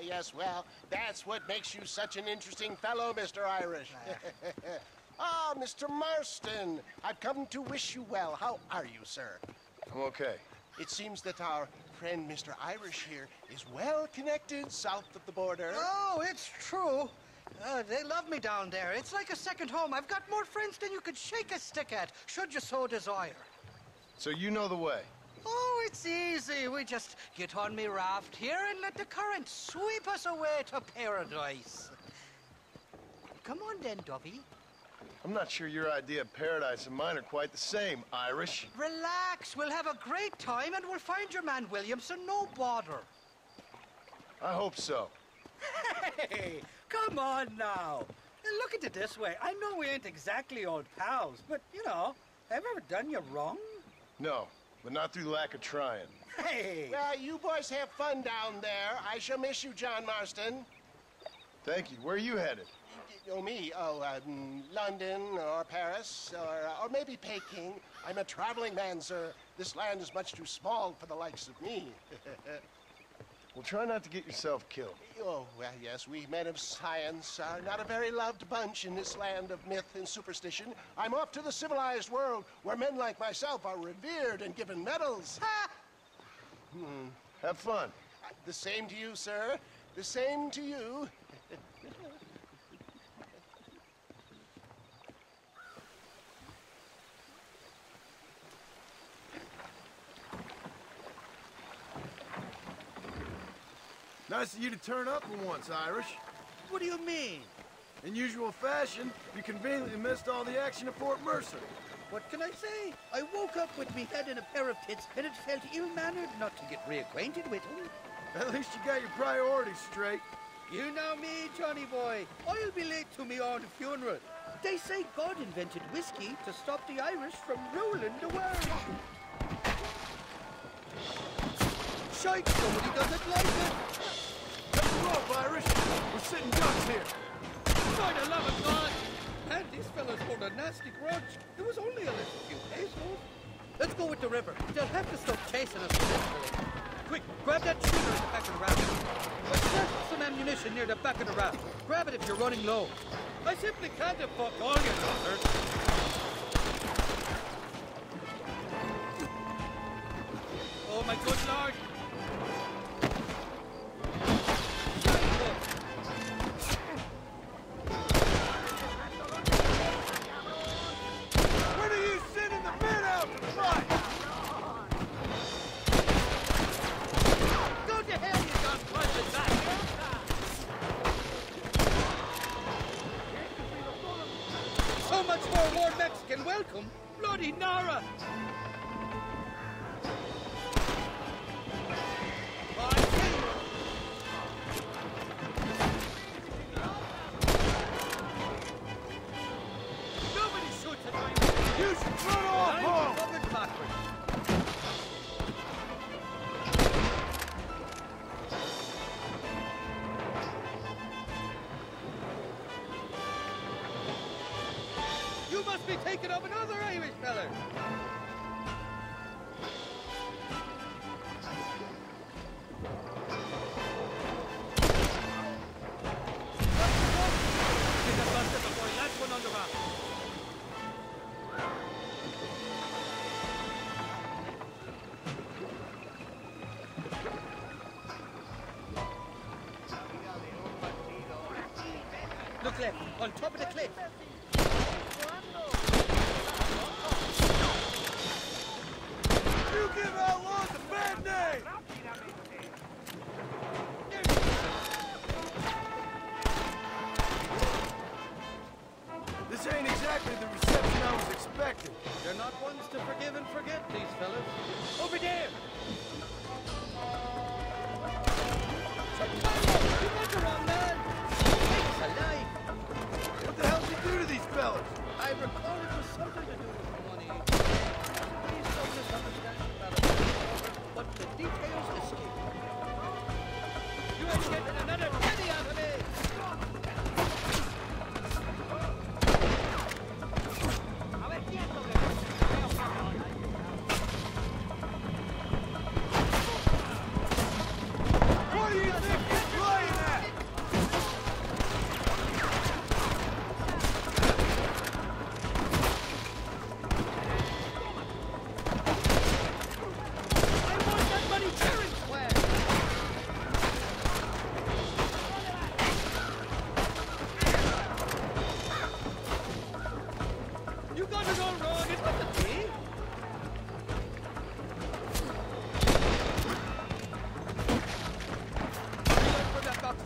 Yes, well, that's what makes you such an interesting fellow, Mr. Irish. Ah, Mr. Marston, I've come to wish you well. How are you, sir? I'm okay. It seems that our friend Mr. Irish here is well connected south of the border. Oh, it's true. They love me down there. It's like a second home. I've got more friends than you could shake a stick at, should you so desire. So you know the way? Oh, it's easy. We just get on me raft here and let the current sweep us away to paradise. Come on then, Dovey. I'm not sure your idea of paradise and mine are quite the same, Irish. Relax. We'll have a great time and we'll find your man Williamson, no bother. I hope so. Hey, come on now. Look at it this way. I know we ain't exactly old pals, but, you know, have I ever done you wrong? No, but not through lack of trying. Hey! Well, you boys have fun down there. I shall miss you, John Marston. Thank you. Where are you headed? Oh, me? Oh, London or Paris or maybe Peking. I'm a traveling man, sir. This land is much too small for the likes of me. Well, try not to get yourself killed. Oh, well, yes, we men of science are not a very loved bunch in this land of myth and superstition. I'm off to the civilized world where men like myself are revered and given medals. Ha! Have fun. The same to you, sir. The same to you. Nice of you to turn up for once, Irish. What do you mean? In usual fashion, you conveniently missed all the action at Fort Mercer. What can I say? I woke up with me head in a pair of tits, and it felt ill-mannered not to get reacquainted with him. At least you got your priorities straight. You know me, Johnny boy. I'll be late to me own funeral. They say God invented whiskey to stop the Irish from ruling the world. Shite, somebody doesn't like it. Cut you off, Irish. We're sitting ducks here. By the love of God! Man, these fellas hold a nasty grudge. It was only a little few pesos. Let's go with the river. They'll have to stop chasing us eventually. Quick, grab that shooter in the back of the raft. There's some ammunition near the back of the raft. Grab it if you're running low. I simply can't have fucked all your daughters. Oh my good lord! Where do you sit in the mid out to fight? Go to hell, you damn private back! So much more war Mexican welcome! Bloody Nara! Nobody shoots at my... You should run off home! Covered backwards. You must be thinking of another Irish feller. Get the bus of the boy. Last one on the raft. Look left, on top of the cliff. You give outlaws a bad name! This ain't exactly the reception I was expecting. They're not ones to forgive and forget, these fellas. Over there! You got the wrong man! He's alive! What the hell did you do to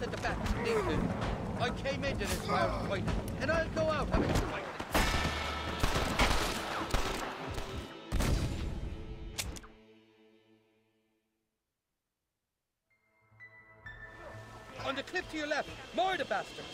at the back. I came into this round fighting, and I'll go out having a fight. On the cliff to your left, more the bastards.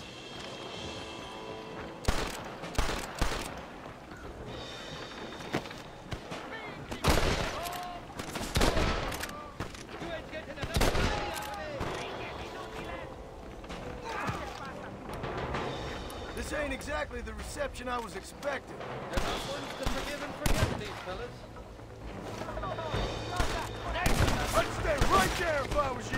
This ain't exactly the reception I was expecting. They're not ones to forgive and forget, these fellas. I'd stay right there if I was you.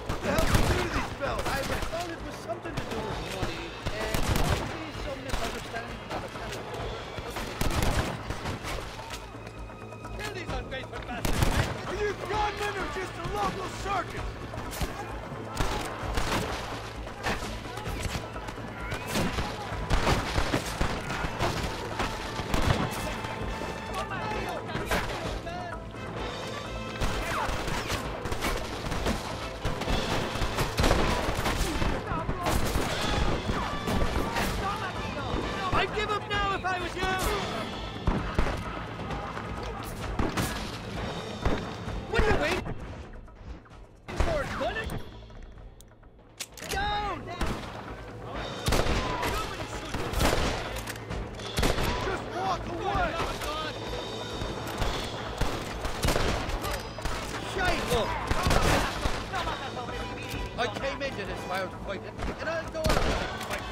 What the hell did you do to these fellas? I recall it was something to do with money, and maybe some misunderstanding about a fellow. Kill these ungrateful bastards, man! Are you gunmen or just a local circus? I'd give up now if I was you! What are you waiting for, bullet? Down! Just walk away! Shite up! I came into this wild fighting, and I'll go out of it fighting.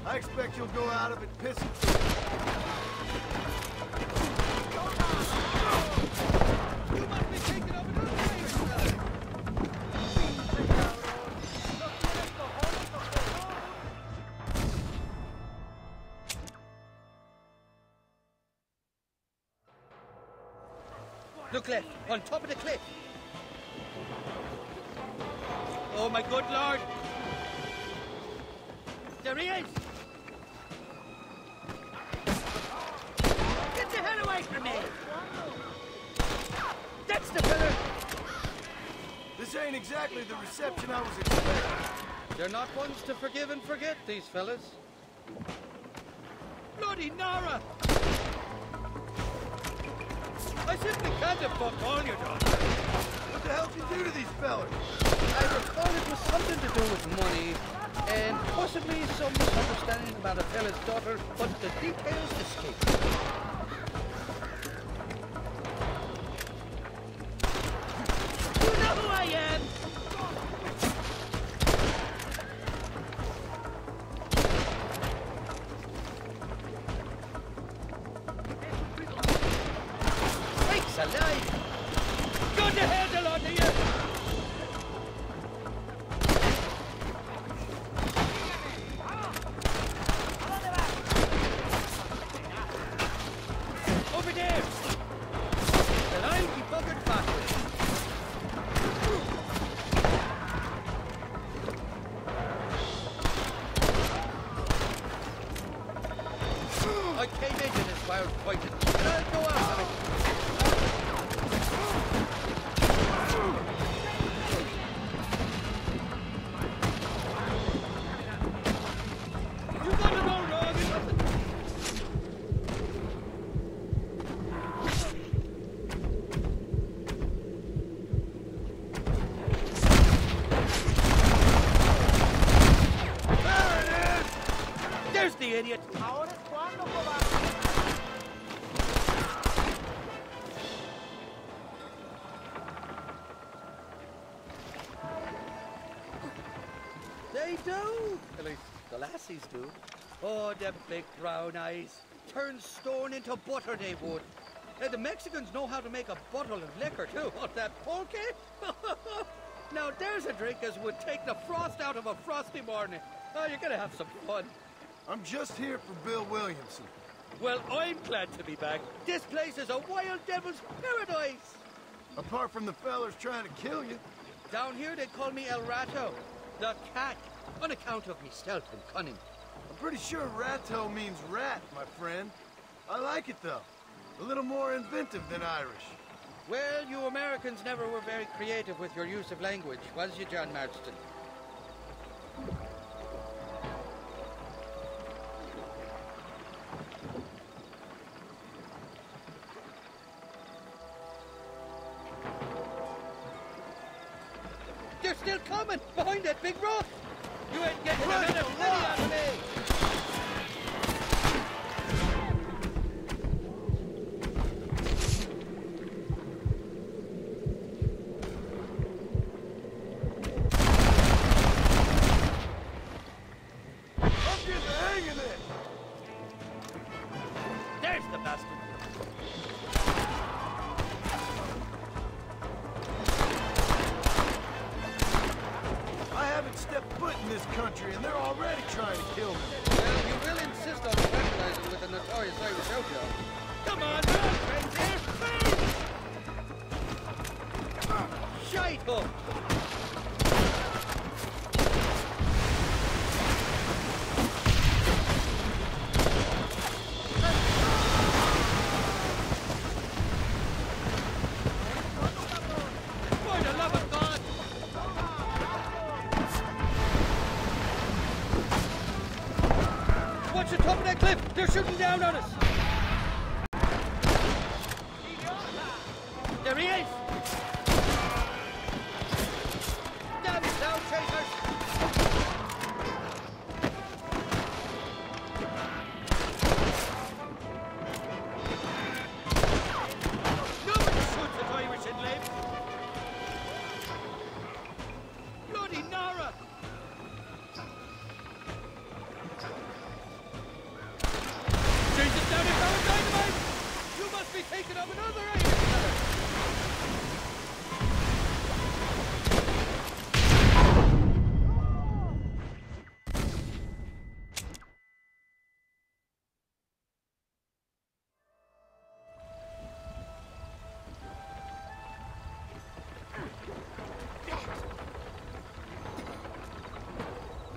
I expect you'll go out of it pissing. You must be taking over the fire. Look left, on top of the cliff. Oh my good lord! There he is! Get the hell away from me! That's the fella! This ain't exactly the reception I was expecting. They're not ones to forgive and forget, these fellas. Bloody Nara! I simply can't have fucked all your daughters. What the hell did you do to these fellas? I recall it was something to do with money, and possibly some misunderstanding about a fella's daughter, but the details escape me. You know who I am! Sakes alive! Go to hell, the lot of you! Over there! And I'll be buggered backwards. I came into this wild fighting, and I'll go out of it. You got it all wrong, and nothing. There it is! There's the idiot. They do. At least the lassies do. Oh, them big brown eyes. Turn stone into butter, they would. The Mexicans know how to make a bottle of liquor, too. Oh, that pulque? Now, there's a drink as would take the frost out of a frosty morning. Oh, you're gonna have some fun. I'm just here for Bill Williamson. Well, I'm glad to be back. This place is a wild devil's paradise. Apart from the fellas trying to kill you. Down here, they call me El Rato, the cat, on account of me stealth and cunning. I'm pretty sure Rato means rat, my friend. I like it, though. A little more inventive than Irish. Well, you Americans never were very creative with your use of language, was you, John Marston? still coming, behind that big rock. You ain't getting a minute out of me. And they're already trying to kill me. Well, you will insist on fertilizing with the notorious Irish outlaw. Come on, run, friends here! Shite hook! Watch the top of that cliff! They're shooting down on us! There he is! Down, down, chasers! Nobody shoots at Irish in live! Bloody Nara! Jesus, down in our dynamite! You must be thinking of another Irish fella!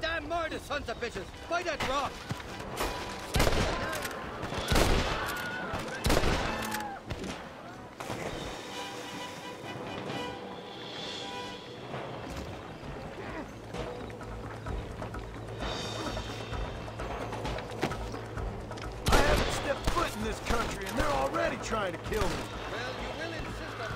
Damn murder, sons of bitches! By that rock! In this country, and they're already trying to kill me. Well, you will insist on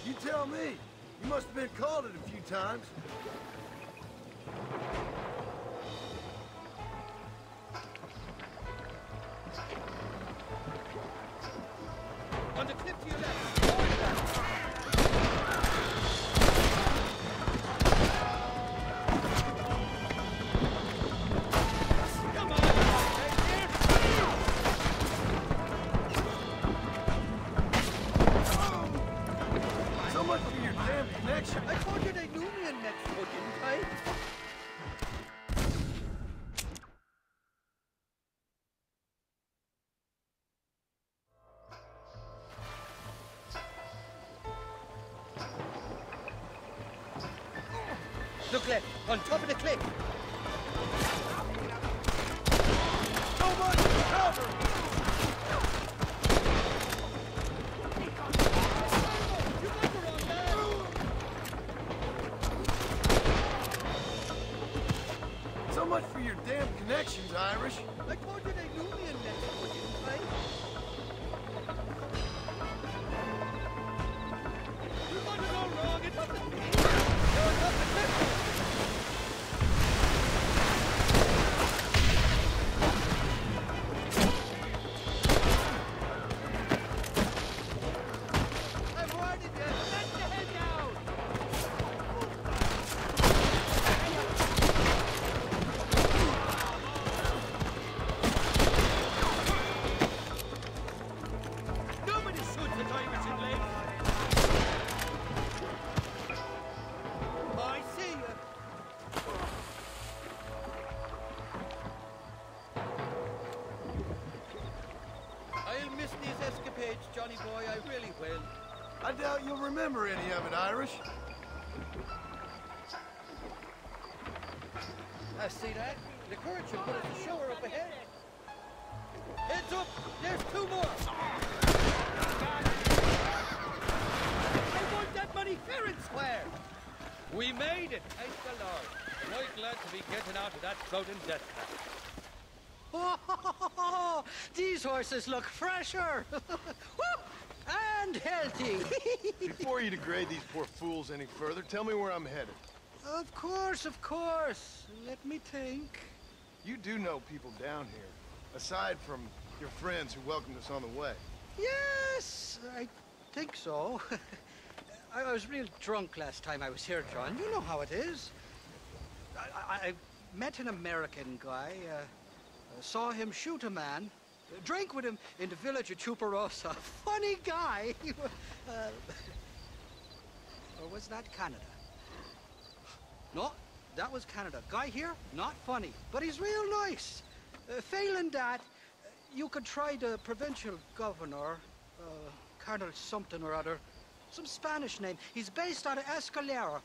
You tell me. You must have been called it a few times. on the cliff to your left. Come on, So much for your damn connection. I told you they knew me in Mexico, didn't I? Look left, on top of the cliff. So much cover! You got the wrong man. So much for your damn connections, Irish. I told you they knew me in Mexico, didn't I? You got it all wrong. It wasn't me. You're on top of the cliff. miss these escapades, Johnny boy. I really will. I doubt you'll remember any of it, Irish. I see that. The current should put us ashore up ahead. Heads up! There's two more! I want that money fair and square! We made it, thank the Lord. Right glad to be getting out of that floating death trap. Oh, these horses look fresher. Woo! And healthy. Before you degrade these poor fools any further, tell me where I'm headed. Of course, of course. Let me think. You do know people down here, aside from your friends who welcomed us on the way. Yes, I think so. I was real drunk last time I was here, John. You know how it is. I met an American guy, saw him shoot a man, drank with him in the village of Chuparosa. Funny guy. Or was that Canada? No, that was Canada. Guy here, not funny, but he's real nice. Failing that, you could try the provincial governor, Colonel something or other. Some Spanish name. He's based out of Escalera.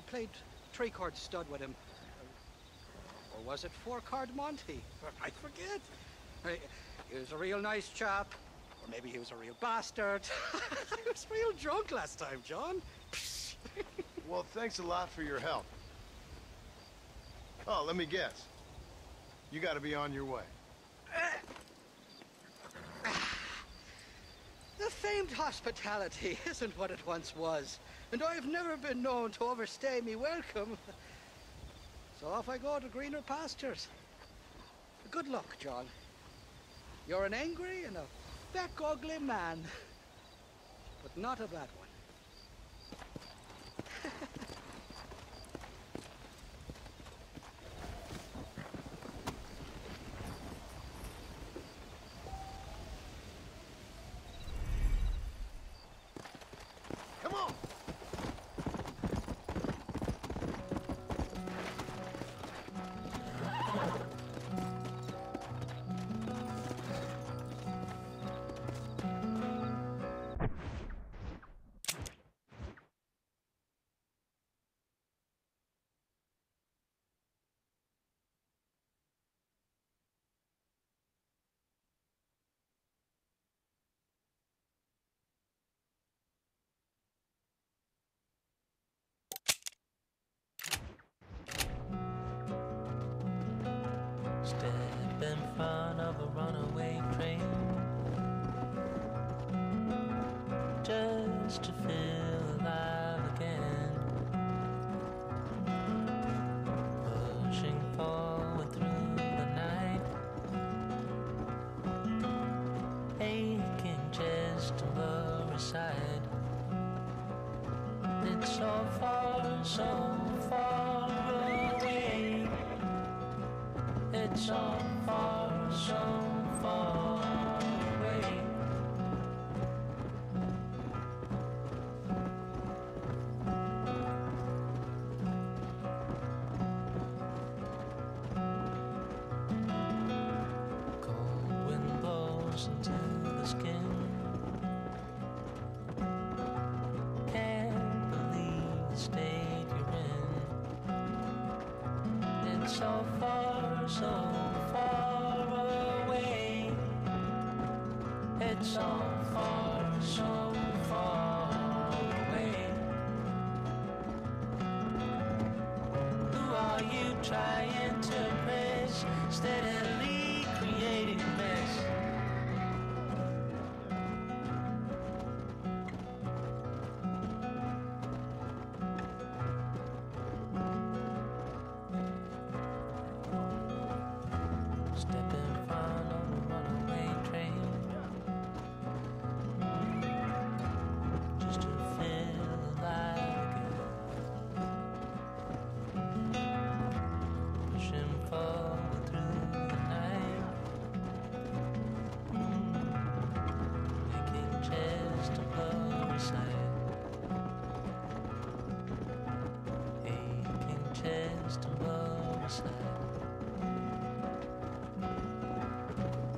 Played three-chord stud with him. Or was it four-chord Monty? I forget. He was a real nice chap. Or maybe he was a real bastard. I was real drunk last time, John. Well, thanks a lot for your help. Oh, let me guess. You gotta be on your way. The famed hospitality isn't what it once was, and I've never been known to overstay me welcome. So off I go to greener pastures. Good luck, John. You're an angry and a feck ugly man, but not a bad one. Come on! Step in front of a runaway train just to feel alive again, pushing forward through the night, aching chest and blurry side. It's so far, so far away. It's so far, so far away. Cold wind blows into the skin. Can't believe the state you're in. It's so far, so far away. It's so far, so far away. Who are you trying to press? Steadily creating mess. Step in front of a runaway train just to feel alive again. Pushing forward through the night, making chest and blurry sight, aching chest and blurry sight.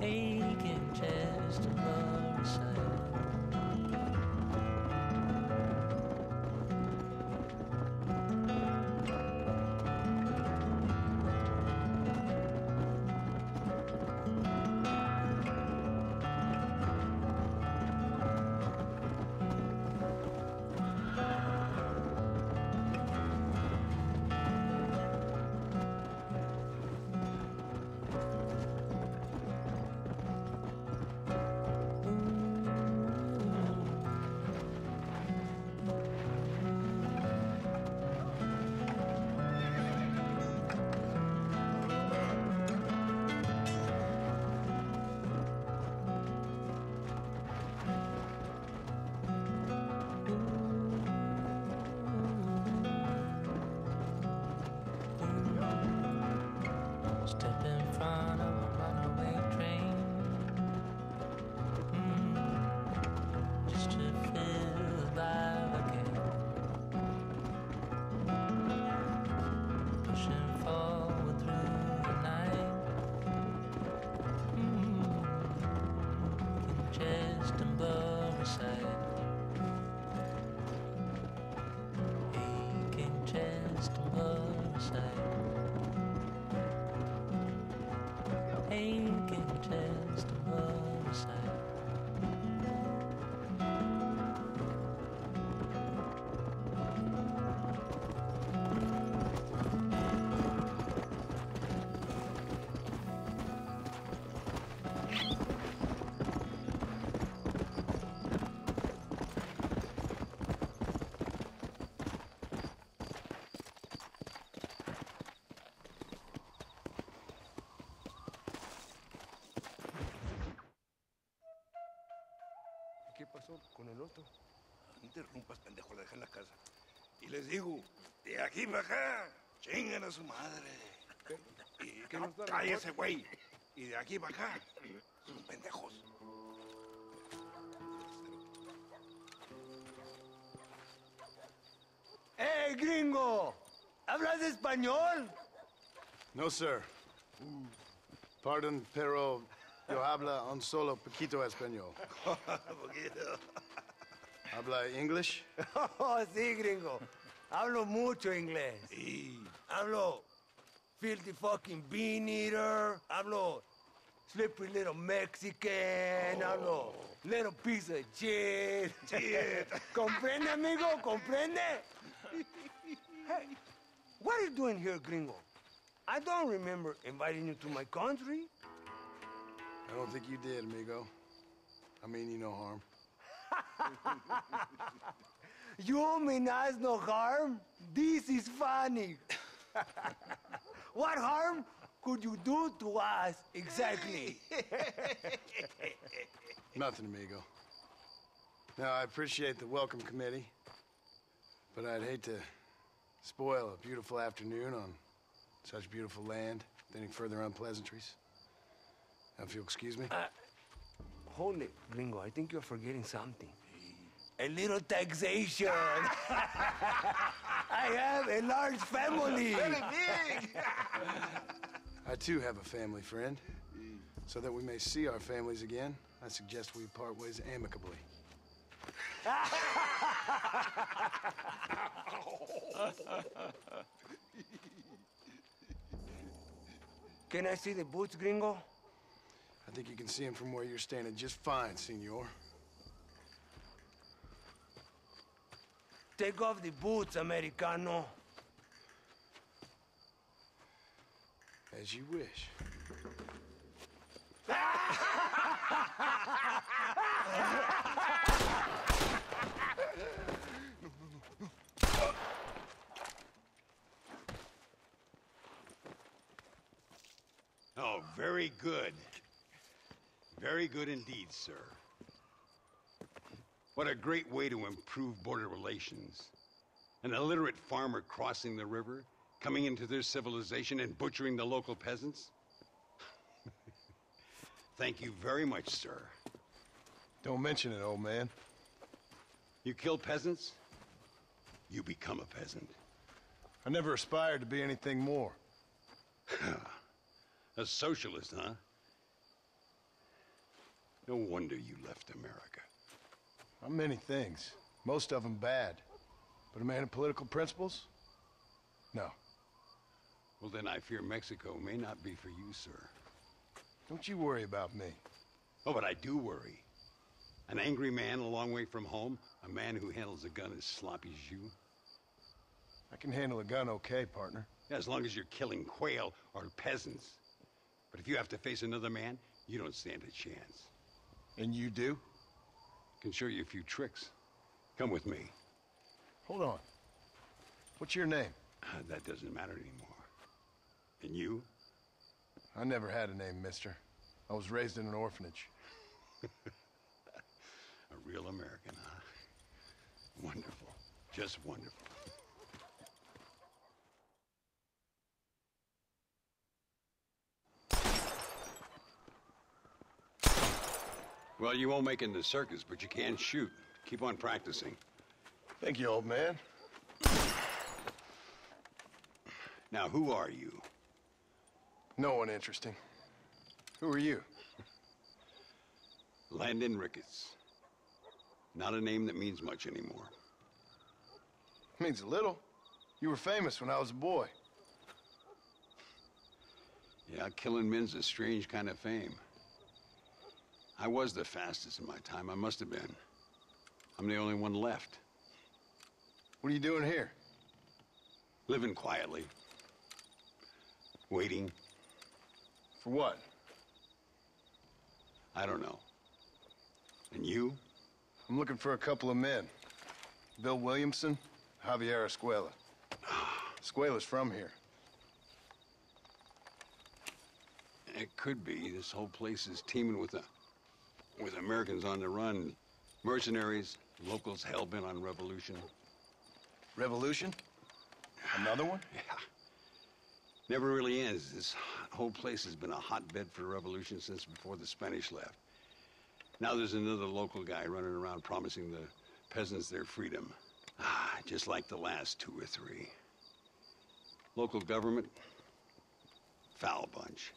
Aching chest and blood. chest and blurry sight. Aching chest and blurry sight. Aching chest and blurry sight. ¿Qué pasó con el otro? No interrumpas, pendejo, la dejé en la casa. Y les digo, de aquí para acá, chingan a su madre. Y ¿Qué nos da la cállese, güey. Y de aquí para acá, sus pendejos. ¡Hey, gringo! ¿Hablas español? No, sir. Pardon, pero yo habla un solo poquito español. ¿Habla English? Oh, sí, gringo. Hablo mucho inglés. Sí. Hablo filthy fucking bean eater. Hablo slippery little Mexican. Hablo little piece of shit. ¿Comprende, amigo? ¿Comprende? Hey, what are you doing here, gringo? I don't remember inviting you to my country. I don't think you did, amigo. I mean you no harm. You mean us no harm? This is funny. What harm could you do to us exactly? Nothing, amigo. Now, I appreciate the welcome committee, but I'd hate to spoil a beautiful afternoon on such beautiful land with any further unpleasantries. Now, if you'll excuse me. Hold it, gringo. I think you're forgetting something. A little taxation. I have a large family. Very big. I too have a family, friend. So that we may see our families again, I suggest we part ways amicably. Can I see the boots, gringo? I think you can see him from where you're standing just fine, senor. Take off the boots, Americano. As you wish. Oh, very good. Very good indeed, sir. What a great way to improve border relations. An illiterate farmer crossing the river, coming into their civilization and butchering the local peasants? Thank you very much, sir. Don't mention it, old man. You kill peasants, you become a peasant. I never aspired to be anything more. A socialist, huh? No wonder you left America. I'm many things. Most of them bad. But a man of political principles? No. Well, then I fear Mexico may not be for you, sir. Don't you worry about me. Oh, but I do worry. An angry man a long way from home, a man who handles a gun as sloppy as you. I can handle a gun okay, partner. Yeah, as long as you're killing quail or peasants. But if you have to face another man, you don't stand a chance. And you do? Can show you a few tricks. Come with me. Hold on. What's your name? That doesn't matter anymore. And you? I never had a name, mister. I was raised in an orphanage. A real American, huh? Wonderful. Just wonderful. Well, you won't make it in the circus, but you can shoot. Keep on practicing. Thank you, old man. Now, who are you? No one interesting. Who are you? Landon Ricketts. Not a name that means much anymore. Means a little. You were famous when I was a boy. Yeah, killing men's a strange kind of fame. I was the fastest in my time. I must have been. I'm the only one left. What are you doing here? Living quietly. Waiting. For what? I don't know. And you? I'm looking for a couple of men. Bill Williamson, Javier Escuela. Escuela's from here. It could be. This whole place is teeming with Americans on the run. Mercenaries, locals hell-bent on revolution. Revolution? Another one? Yeah. Never really ends. This whole place has been a hotbed for revolution since before the Spanish left. Now there's another local guy running around promising the peasants their freedom. Just like the last 2 or 3. Local government, foul bunch.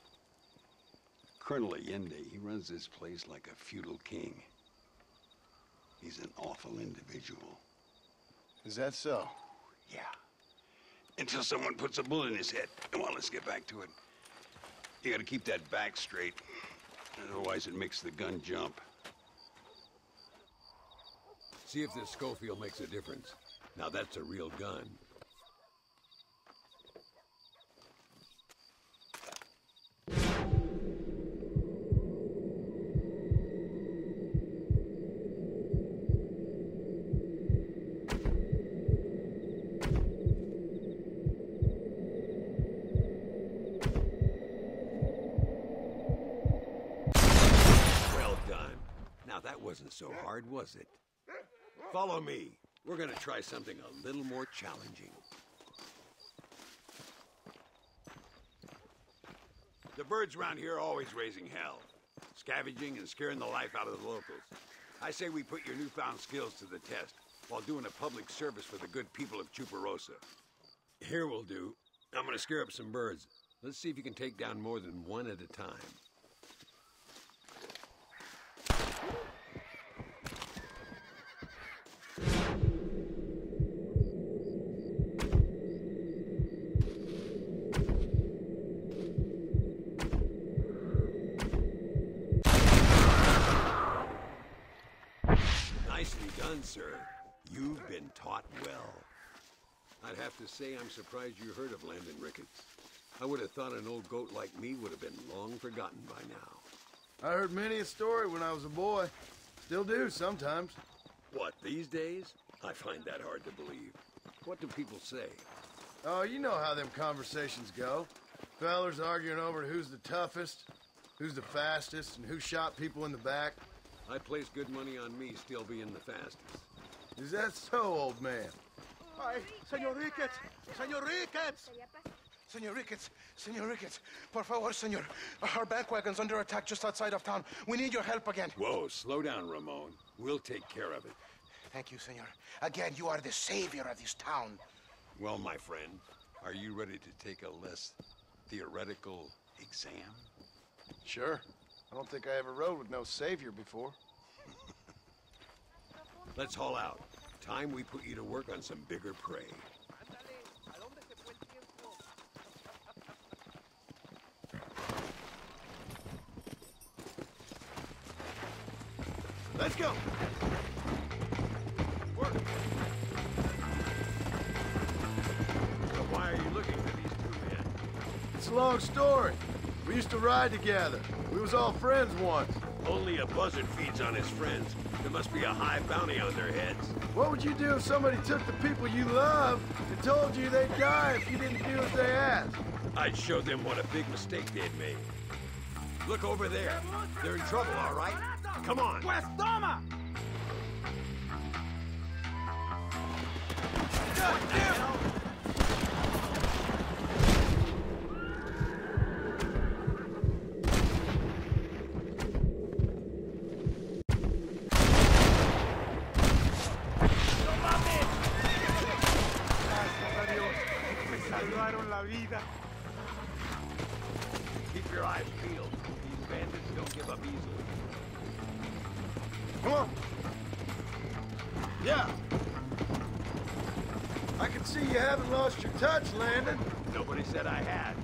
Colonel Allende, he runs this place like a feudal king. He's an awful individual. Is that so? Yeah. Until someone puts a bullet in his head. Come on, let's get back to it. You gotta keep that back straight. Otherwise it makes the gun jump. See if this Schofield makes a difference. Now that's a real gun. Well done. Now that wasn't so hard, was it? Follow me. We're gonna try something a little more challenging. The birds around here are always raising hell, scavenging and scaring the life out of the locals. I say we put your newfound skills to the test while doing a public service for the good people of Chuparosa. Here we'll do. I'm gonna scare up some birds. Let's see if you can take down more than one at a time. Nicely done, sir. You've been taught well. I'd have to say I'm surprised you heard of Landon Ricketts. I would have thought an old goat like me would have been long forgotten by now. I heard many a story when I was a boy. Still do sometimes. What, these days? I find that hard to believe. What do people say? Oh, you know how them conversations go. Fellers arguing over who's the toughest, who's the fastest, and who shot people in the back. I place good money on me still being the fastest. Is that so, old man? Hi, Senor Ricketts! Senor Ricketts! Senor Ricketts! Senor Ricketts! Por favor, senor. Our bank wagon's under attack just outside of town. We need your help again. Whoa, slow down, Ramon. We'll take care of it. Thank you, senor. Again, you are the savior of this town. Well, my friend, are you ready to take a less theoretical exam? Sure. I don't think I ever rode with no savior before. Let's haul out. Time we put you to work on some bigger prey. Let's go! Work! So why are you looking for these 2 men? It's a long story. We used to ride together. We was all friends once. Only a buzzard feeds on his friends. There must be a high bounty on their heads. What would you do if somebody took the people you love and told you they'd die if you didn't do as they asked? I'd show them what a big mistake they'd made. Look over there. They're in trouble, all right? Come on. Pues toma! Keep your eyes peeled. These bandits don't give up easily. Come on. Yeah. I can see you haven't lost your touch, Landon. Nobody said I had.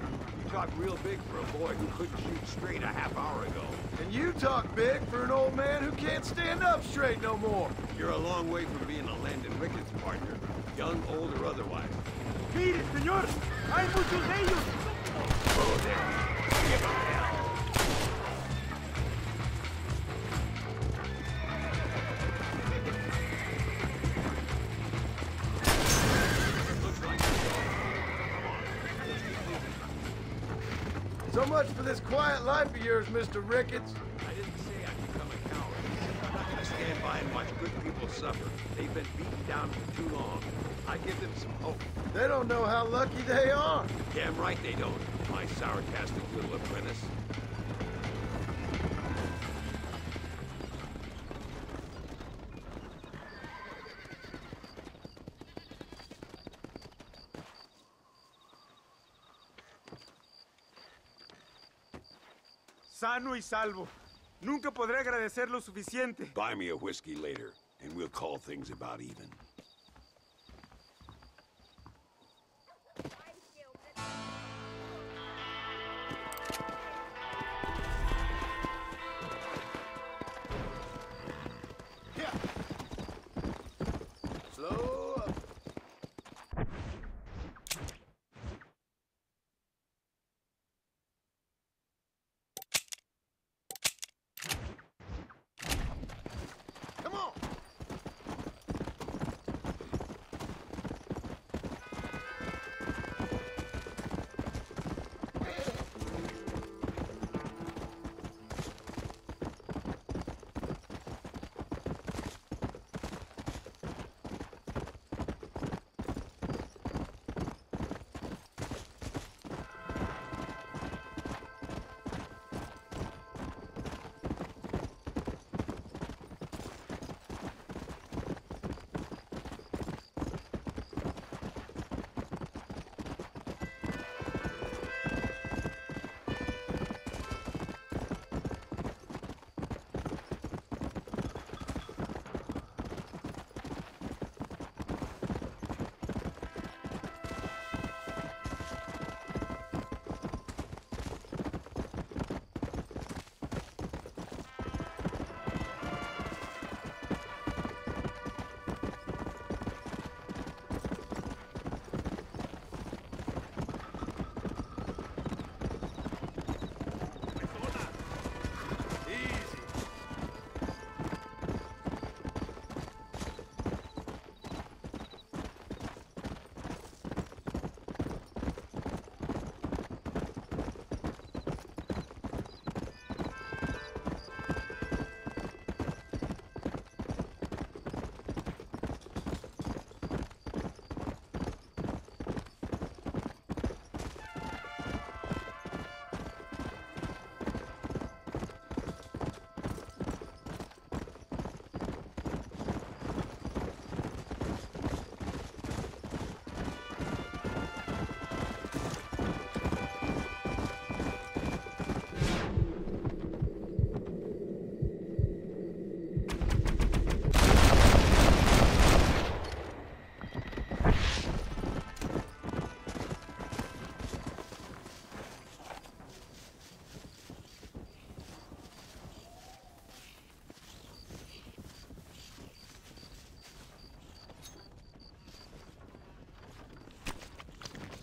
You talk real big for a boy who couldn't shoot straight a half hour ago. And you talk big for an old man who can't stand up straight no more. You're a long way from being a Landon Ricketts partner, young, old, or otherwise. Mire, señor, hay muchos de ellos. Oh, there. Give 'em hell. Looks like it's all. Come on, let's keep moving. So much for this quiet life of yours, Mr. Ricketts. I didn't say I'd become a coward. I'm not gonna stand by and watch good people suffer. They've been beaten down for too long. I give them some hope. They don't know how lucky they are. Damn right they don't, my sarcastic little apprentice. Sano y salvo. Nunca podré agradecer lo suficiente. Buy me a whiskey later, and we'll call things about even. Slow up. Come on.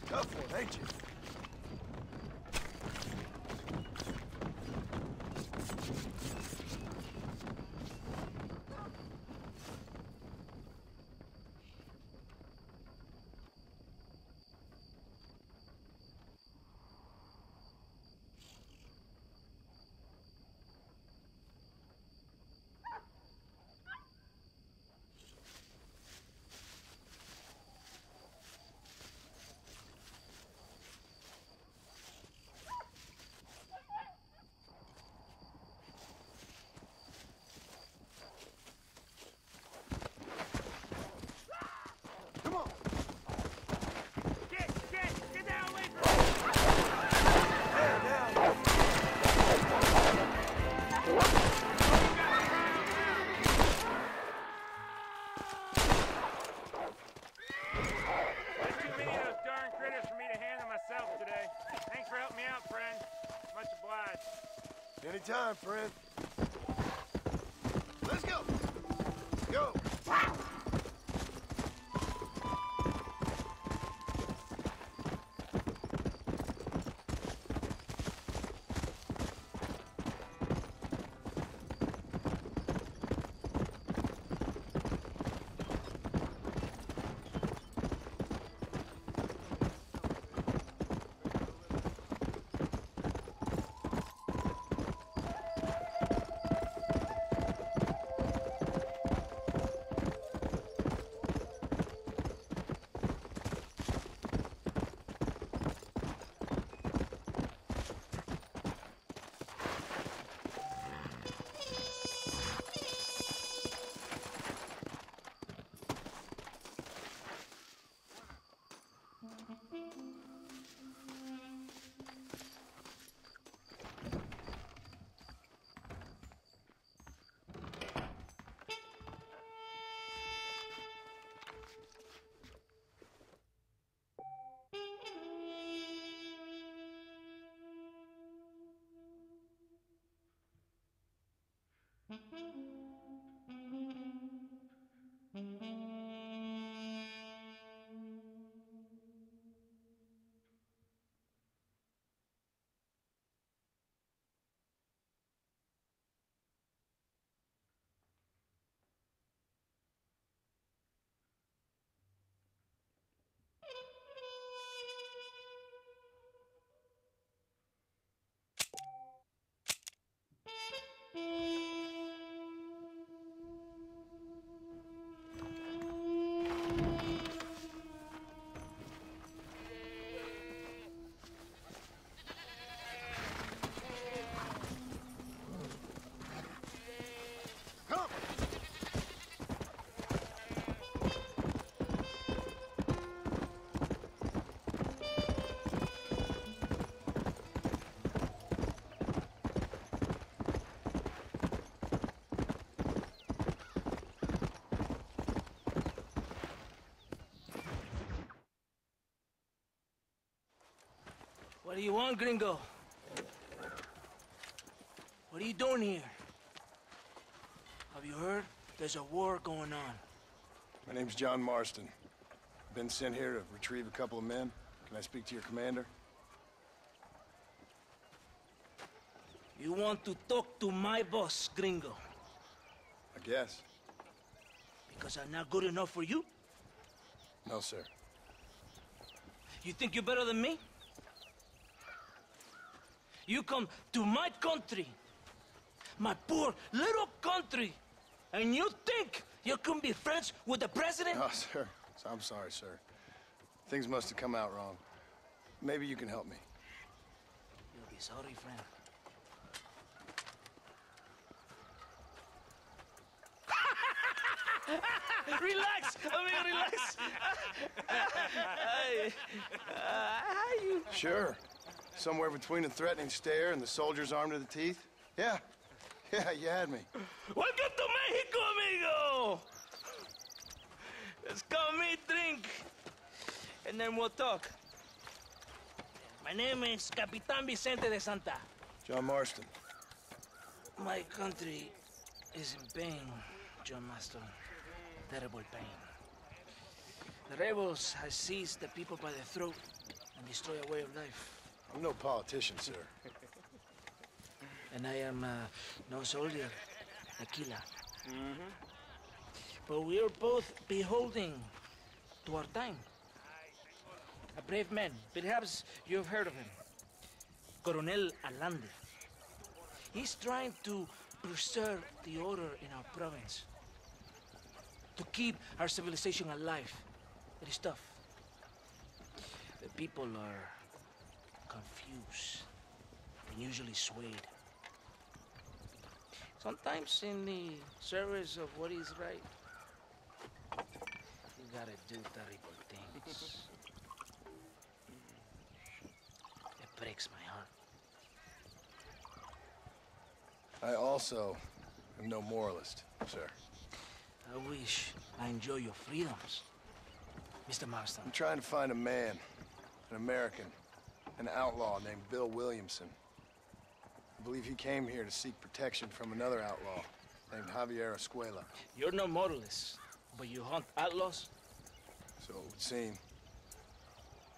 Tough one, ain't you? Anytime, friend. Let's go. Go! What do you want, gringo? What are you doing here? Have you heard? There's a war going on. My name's John Marston. Been sent here to retrieve a couple of men. Can I speak to your commander? You want to talk to my boss, gringo? I guess. Because I'm not good enough for you? No, sir. You think you're better than me? You come to my country, my poor little country, and you think you can be friends with the president? No, sir. I'm sorry, sir. Things must have come out wrong. Maybe you can help me. You'll be sorry, friend. Relax, amigo, relax. How you? Sure. Somewhere between a threatening stare and the soldiers armed to the teeth? Yeah. Yeah, you had me. Welcome to Mexico, amigo! Let's come eat, drink, and then we'll talk. My name is Capitan Vicente de Santa. John Marston. My country is in pain, John Marston. Terrible pain. The rebels have seized the people by the throat and destroy a way of life. I'm no politician, sir. And I am no soldier, Aquila. But we are both beholding to our time. A brave man, perhaps you've heard of him. Coronel Allende. He's trying to preserve the order in our province. To keep our civilization alive. It is tough. The people are confused and usually swayed. Sometimes in the service of what is right, you gotta do terrible things. It breaks my heart. I also am no moralist, sir. I wish I enjoy your freedoms, Mr. Marston. I'm trying to find a man, an American, an outlaw named Bill Williamson. believe he came here to seek protection from another outlaw named Javier Escuela. You're no moralist, but you hunt outlaws? So it would seem.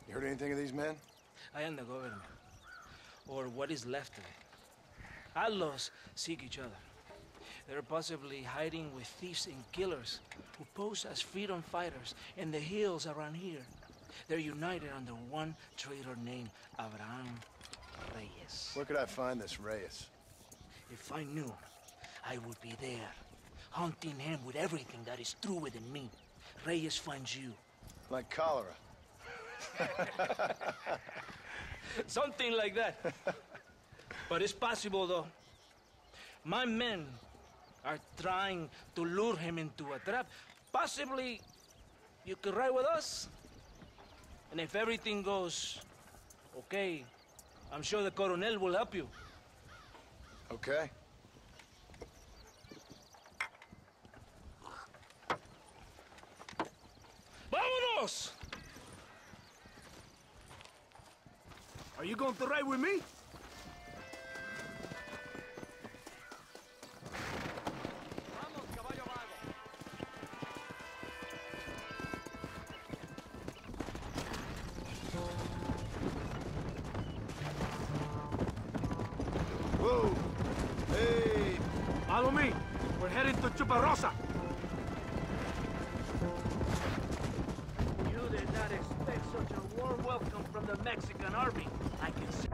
You heard anything of these men? I am the government, or what is left of it. Outlaws seek each other. They're possibly hiding with thieves and killers who pose as freedom fighters in the hills around here. They're united under one traitor named Abraham Reyes. Where could I find this Reyes? If I knew, I would be there, hunting him with everything that is true within me. Reyes finds you. Like cholera. Something like that. But it's possible, though. My men are trying to lure him into a trap. Possibly, you could ride with us. And if everything goes okay, I'm sure the Coronel will help you. Okay. Vámonos! Are you going to ride with me? Whoa! Hey! Follow me. We're heading to Chuparosa. You did not expect such a warm welcome from the Mexican army. I can see.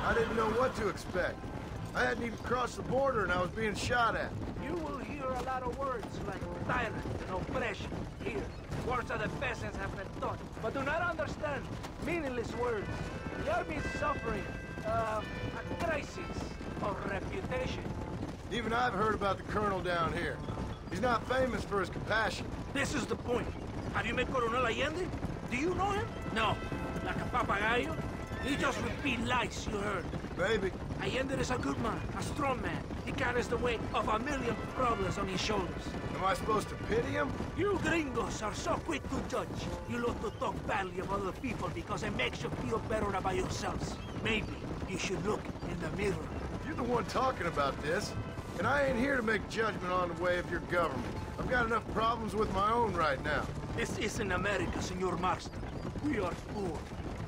I didn't know what to expect. I hadn't even crossed the border and I was being shot at. You will hear a lot of words like tyrant and oppression here. Words that the peasants have been taught, but do not understand. Meaningless words. The army is suffering a crisis of reputation. Even I've heard about the colonel down here. He's not famous for his compassion. This is the point. Have you met Coronel Allende? Do you know him? No. Like a papagayo? He just repeat lies you heard. Maybe. Allende is a good man, a strong man. He carries the weight of a million problems on his shoulders. Am I supposed to pity him? You gringos are so quick to judge. You love to talk badly of other people because it makes you feel better about yourselves. Maybe you should look in the mirror. You're the one talking about this. And I ain't here to make judgment on the way of your government. I've got enough problems with my own right now. This isn't America, Senor Marston. We are poor.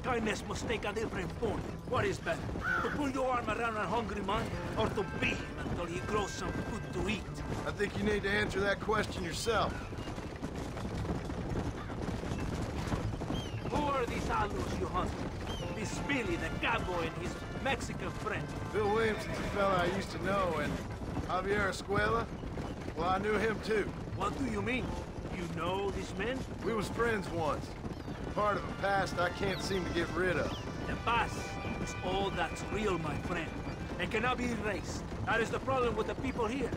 Kindness must take a different form. What is better? To put your arm around a hungry man, or to beat him until he grows some food to eat? I think you need to answer that question yourself. Who are these outlaws you hunt? This Billy, the cowboy, and his Mexican friend. Bill Williamson's a fella I used to know, and Javier Escuela? Well, I knew him too. What do you mean? You know these men? We was friends once. Part of a past I can't seem to get rid of. The past is all that's real, my friend. It cannot be erased. That is the problem with the people here.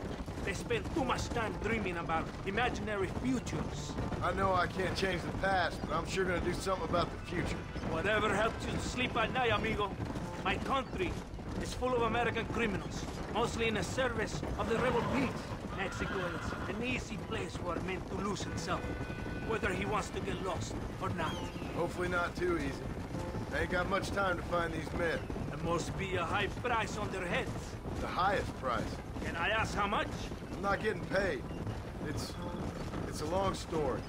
They spend too much time dreaming about imaginary futures. I know I can't change the past, but I'm sure gonna do something about the future. Whatever helps you sleep at night, amigo. My country is full of American criminals, mostly in the service of the rebel peace. Mexico is an easy place for a man to lose himself, whether he wants to get lost or not. Hopefully not too easy. I ain't got much time to find these men. There must be a high price on their heads. The highest price. Can I ask how much? I'm not getting paid. It's a long story.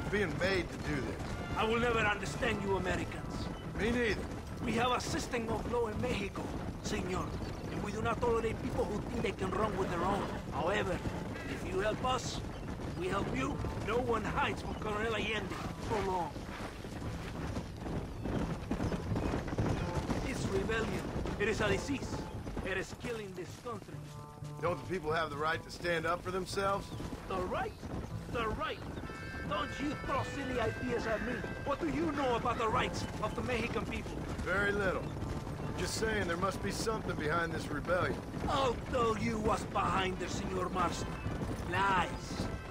I'm being made to do this. I will never understand you Americans. Me neither. We have a system of law in Mexico, senor. And we do not tolerate people who think they can run with their own. However, if you help us, we help you. No one hides from Coronel Allende for long. This rebellion, it is a disease. It is killing this country. Don't the people have the right to stand up for themselves? The right? The right? Don't you throw silly ideas at me. What do you know about the rights of the Mexican people? Very little. Just saying there must be something behind this rebellion. I'll tell you what's behind there, Senor Marston. Lies.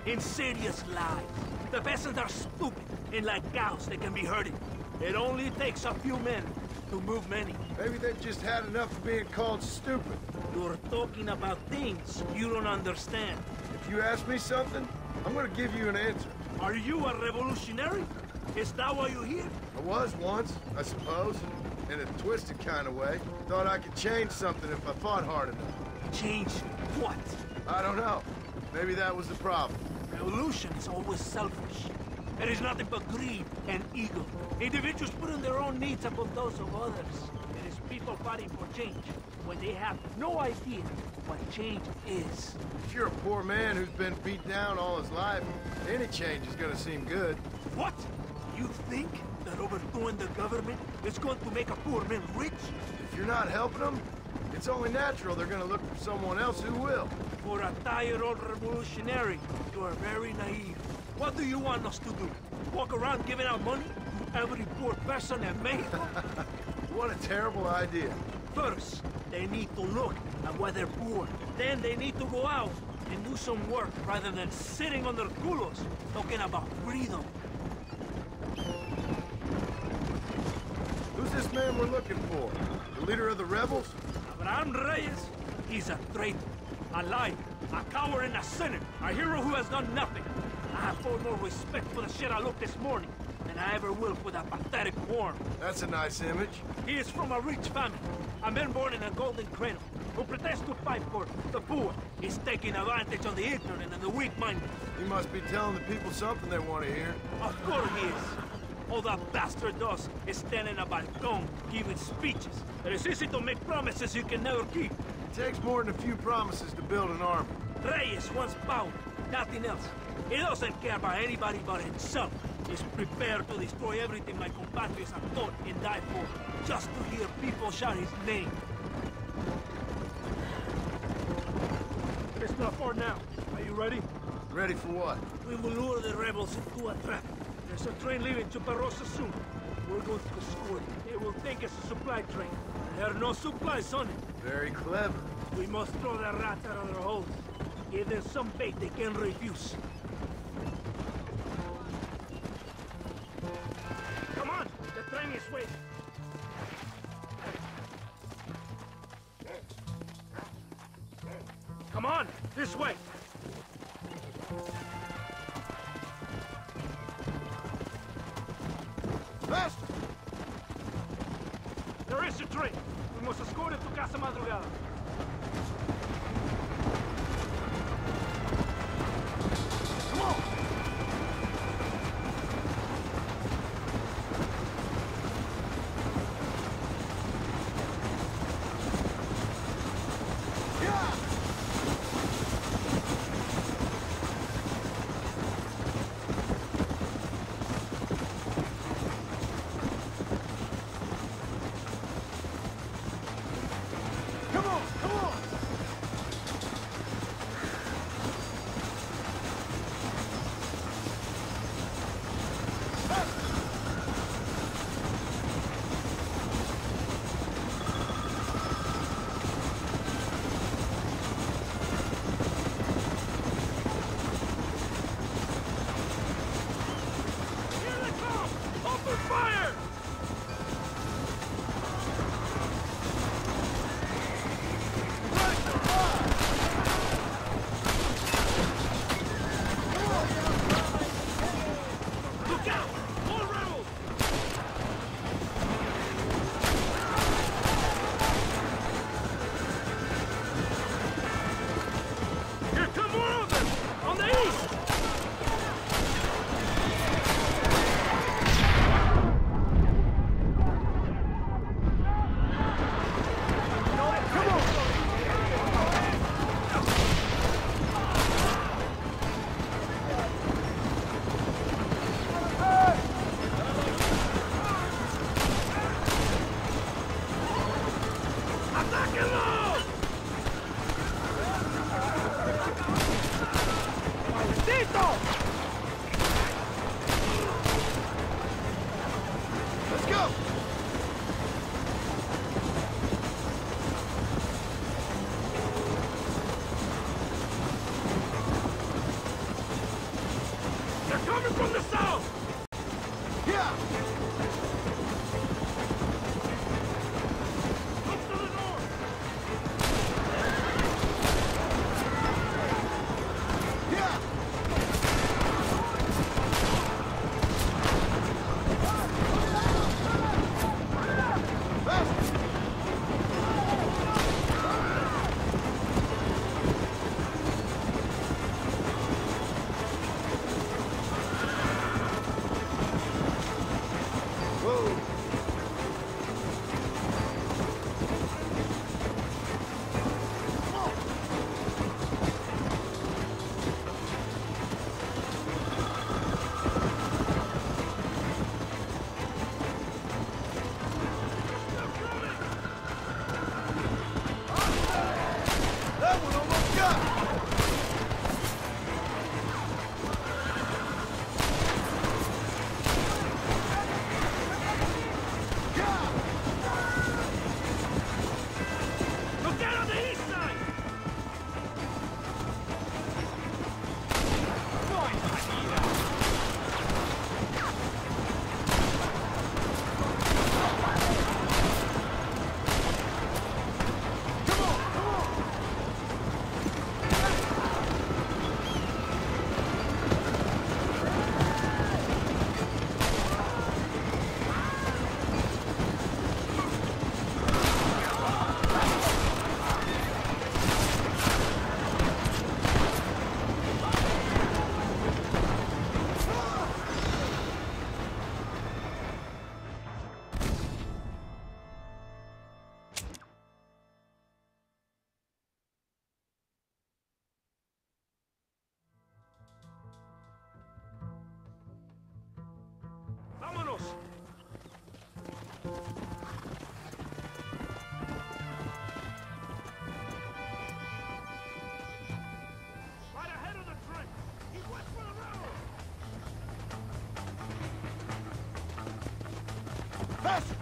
Insidious lies. The peasants are stupid, and like cows, they can be herded. It only takes a few men to move many. Maybe they've just had enough of being called stupid. You're talking about things you don't understand. If you ask me something, I'm gonna give you an answer. Are you a revolutionary? Is that why you're here? I was once, I suppose. In a twisted kind of way. Thought I could change something if I fought hard enough. Change what? I don't know. Maybe that was the problem. Revolution is always selfish. It is nothing but greed and ego. Individuals putting their own needs above those of others. It is people fighting for change when they have no idea what change is. If you're a poor man who's been beat down all his life, any change is gonna seem good. What? You think that overthrowing the government is going to make a poor man rich? If you're not helping them, it's only natural they're gonna look for someone else who will. For a tired old revolutionary, you are very naive. What do you want us to do? Walk around giving out money to every poor person in Mexico? What a terrible idea. First, they need to look at why they're poor. Then they need to go out and do some work rather than sitting on their culos talking about freedom. Who's this man we're looking for? The leader of the rebels? Abraham Reyes, he's a traitor, a liar, a coward and a sinner, a hero who has done nothing. I have far more respect for the shit I looked this morning than I ever will for that pathetic worm. That's a nice image. He is from a rich family, a man born in a golden cradle, who pretends to fight for the poor. He's taking advantage of the ignorant and the weak-minded. He must be telling the people something they want to hear. Of course he is. All that bastard does is stand in a balcón, giving speeches. It is easy to make promises you can never keep. It takes more than a few promises to build an army. Reyes wants power, nothing else. He doesn't care about anybody but himself. He's prepared to destroy everything my compatriots have fought and died for, just to hear people shout his name. It's not far now. Are you ready? Ready for what? We will lure the rebels into a trap. There's a train leaving Chuparosa soon. We're going to escort it. They will think it's a supply train. There are no supplies on it. Very clever. We must throw the rats out of their holes. Give them some bait they can refuse. Come on! The train is waiting. Come on! This way! Faster! There is a train. We must escort it to Casa Madrugada. Come on! Let's go! They're coming from the south! Yeah! Faster!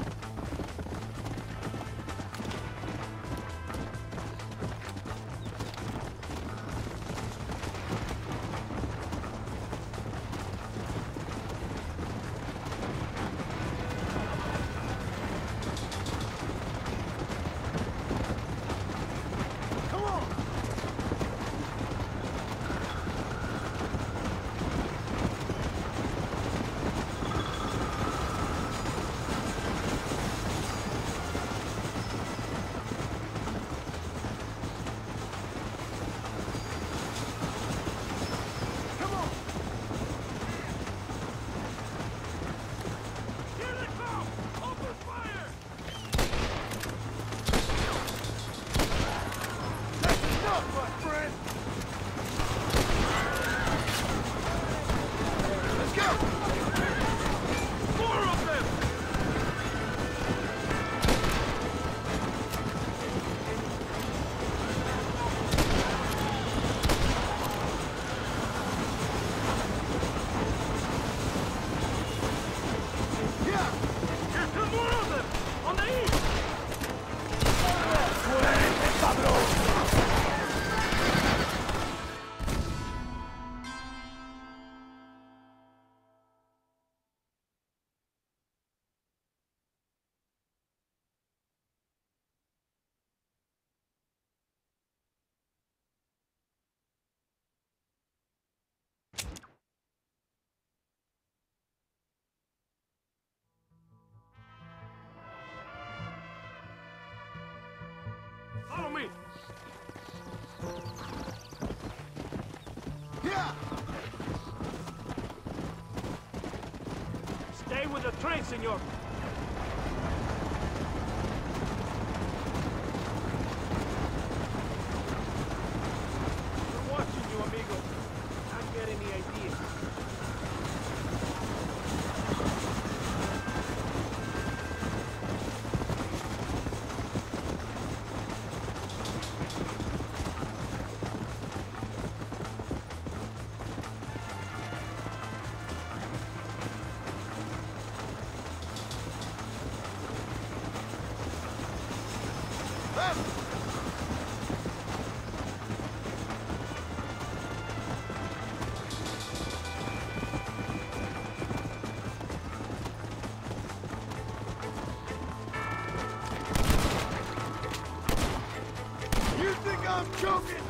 Follow me! Yeah! Stay with the train, senor! We're watching you, amigo. Not get any ideas. You think I'm joking?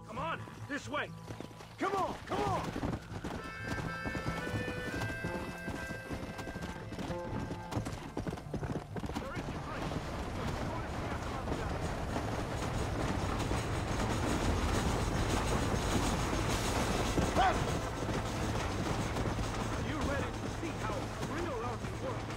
Come on, this way! Come on, come on! Are you ready to see how a real army works?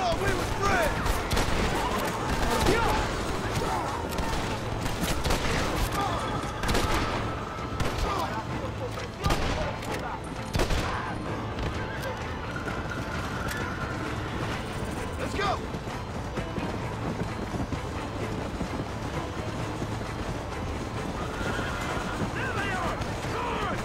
thought we was friends! Let's go! There they are! Guard!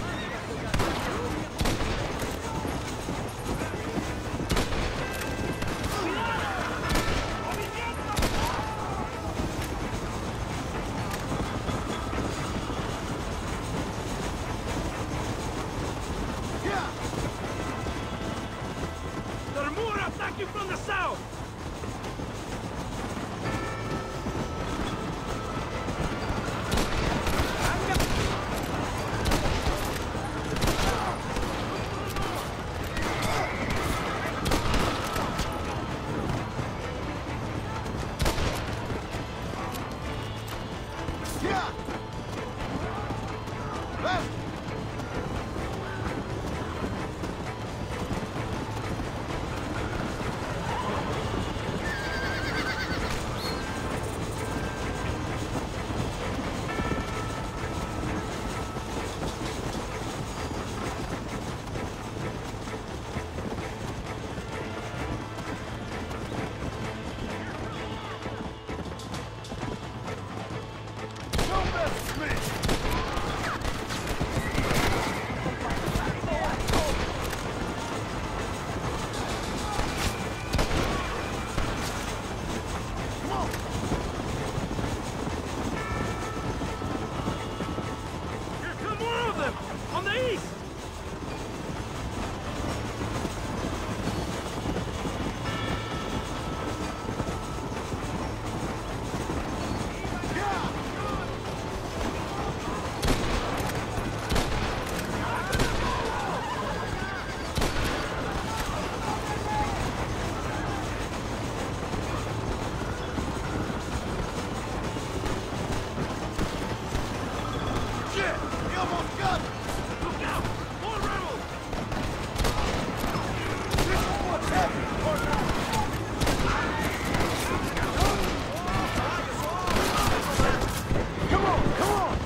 There are more attacking from the south! Here come more of them! On the east! Shit! We almost got it! Look out! More rebels! This is what's happening! Come on, come on!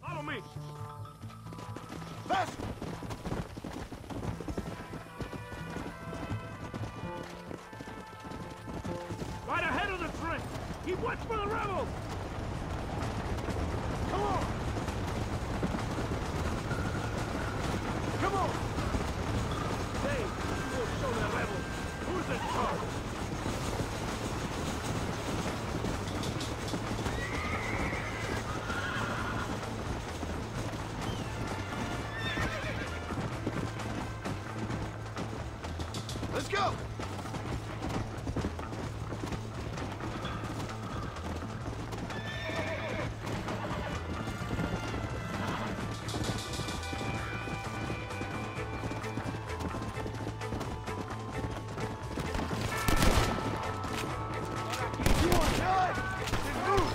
Follow me! Fast! Right ahead of the trench! Keep watch for the rebels! Come on! Come on! Dave, you will show the rebels who's in charge! Let's go! You want time? Then move!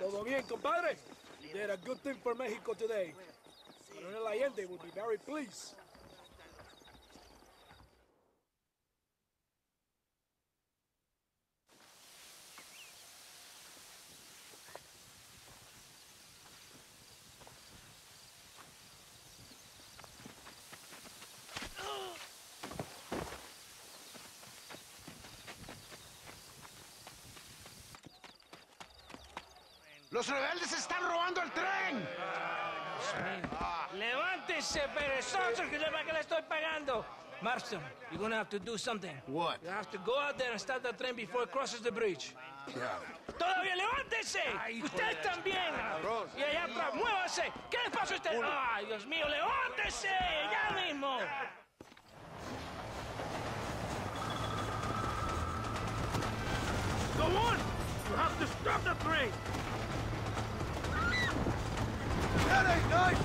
Todo bien, compadre? You did a good thing for Mexico today. Coronel Allende will be very pleased. ¡Los rebeldes están robando el tren! ¡Levántese, perezoso, que para qué le estoy pagando! Marston, you're gonna have to do something. What? You have to go out there and stop the train before it crosses the bridge. Yeah. ¡Todavía levántese! ¡Usted también! Y allá atrás, muévase. ¿Qué les pasa a usted? ¡Ay, Dios mío, levántese! ¡Ya mismo! Go on! You have to stop the train! That ain't nice!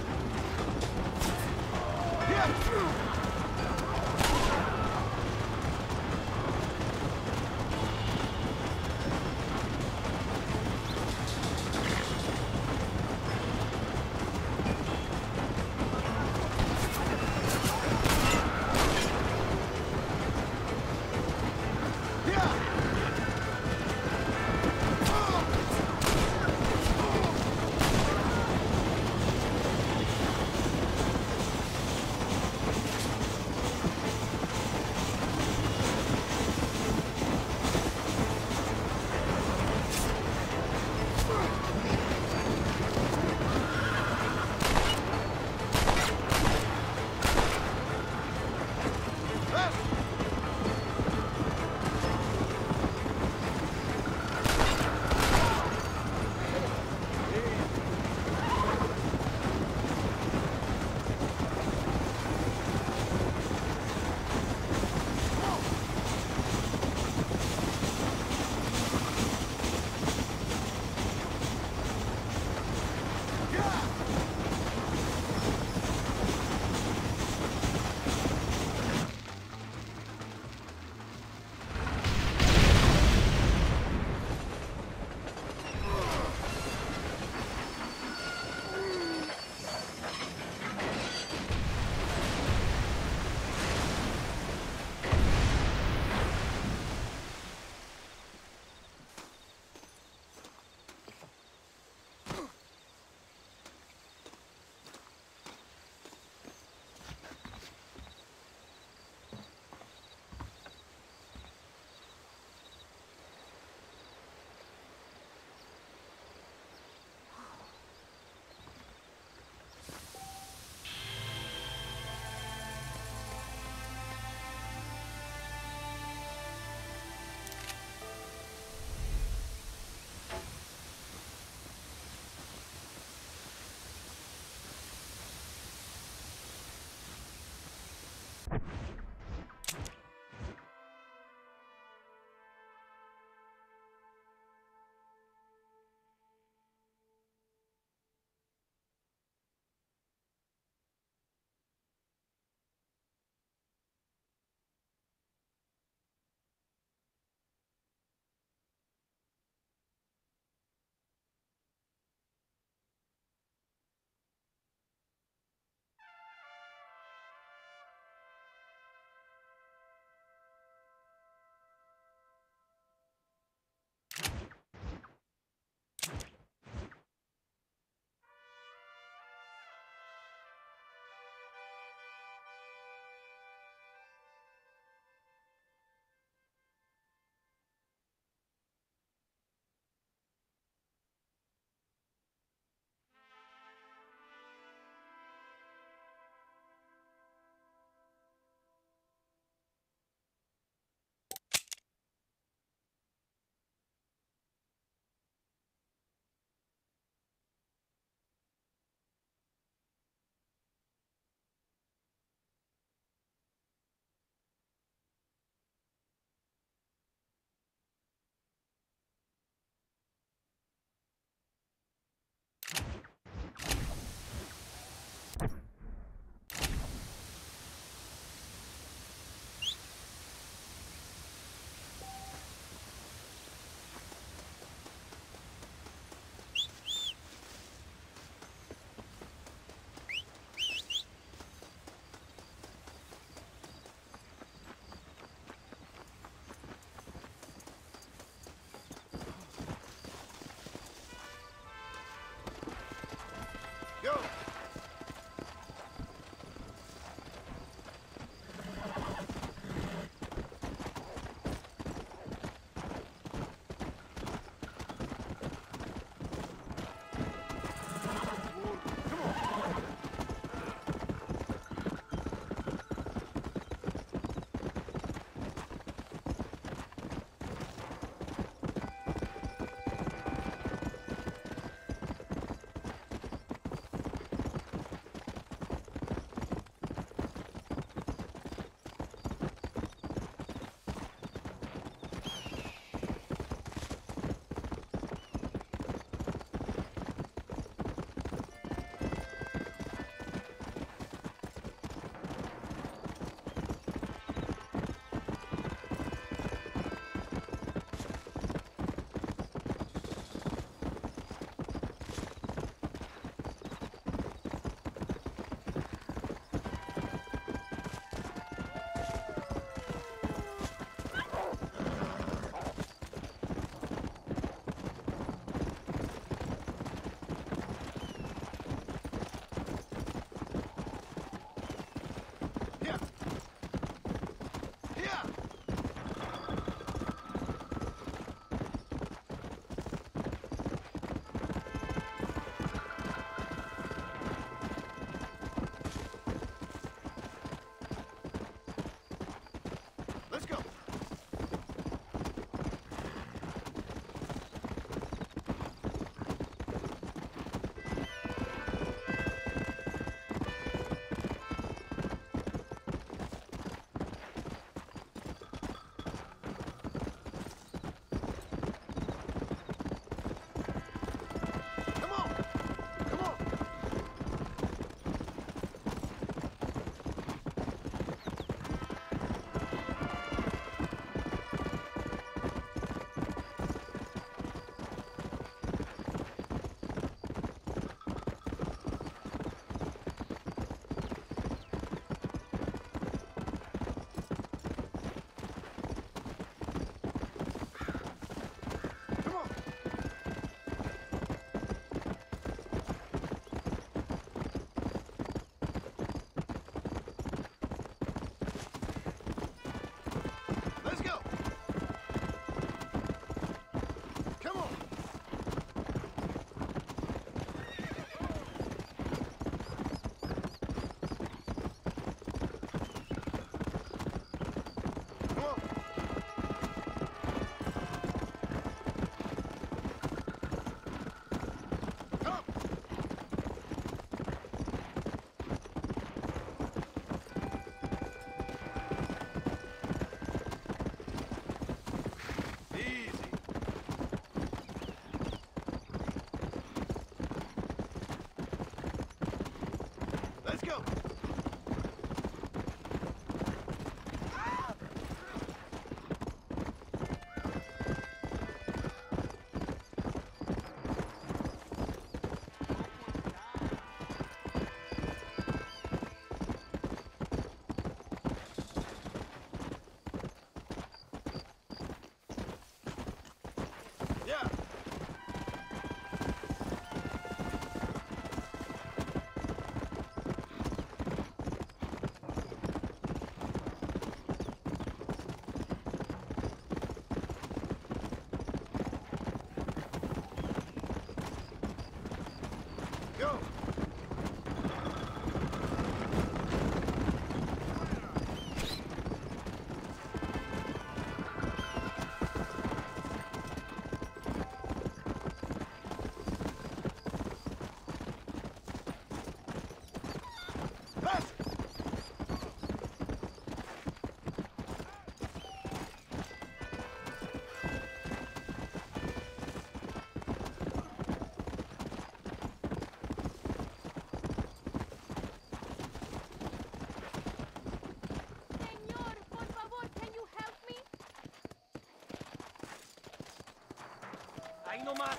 Ahí nomás.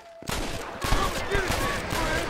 Come and get it then, friend.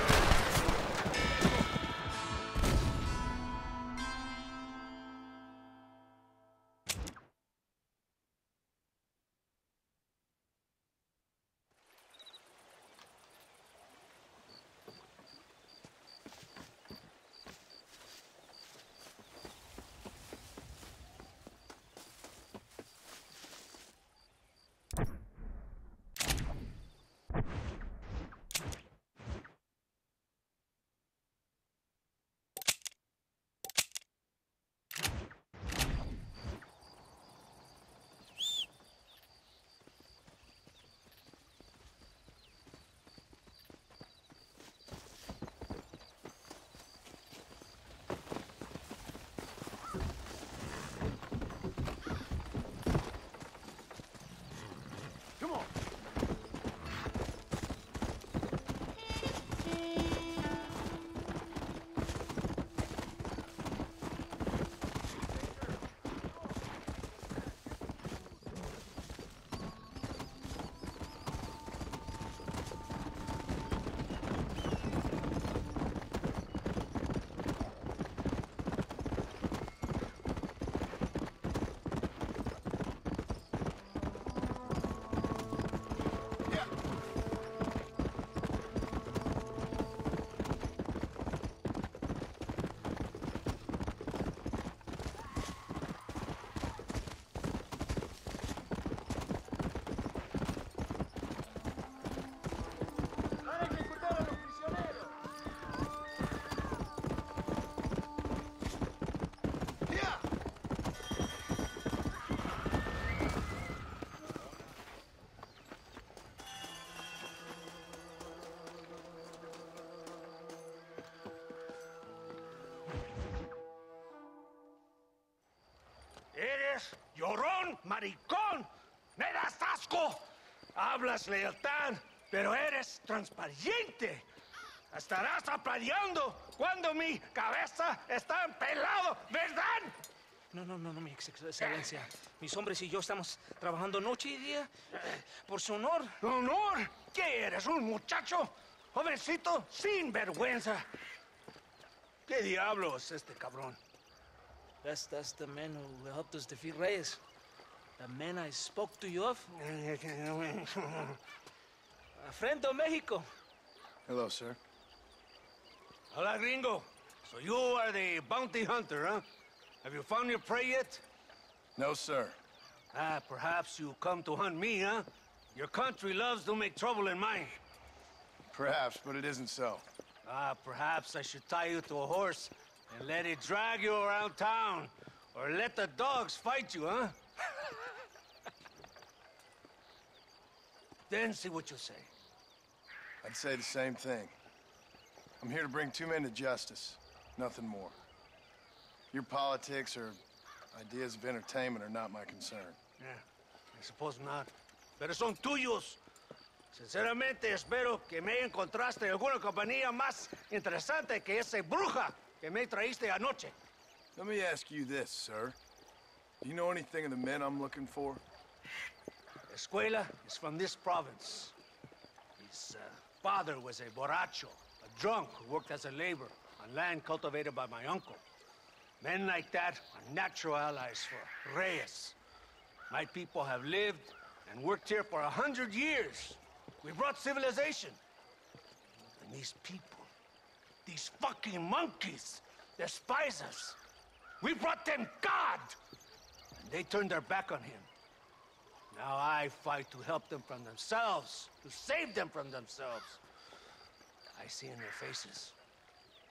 Eres llorón, maricón. Me das asco. Hablas lealtad, pero eres transparente. Estarás aplaudiendo cuando mi cabeza está empelado, ¿verdad? No, mi excelencia. Mis hombres y yo estamos trabajando noche y día por su honor. ¿Honor? ¿Qué eres, un muchacho? Jovencito, sin vergüenza. ¿Qué diablos este cabrón? That's the man who helped us defeat Reyes. The man I spoke to you of. Frente a Mexico. Hello, sir. Hola, gringo. So you are the bounty hunter, huh? Have you found your prey yet? No, sir. Perhaps you come to hunt me, huh? Your country loves to make trouble in mine. Perhaps, but it isn't so. Perhaps I should tie you to a horse and let it drag you around town. Or let the dogs fight you, huh? Then see what you say. I'd say the same thing. I'm here to bring two men to justice, nothing more. Your politics or ideas of entertainment are not my concern. Yeah, I suppose not. Pero son tuyos. Sinceramente, espero que me encontraste alguna compañía más interesante que esa bruja que me traíste anoche. Let me ask you this, sir. Do you know anything of the men I'm looking for? Escuela is from this province. His father was a borracho, a drunk who worked as a laborer on land cultivated by my uncle. Men like that are natural allies for Reyes. My people have lived and worked here for 100 years. We brought civilization. And these people, these fucking monkeys, despise us. We brought them God! And they turned their back on him. Now I fight to help them from themselves, to save them from themselves. I see in their faces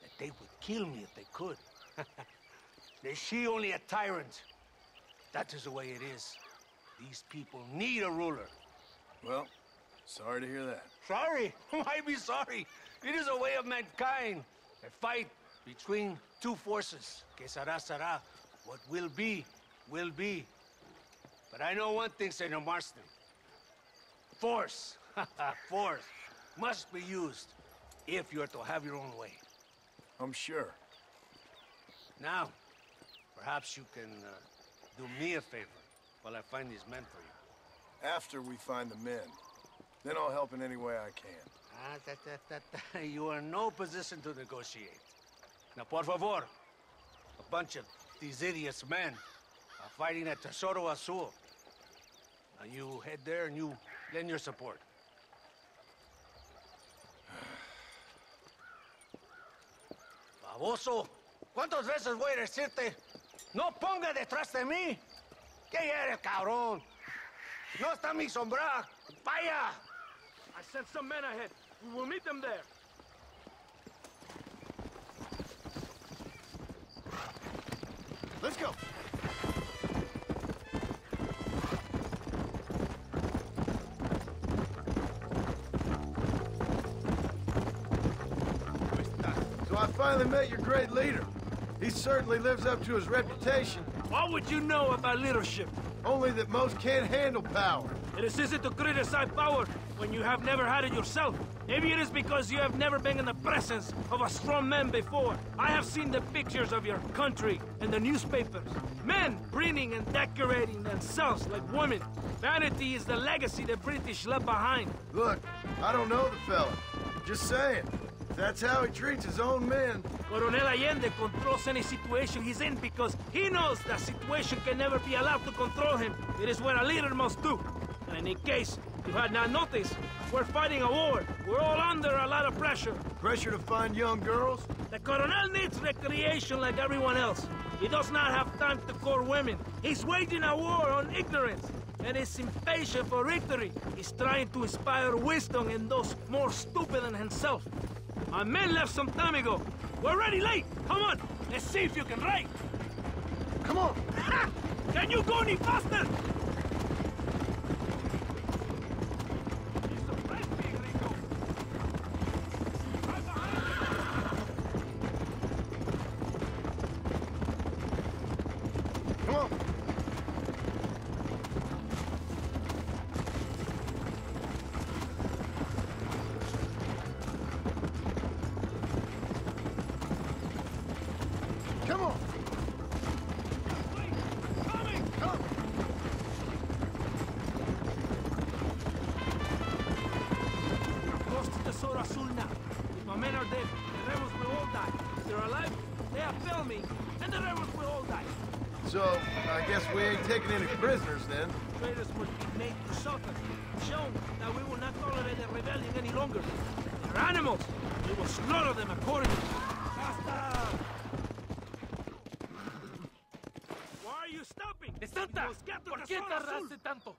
that they would kill me if they could. They see only a tyrant. That is the way it is. These people need a ruler. Well, sorry to hear that. Sorry? Why be sorry? It is a way of mankind. A fight between two forces. Que será, será. What will be, will be. But I know one thing, Senor Marston. Force, force, must be used if you're to have your own way. I'm sure. Now, perhaps you can do me a favor while I find these men for you. After we find the men, Then I'll help in any way I can. You are in no position to negotiate. Now, por favor, a bunch of these idiots men are fighting at Tesoro Azul. Now you head there and you lend your support. Baboso, ¿cuántas veces voy a decirte? No ponga detrás de mí. ¿Qué eres, cabrón? No está mi sombra. Vaya. I sent some men ahead. We will meet them there. Let's go. So I finally met your great leader. He certainly lives up to his reputation. What would you know about leadership? Only that most can't handle power. It is easy to criticize power when you have never had it yourself. Maybe it is because you have never been in the presence of a strong man before. I have seen the pictures of your country in the newspapers. Men breeding and decorating themselves like women. Vanity is the legacy the British left behind. Look, I don't know the fella. Just saying. If that's how he treats his own men. Coronel Allende controls any situation he's in because he knows that situation can never be allowed to control him. It is what a leader must do. And in case you had not noticed, we're fighting a war. We're all under a lot of pressure. Pressure to find young girls? The Coronel needs recreation like everyone else. He does not have time to court women. He's waging a war on ignorance. And is impatient for victory. He's trying to inspire wisdom in those more stupid than himself. My men left some time ago. We're already late. Come on, let's see if you can ride. Come on. Can you go any faster? Come on. Come on. Come. We're close to Tesoro Azul now. If my men are dead, the rebels will all die. If they're alive, they have failed me, and the rebels will all die. So, I guess we ain't taking any prisoners then. Traitors must be made to suffer, shown that we will not tolerate the rebellion any longer. They're animals. We will slaughter them accordingly. Basta! Why are you stopping? ¡Santa! Nos queda ¿Por qué Tesoro Azul. tardaste tanto?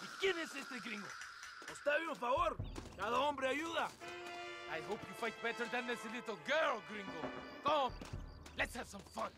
¿Y quién es este gringo? Usted un favor. Cada hombre ayuda. I hope you fight better than this little girl, gringo. Come, let's have some fun.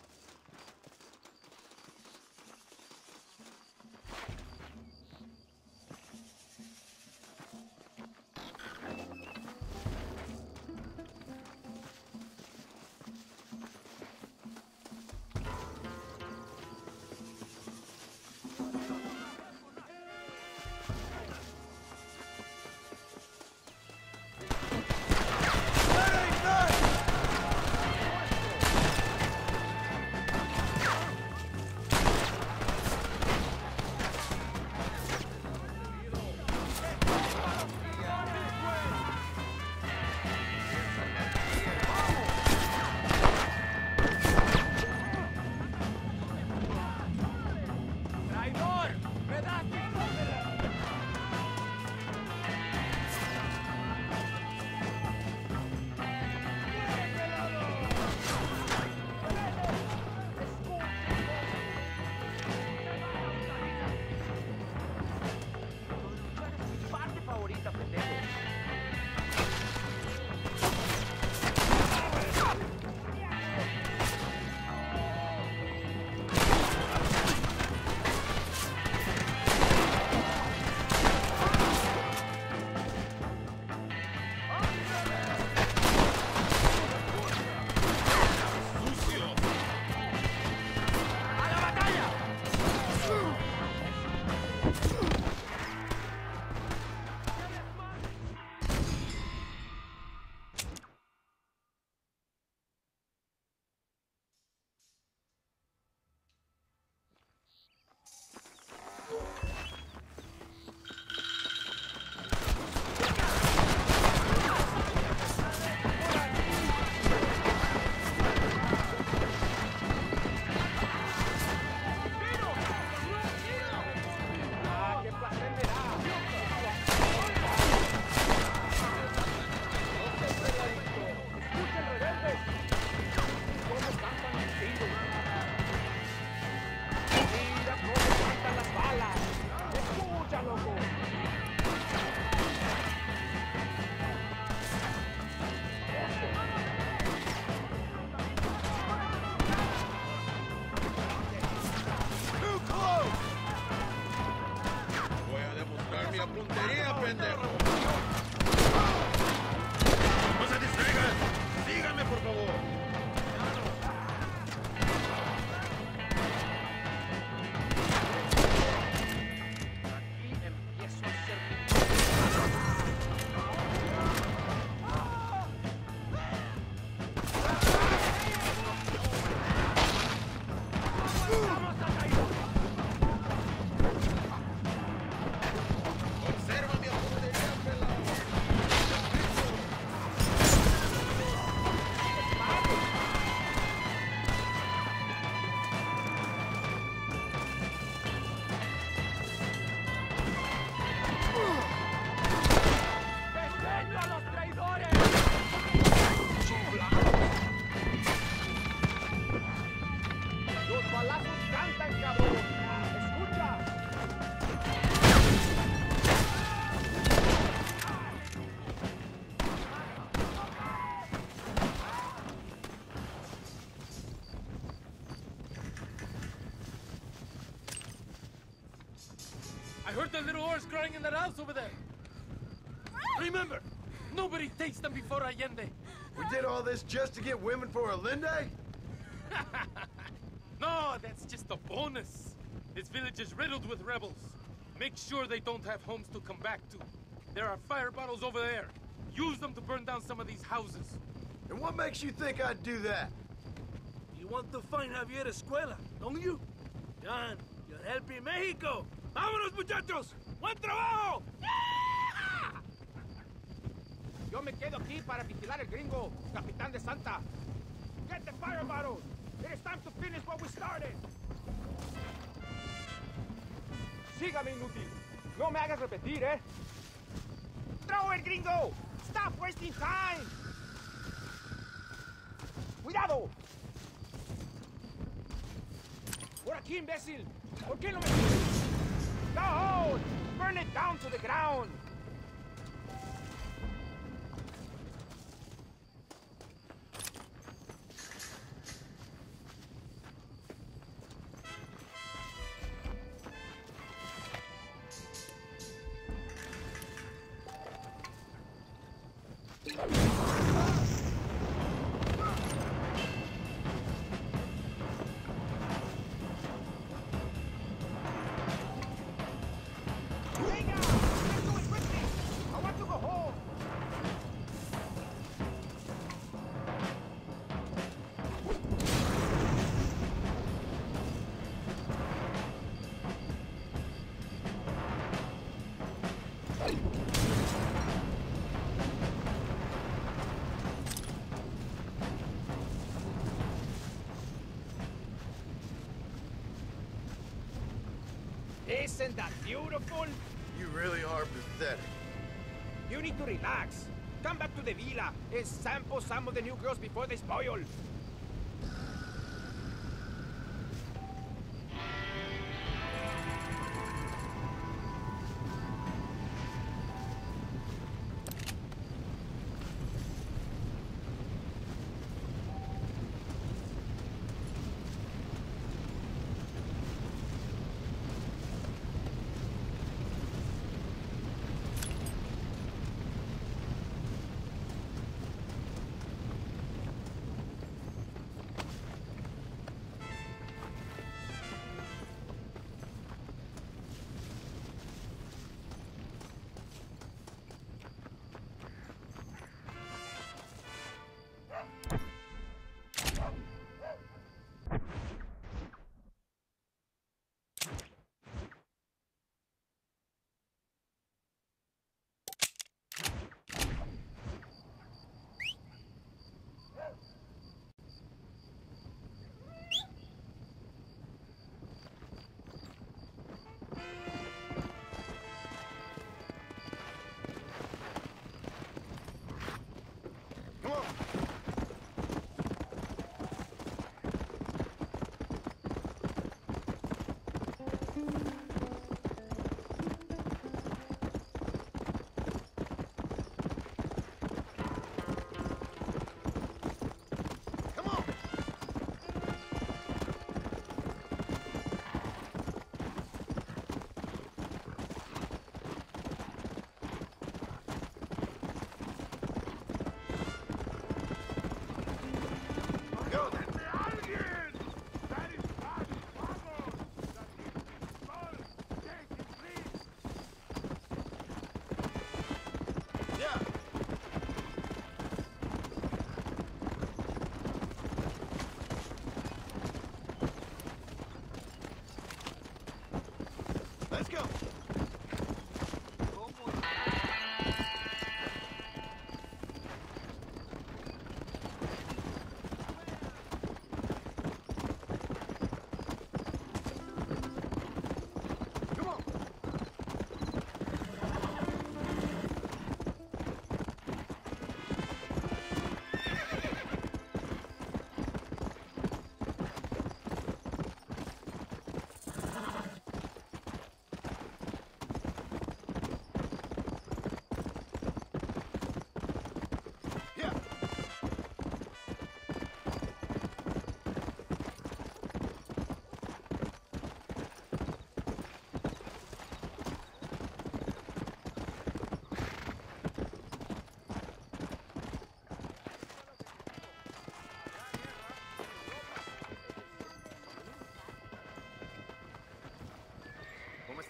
a puntería, pendejo. ¡No se distraigan! ¡Síganme, por favor! Aquí empiezo a ser... ¡Observa mi puntería, pelado! ¡Despecho a los traidores! ¡Los balazos cantan, cabrón! ¡Escucha! I heard the little horse crying in that house over there. Remember, nobody takes them before Allende. We did all this just to get women for Allende? No, that's just a bonus. This village is riddled with rebels. Make sure they don't have homes to come back to. There are fire bottles over there. Use them to burn down some of these houses. And what makes you think I'd do that? You want to find Javier Escuela, don't you? John, you're helping Mexico. ¡Vámonos, muchachos! ¡Buen trabajo! Yo me quedo aquí para vigilar el gringo, Capitán de Santa. Get the fire bottles! It is time to finish what we started! Sígame, inútil. No me hagas repetir, ¿eh? ¡Throw el gringo! Stop wasting time! ¡Cuidado! ¡Por aquí, imbécil! ¿Por qué no me... No! Burn it down to the ground! Isn't that beautiful? You really are pathetic. You need to relax. Come back to the villa and sample some of the new girls before they spoil.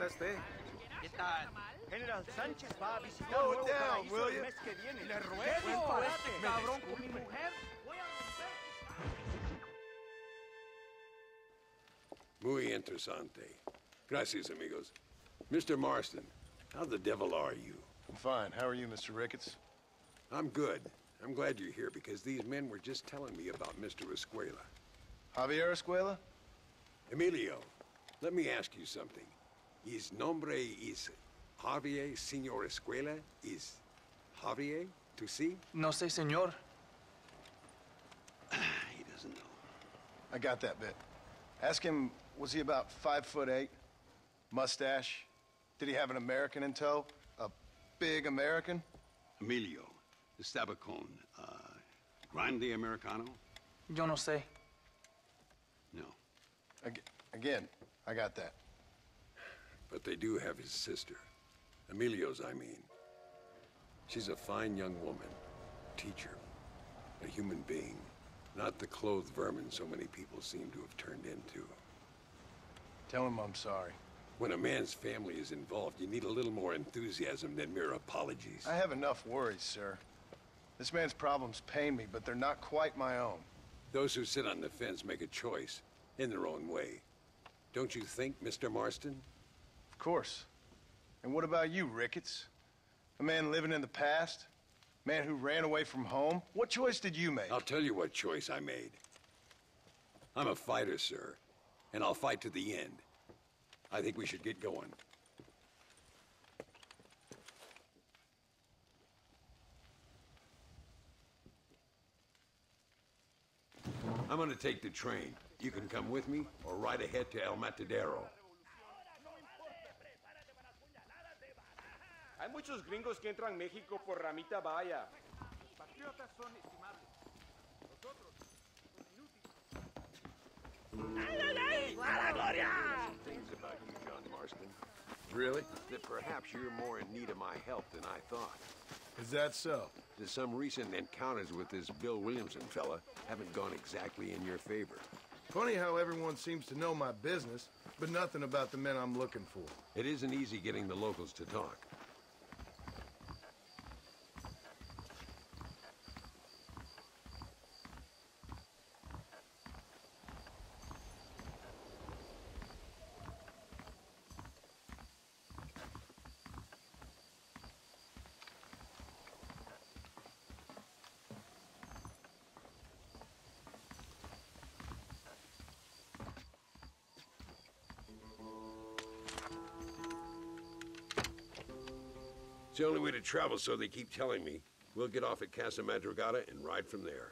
está usted? ¿Qué tal? General Sánchez va a visitar Slow it Nuevo down, Paraíso will el you? mes que viene. Le ruego. ¿Qué disparate, Me cabrón, disculpe. con mi mujer? Muy interesante. Gracias, amigos. Mr. Marston, how the devil are you? I'm fine. How are you, Mr. Ricketts? I'm good. I'm glad you're here because these men were just telling me about Mr. Escuela. Javier Escuela? Emilio, let me ask you something. His nombre is Javier Señor Escuela? Is Javier to see? No sé, señor. He doesn't know. I got that bit. Ask him, was he about 5'8"? Mustache? Did he have an American in tow? A big American? Emilio, the Stabacon, Grande Americano? Yo no sé. No. Again, I got that. But they do have his sister. Emilio's, I mean. She's a fine young woman. Teacher. A human being. Not the clothed vermin so many people seem to have turned into. Tell him I'm sorry. When a man's family is involved, you need a little more enthusiasm than mere apologies. I have enough worries, sir. This man's problems pain me, but they're not quite my own. Those who sit on the fence make a choice, in their own way. Don't you think, Mr. Marston? Of course. And what about you, Ricketts? A man living in the past? Man who ran away from home? What choice did you make? I'll tell you what choice I made. I'm a fighter, sir, and I'll fight to the end. I think we should get going. I'm gonna take the train. You can come with me or ride ahead to El Matadero. Hay muchos gringos que entran a México por Ramita Vaya. Things about you, John Marston. Really? That perhaps you're more in need of my help than I thought. Is that so? That some recent encounters with this Bill Williamson fella haven't gone exactly in your favor. Funny how everyone seems to know my business, but nothing about the men I'm looking for. It isn't easy getting the locals to talk. It's the only way to travel, so they keep telling me. We'll get off at Casa Madrugada and ride from there.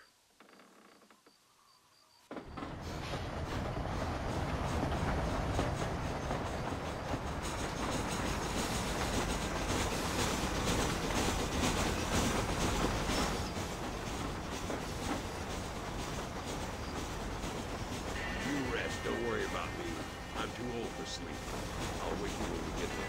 You rest, don't worry about me. I'm too old for sleep. I'll wake you when we get there.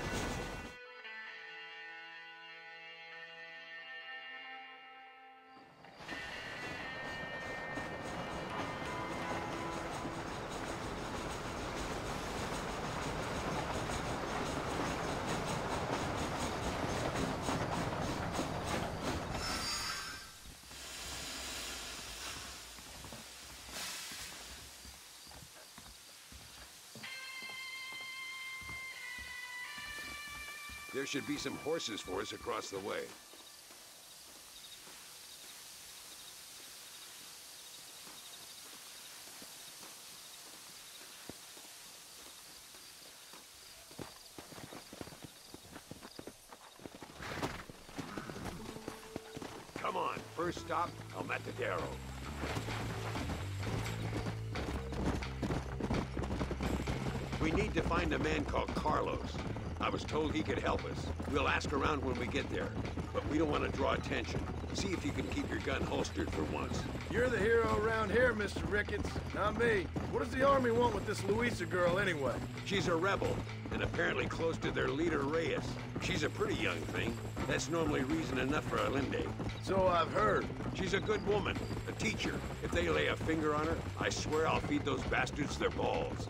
There should be some horses for us across the way. Come on, first stop, El Matadero. We need to find a man called Carlos. I was told he could help us. We'll ask around when we get there, but we don't want to draw attention. See if you can keep your gun holstered for once. You're the hero around here, Mr. Ricketts, not me. What does the army want with this Luisa girl anyway? She's a rebel, and apparently close to their leader, Reyes. She's a pretty young thing. That's normally reason enough for Allende. So I've heard. She's a good woman, a teacher. If they lay a finger on her, I swear I'll feed those bastards their balls.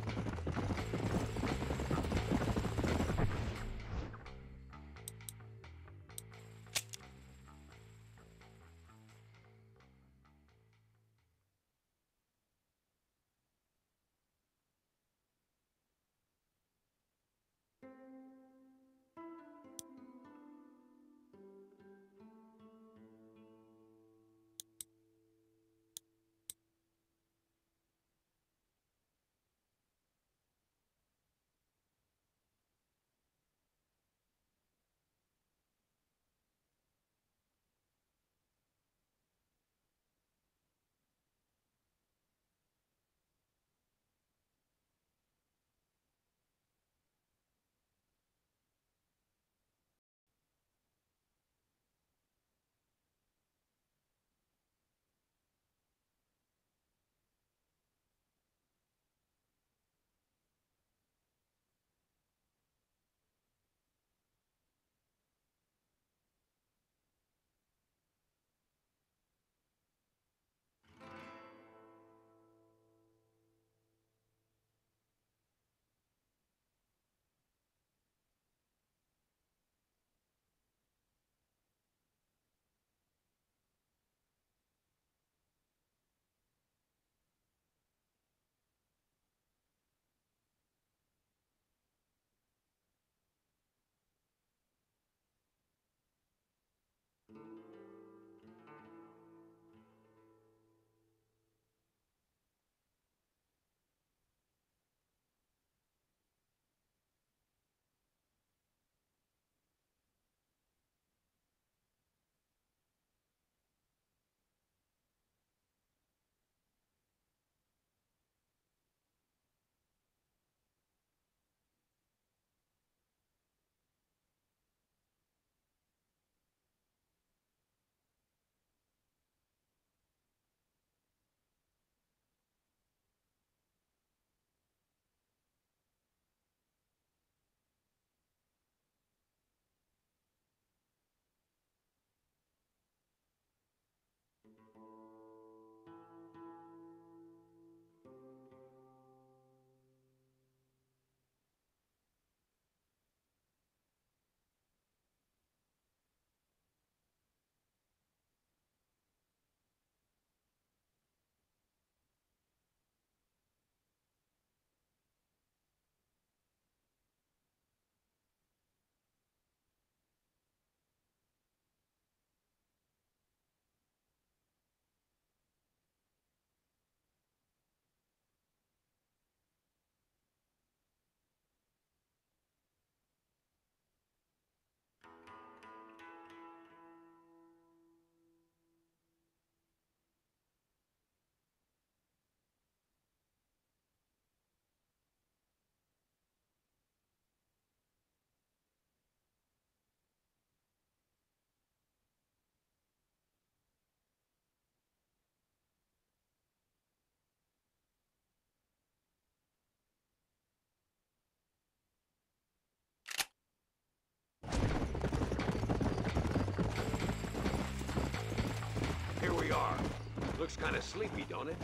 Looks kind of sleepy, don't it?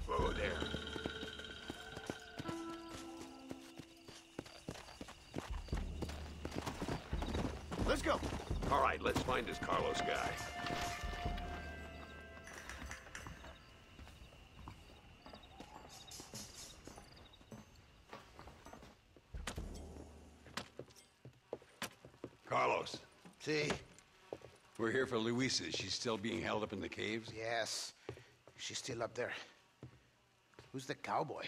Whoa there. Let's go. All right, let's find this Carlos guy. Carlos. See? We're here for Luisa. She's still being held up in the caves? Yes. She's still up there. Who's the cowboy?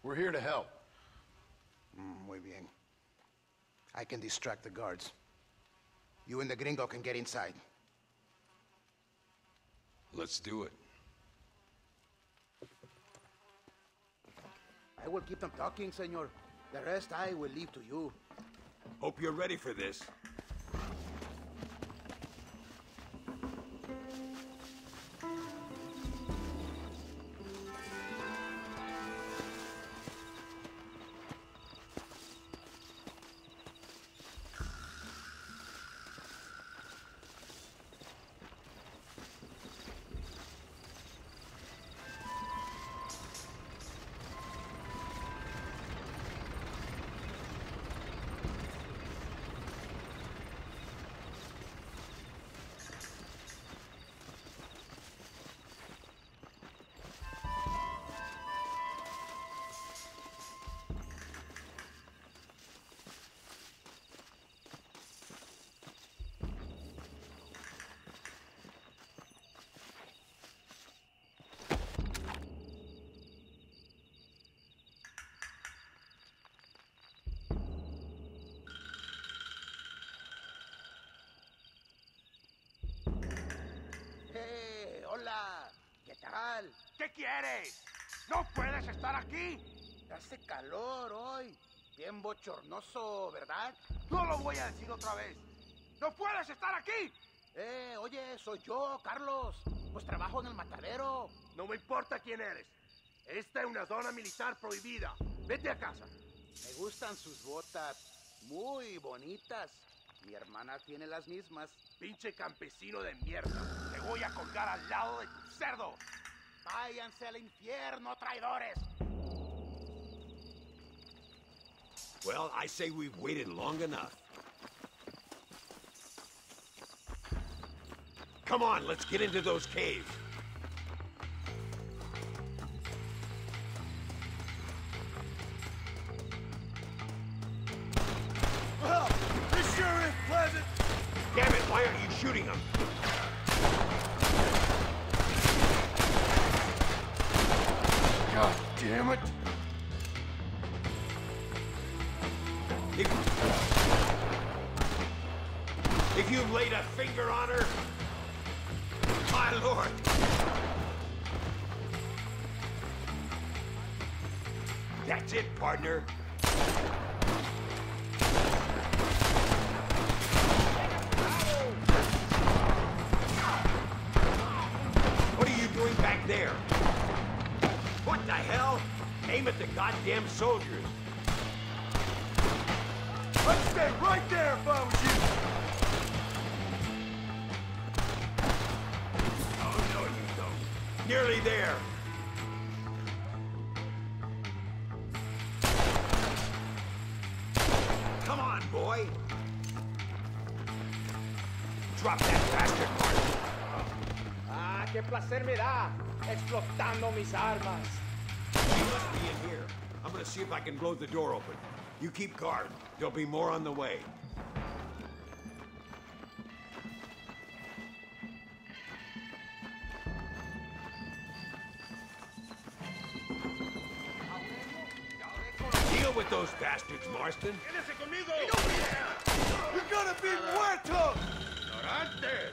We're here to help. Muy bien. I can distract the guards. You and the gringo can get inside. Let's do it. I will keep them talking, senor. The rest I will leave to you. Hope you're ready for this. ¿Qué quieres? ¿No puedes estar aquí? Hace calor hoy. Bien bochornoso, ¿verdad? No lo voy a decir otra vez. ¡No puedes estar aquí! Oye, soy yo, Carlos. Pues trabajo en el matadero. No me importa quién eres. Esta es una zona militar prohibida. Vete a casa. Me gustan sus botas. Muy bonitas. Mi hermana tiene las mismas. Pinche campesino de mierda. Te voy a colgar al lado de tu cerdo. Váyanse al infierno, traidores. Well, I say we've waited long enough. Come on, let's get into those caves. Well, this sure is pleasant. Damn it, why aren't you shooting them? God damn it. If you've laid a finger on her, my lord. That's it, partner. What are you doing back there? What the hell? Aim at the goddamn soldiers. I'd stay right there if I was you. Oh, no, you don't. Nearly there. Come on, boy. Drop that bastard, Martin. Ah, qué placer me da, explotando mis armas. She must be in here. I'm gonna see if I can blow the door open. You keep guard. There'll be more on the way. Deal with those bastards, Marston. ¡Quédese conmigo! You're gonna be muerto! ¡Ignorante!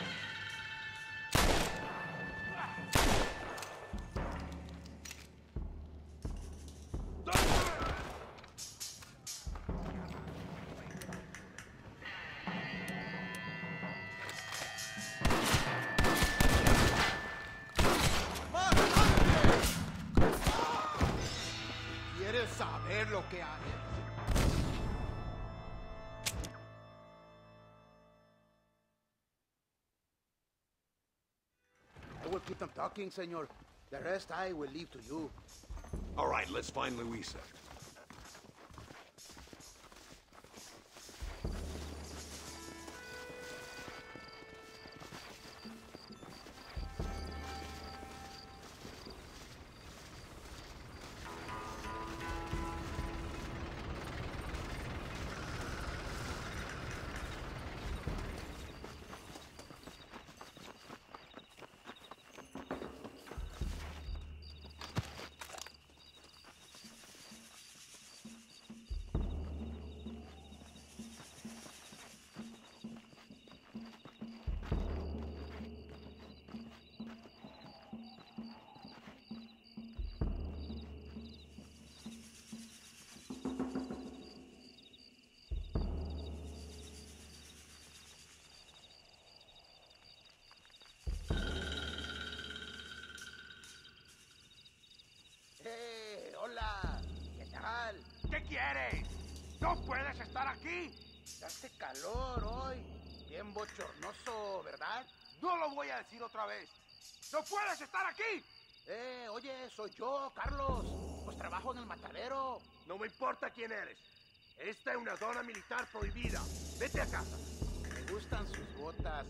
¿Quieres saber lo que haré? keep them talking, senor. The rest I will leave to you. All right, let's find Luisa. Hola, ¿qué tal? ¿Qué quieres? ¿No puedes estar aquí? Hace calor hoy. Bien bochornoso, ¿verdad? No lo voy a decir otra vez. ¡No puedes estar aquí! Oye, soy yo, Carlos. Pues trabajo en el matadero. No me importa quién eres. Esta es una zona militar prohibida. Vete a casa. Me gustan sus botas.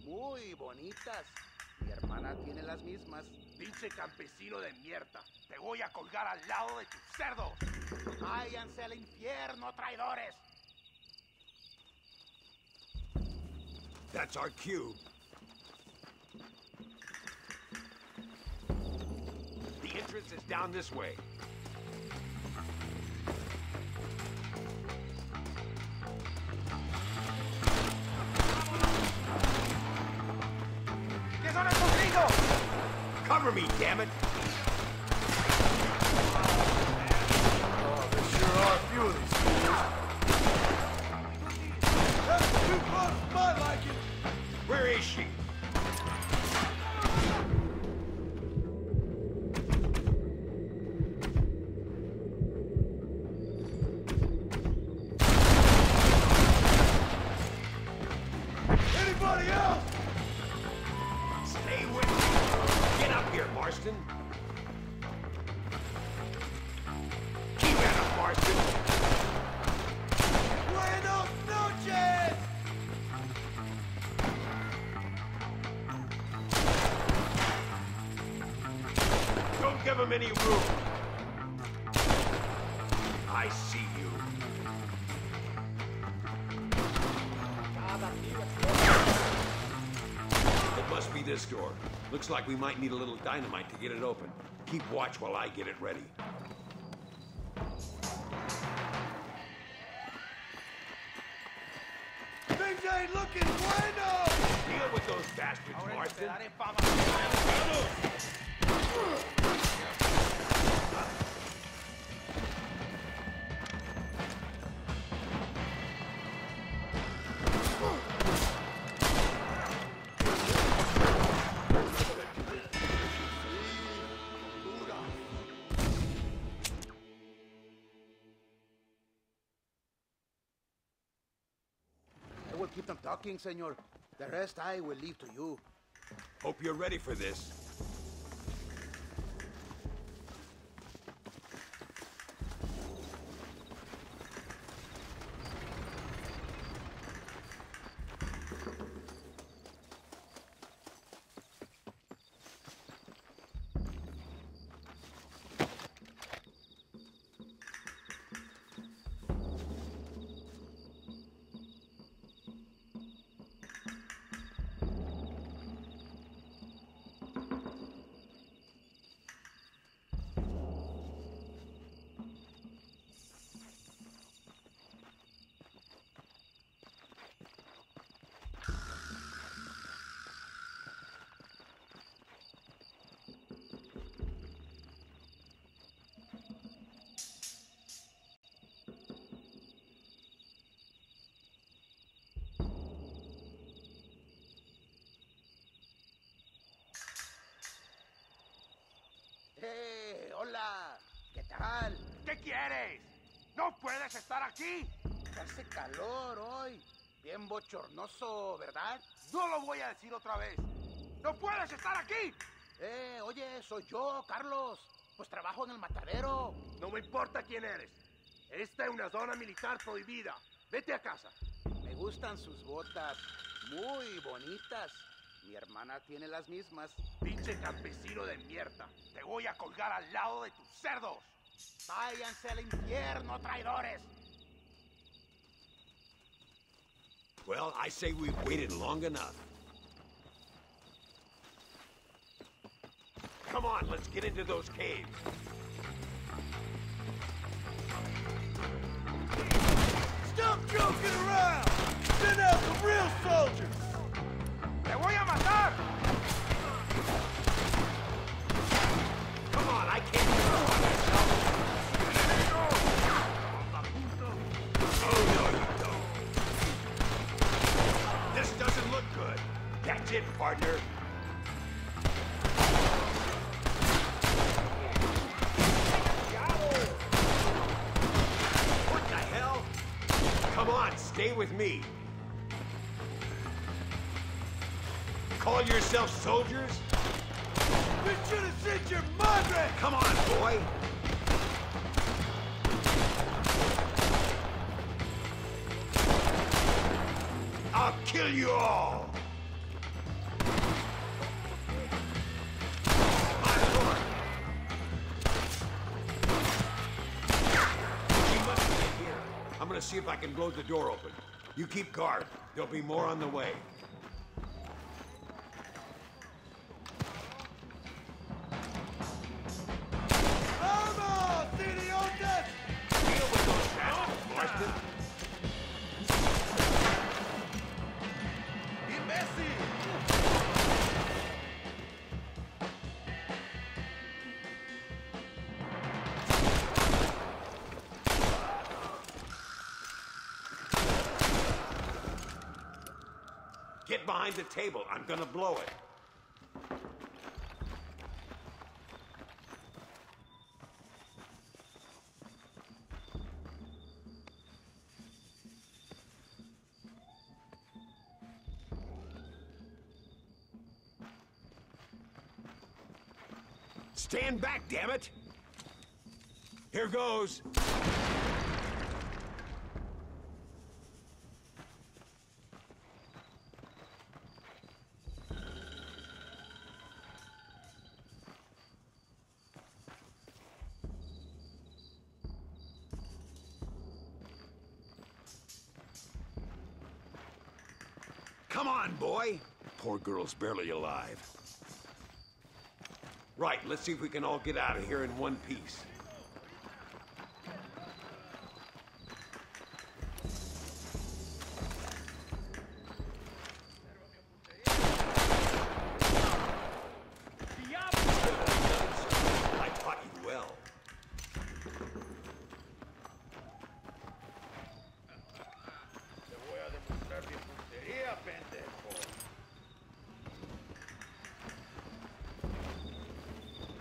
Muy bonitas. Mi hermana tiene las mismas. Pinche campesino de mierda. Te voy a colgar al lado de tus cerdos. Váyanse al infierno, traidores. That's our cue. The entrance is down this way. ¿Qué son estos gringos? Cover me, damn it! Oh, there sure are a few of these fools. That's too close to my liking. Where is she? Anybody else? Stay with me. Get up here, Marston. Keep at him, Marston. Buenos noches! Don't give him any room. I see you. It must be this door. Looks like we might need a little dynamite to get it open. Keep watch while I get it ready. Things ain't looking bueno! Deal with those bastards, Marston. I will keep them talking, senor. The rest I will leave to you. Hope you're ready for this. Hola, ¿qué tal? ¿Qué quieres? ¿No puedes estar aquí? Hace calor hoy. Bien bochornoso, ¿verdad? No lo voy a decir otra vez. ¡No puedes estar aquí! Oye, soy yo, Carlos. Pues trabajo en el matadero. No me importa quién eres. Esta es una zona militar prohibida. Vete a casa. Me gustan sus botas. Muy bonitas. Mi hermana tiene las mismas. Pinche campesino de mierda. Te voy a colgar al lado de tus cerdos. Váyanse al infierno, traidores. Well, I say we've waited long enough. Come on, let's get into those caves. Stop joking around! Send out the real soldiers! ¡Te voy a matar! Come on, I can't do it by myself. Oh, no, you don't. This doesn't look good. That's it, partner. What the hell? Come on, stay with me. Call yourself soldiers? We should have sent your madre! Come on, boy. I'll kill you all! My lord! She must be here. I'm gonna see if I can blow the door open. You keep guard. There'll be more on the way. ¡Vamos, idiotas! Deal with those bastards, Marston. ¡Imbécil! Get behind the table. I'm gonna blow it. Stand back, damn it! Here goes. Come on, boy! Poor girl's barely alive. Right, let's see if we can all get out of here in one piece. I taught you well. Te voy a demostrar mi puntería, pendejo.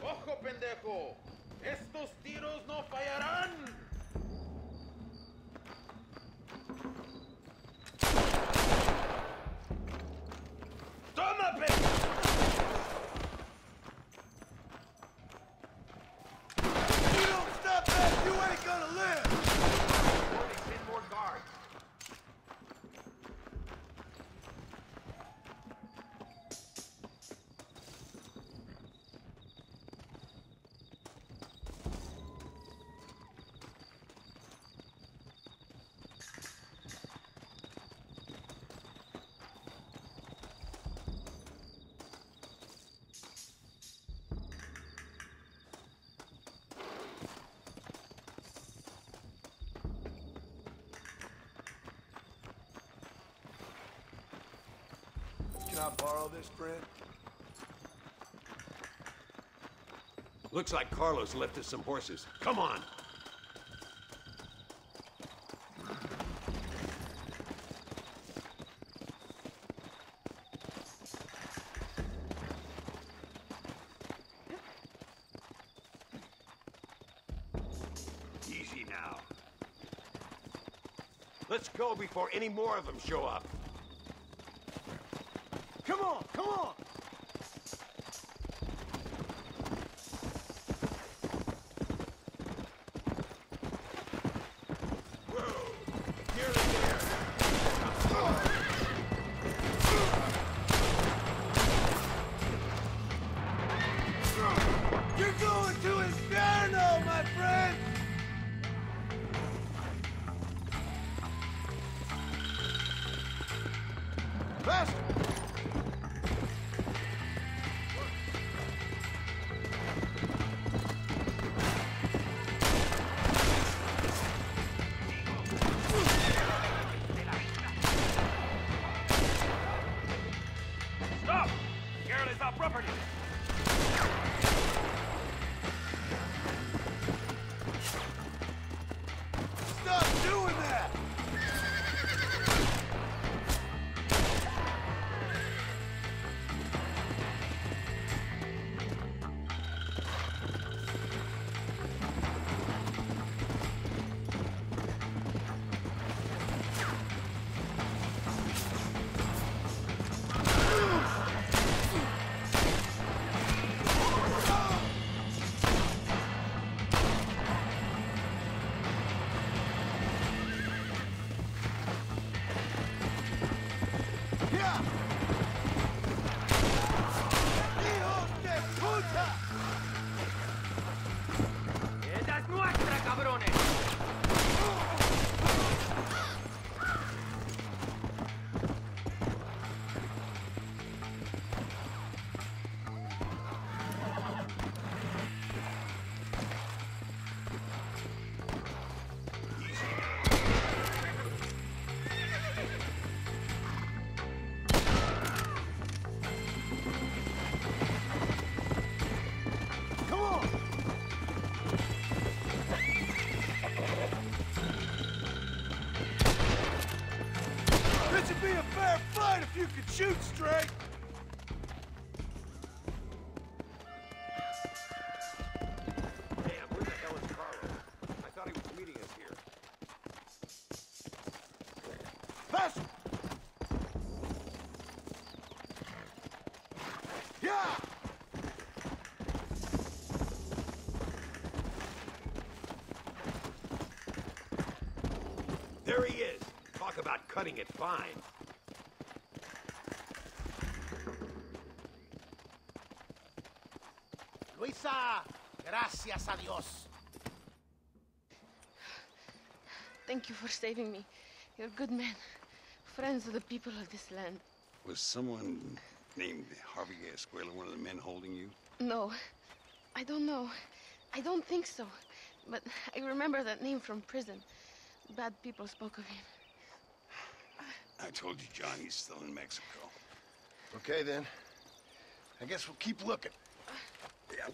¡Ojo, pendejo! ¡Estos tiros no fallarán! ¡Toma, pendejo! If you don't stop that, you ain't gonna live! Morning, send more guards. Can I borrow this, friend? Looks like Carlos left us some horses. Come on! Easy now. Let's go before any more of them show up. Come on, come on! Faster! Stop! Girl is our property. Stop doing that! ¡Esta es nuestra, cabrones! Come on! This would be a fair fight if you could shoot straight! Damn, where the hell is Carlo? I thought he was meeting us here. Faster! Yeah! There he is. Talk about cutting it fine. Luisa, gracias a Dios. Thank you for saving me. You're good men. Friends of the people of this land. Was someone named Harvey Escuela one of the men holding you? No, I don't know. I don't think so. But I remember that name from prison. Bad people spoke of him. I told you, John, he's still in Mexico. Okay, then. I guess we'll keep looking. Yeah.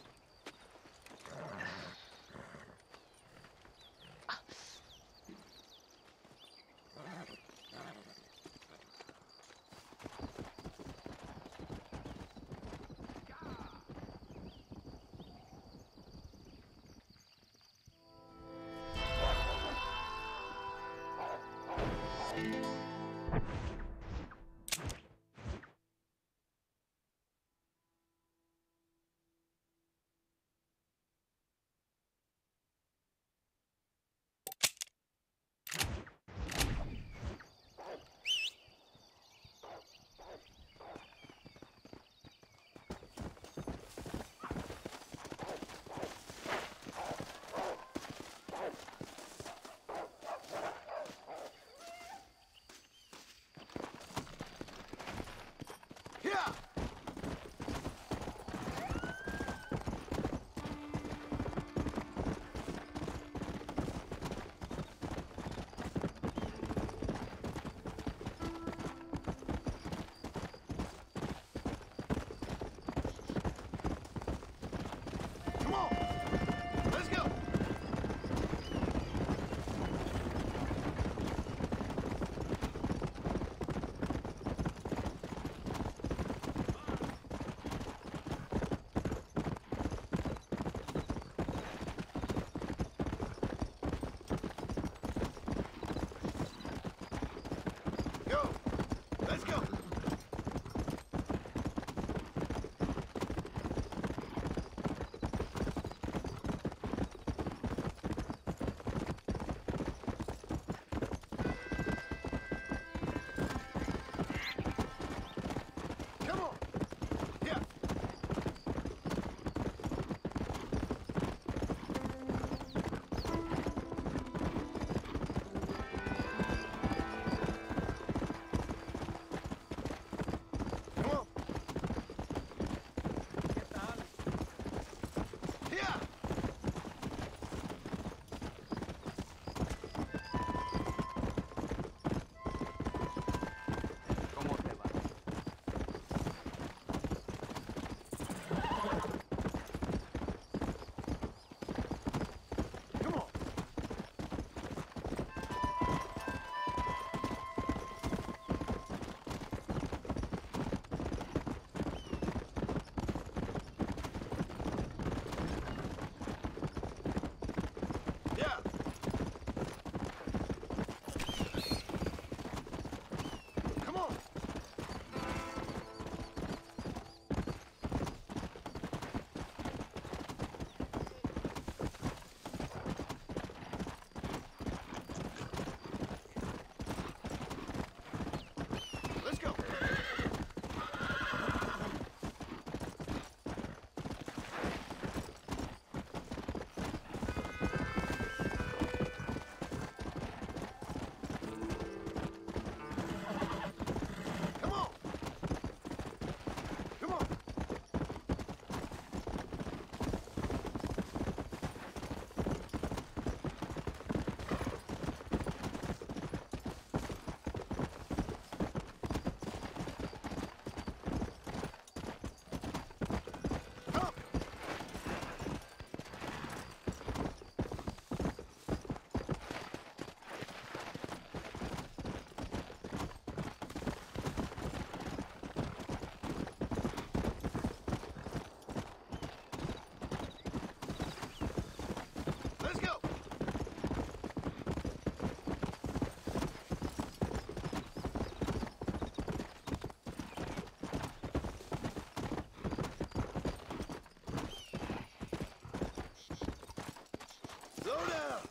Slow down.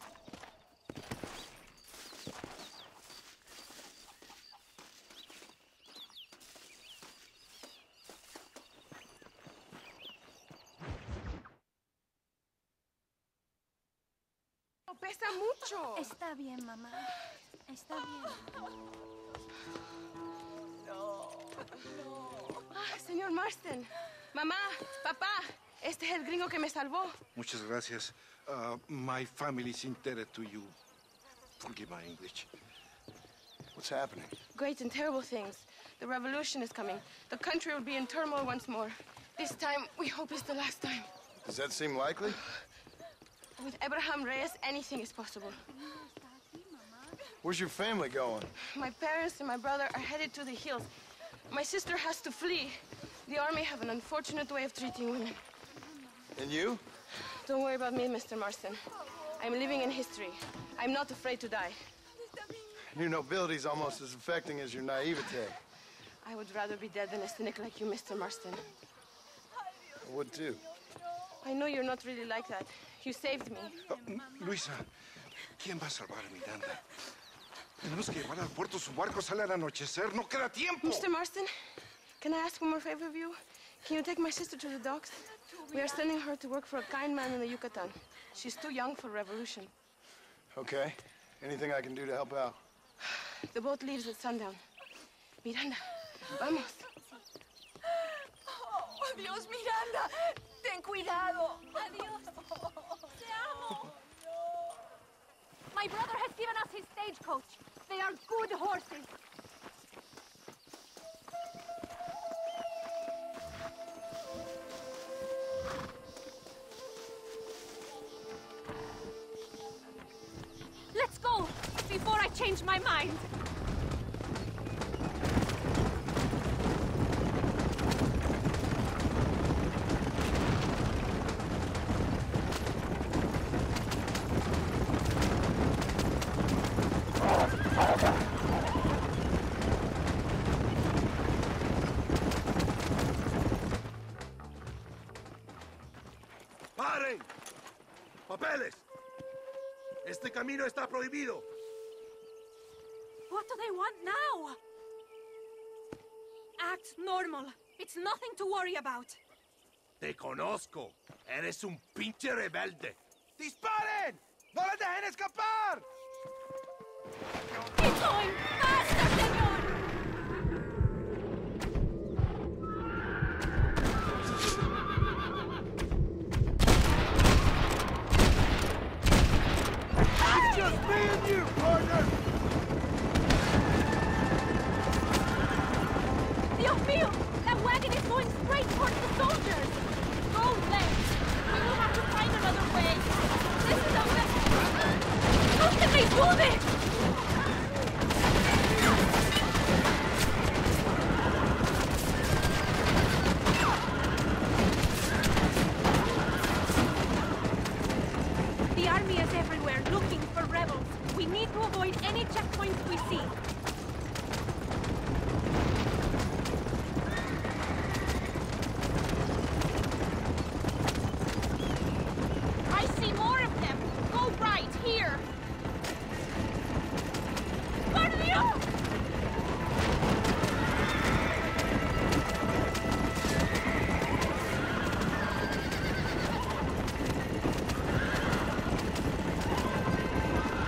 Pesa mucho. Está bien, mamá. Está bien. Ah, señor Marston. Mamá, papá, este es el gringo que me salvó. Muchas gracias. My family is indebted to you. Forgive my English. What's happening? Great and terrible things. The revolution is coming. The country will be in turmoil once more. This time, we hope it's the last time. Does that seem likely? With Abraham Reyes, anything is possible. Where's your family going? My parents and my brother are headed to the hills. My sister has to flee. The army have an unfortunate way of treating women. And you? Don't worry about me, Mr. Marston. I'm living in history. I'm not afraid to die. Your nobility's almost as affecting as your naivete. I would rather be dead than a cynic like you, Mr. Marston. I would too. I know you're not really like that. You saved me. Luisa, ¿quién va a salvar a Miranda? Tenemos que llevar al puerto. Su barco sale al anochecer. No queda tiempo. Mr. Marston, can I ask one more favor of you? Can you take my sister to the docks? We are sending her to work for a kind man in the Yucatan. She's too young for revolution. Okay. Anything I can do to help out? The boat leaves at sundown. Miranda, vamos. Oh, Dios, Miranda. Ten cuidado. Adiós. Te amo. My brother has given us his stagecoach. They are good horses. Let's go, before I change my mind. ¡Paren! ¡Papeles! Este camino está prohibido. What do they want now? Act normal. It's nothing to worry about. Te conozco. Eres un pinche rebelde. ¡Disparen! ¡No les dejen escapar! ¡Keep going! ¡Basta, señor! It's just me and you, partner! Dios mío! That wagon is going straight towards the soldiers! Go, Lex! We will have to find another way! This is a mess! How can they do this? The army is everywhere, looking for rebels. We need to avoid any checkpoints we see. I see more of them. Go right, here. Por Dios!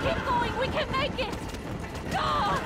Keep going, we can make it! God!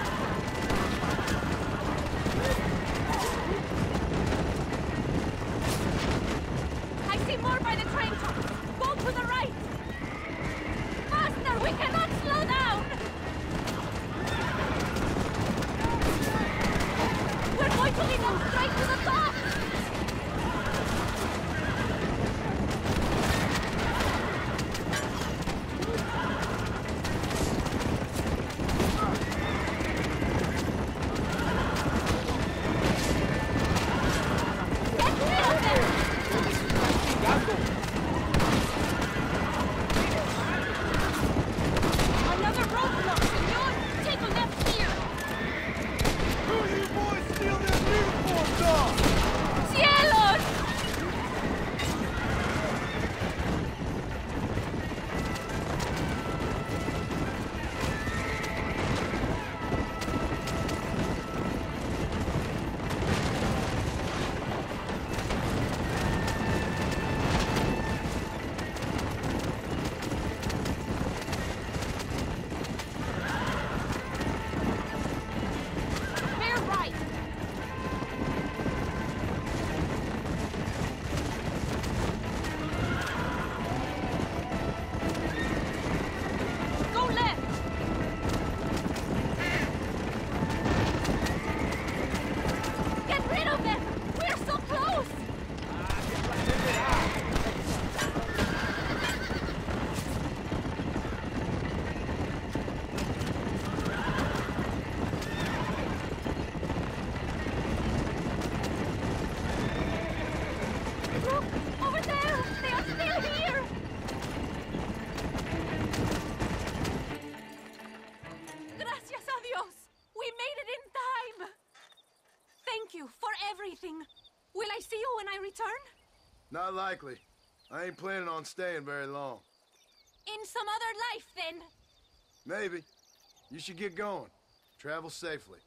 everything. Will I see you when I return? Not likely. I ain't planning on staying very long. In some other life, then? Maybe. You should get going. Travel safely.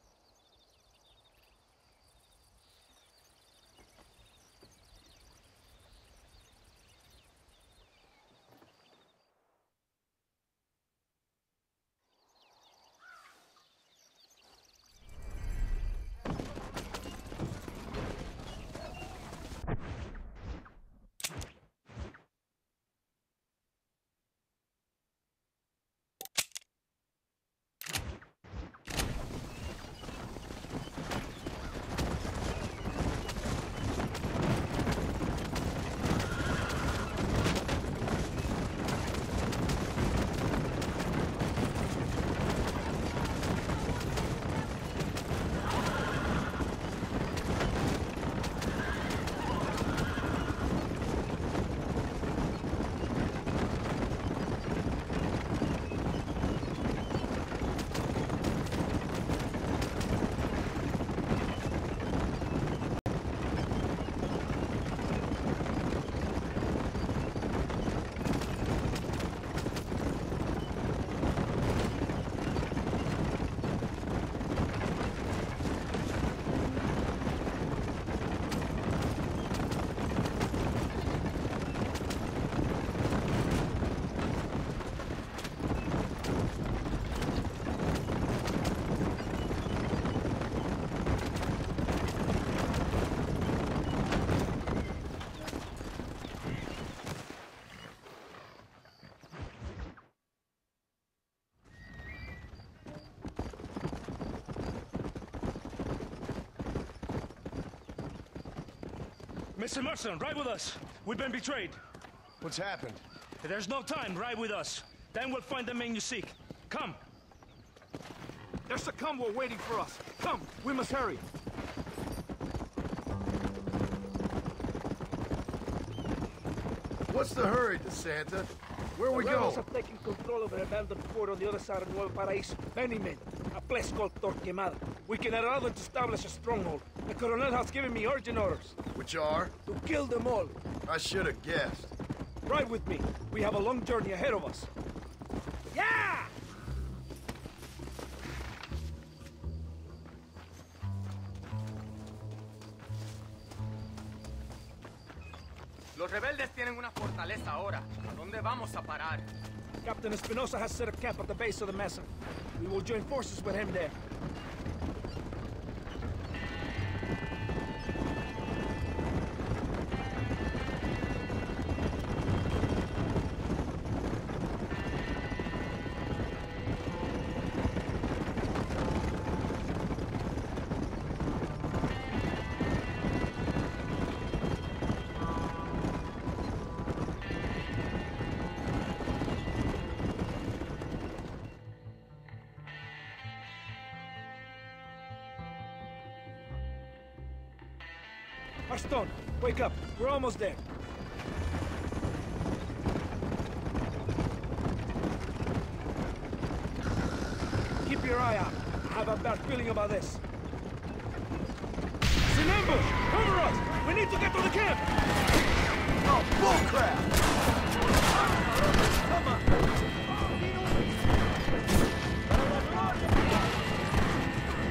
Mr. Marston, ride with us. We've been betrayed. What's happened? There's no time. Ride with us. Then we'll find the man you seek. Come. There's a convoy waiting for us. Come, we must hurry. What's the hurry, DeSanta? Where are we going? Rebels have taken control of an abandoned fort on the other side of Nuevo Paraíso. Many men. A place called Torquemada. We can allow them to establish a stronghold. The Colonel has given me urgent orders. Which are? To kill them all. I should have guessed. Ride with me. We have a long journey ahead of us. Yeah! Los rebeldes tienen una fortaleza ahora. ¿A dónde vamos a parar? Captain Espinosa has set a camp at the base of the mesa. We will join forces with him there. Arston, wake up. We're almost there. Keep your eye out. I have a bad feeling about this. It's an ambush! Cover us! We need to get to the camp! Oh, bullcrap! Come on!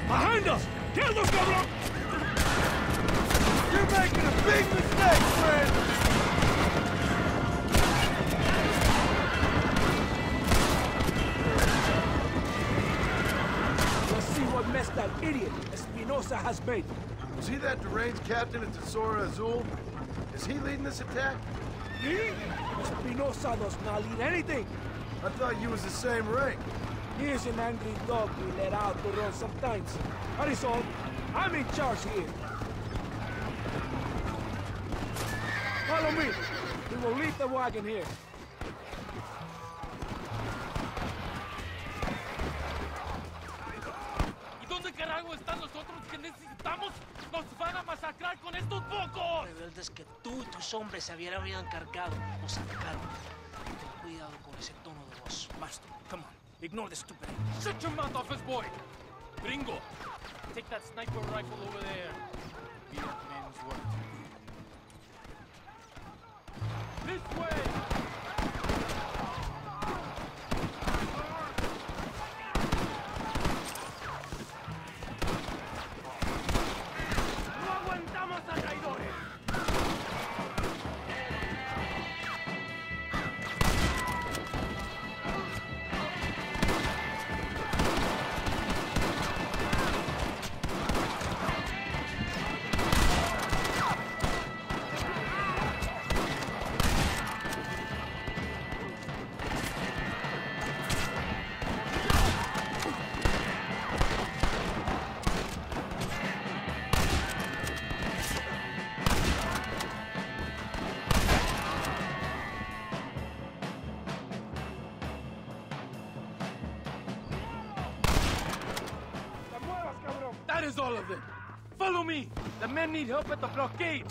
Behind us! Kill those cabrón! You're making a big mistake, friend! Let's see what mess that idiot Espinosa has made. Was he that deranged captain at Tesoro Azul? Is he leading this attack? Me? Espinosa does not lead anything. I thought you was the same rank. He is an angry dog we let out to run sometimes. That is all. I'm in charge here. Follow me. We will leave the wagon here. ¿Y dónde carajo están los otros que necesitamos? ¡Nos van a masacrar con estos pocos! Rebeldes que tú y tus hombres se habían encargado nos atacaron. Ten cuidado con ese tono de voz. Master, come on. Ignore the stupid. Shut your mouth, office boy! Gringo, take that sniper rifle over there. obedient men's work. This way! ¡No aguantamos a traidores! That is all of them. Follow me. The men need help at the blockade.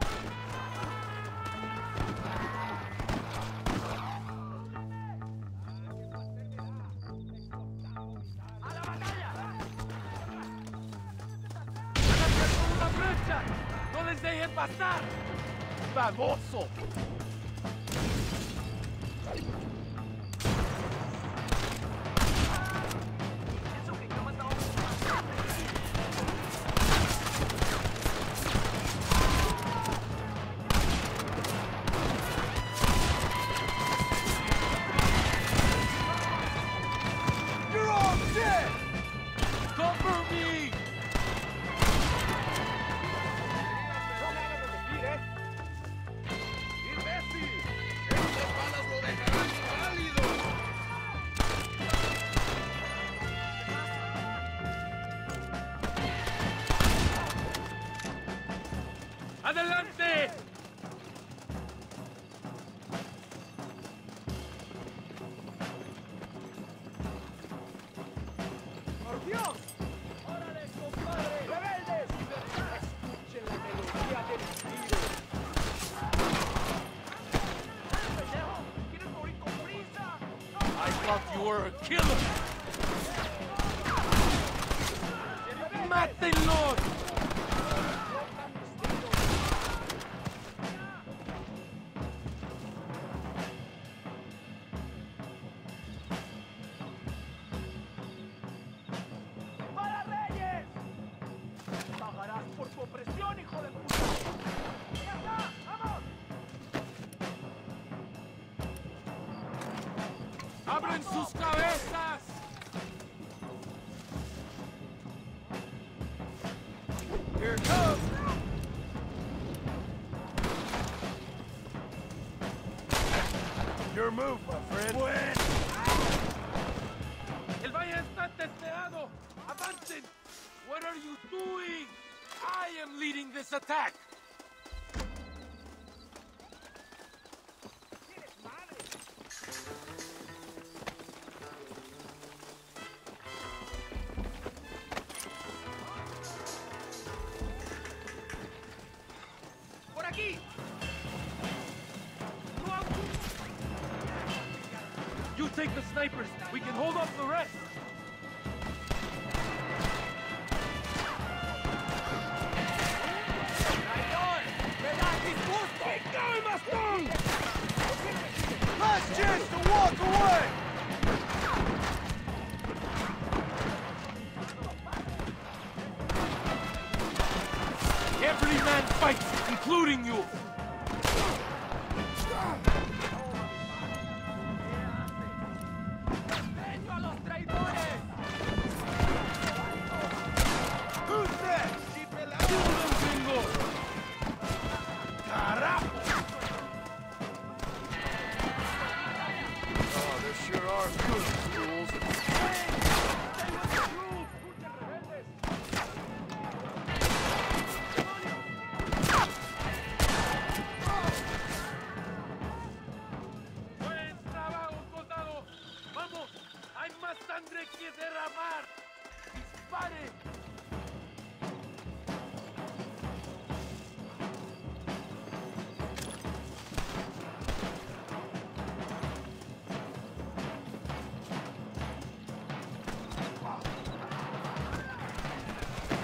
¡Una brecha! ¡No les dejen pasar! ¡Baboso! You're all dead! Cover me! ¡Adelante! ¡Por Dios! ¡Órale, compadre! ¡Rebeldes! Escuchen la melodía del tiro. ¿Quieres morir con prisa? I thought you were a killer! ¡Mátenlos! ¡Para Reyes! ¡Pagarás por tu opresión, hijo de puta! ¡Ya está! ¡Vamos! ¡Abren sus cabezas! Here it comes! Your move, my friend. El valle está testeado. Avancen. What are you doing? I am leading this attack. ¡Por aquí! You take the snipers. We can hold up the rest. Keep going, Mustang! Last chance to walk away! Every man fights, including you. ¡Pecho a los traidores! Who's next? ¡Tú, don Gringo! ¡Carajo! Oh, there sure are good schools. ¡Buen trabajo, soldado! ¡Vamos! ¡Hay más sangre que derramar! ¡Dispare!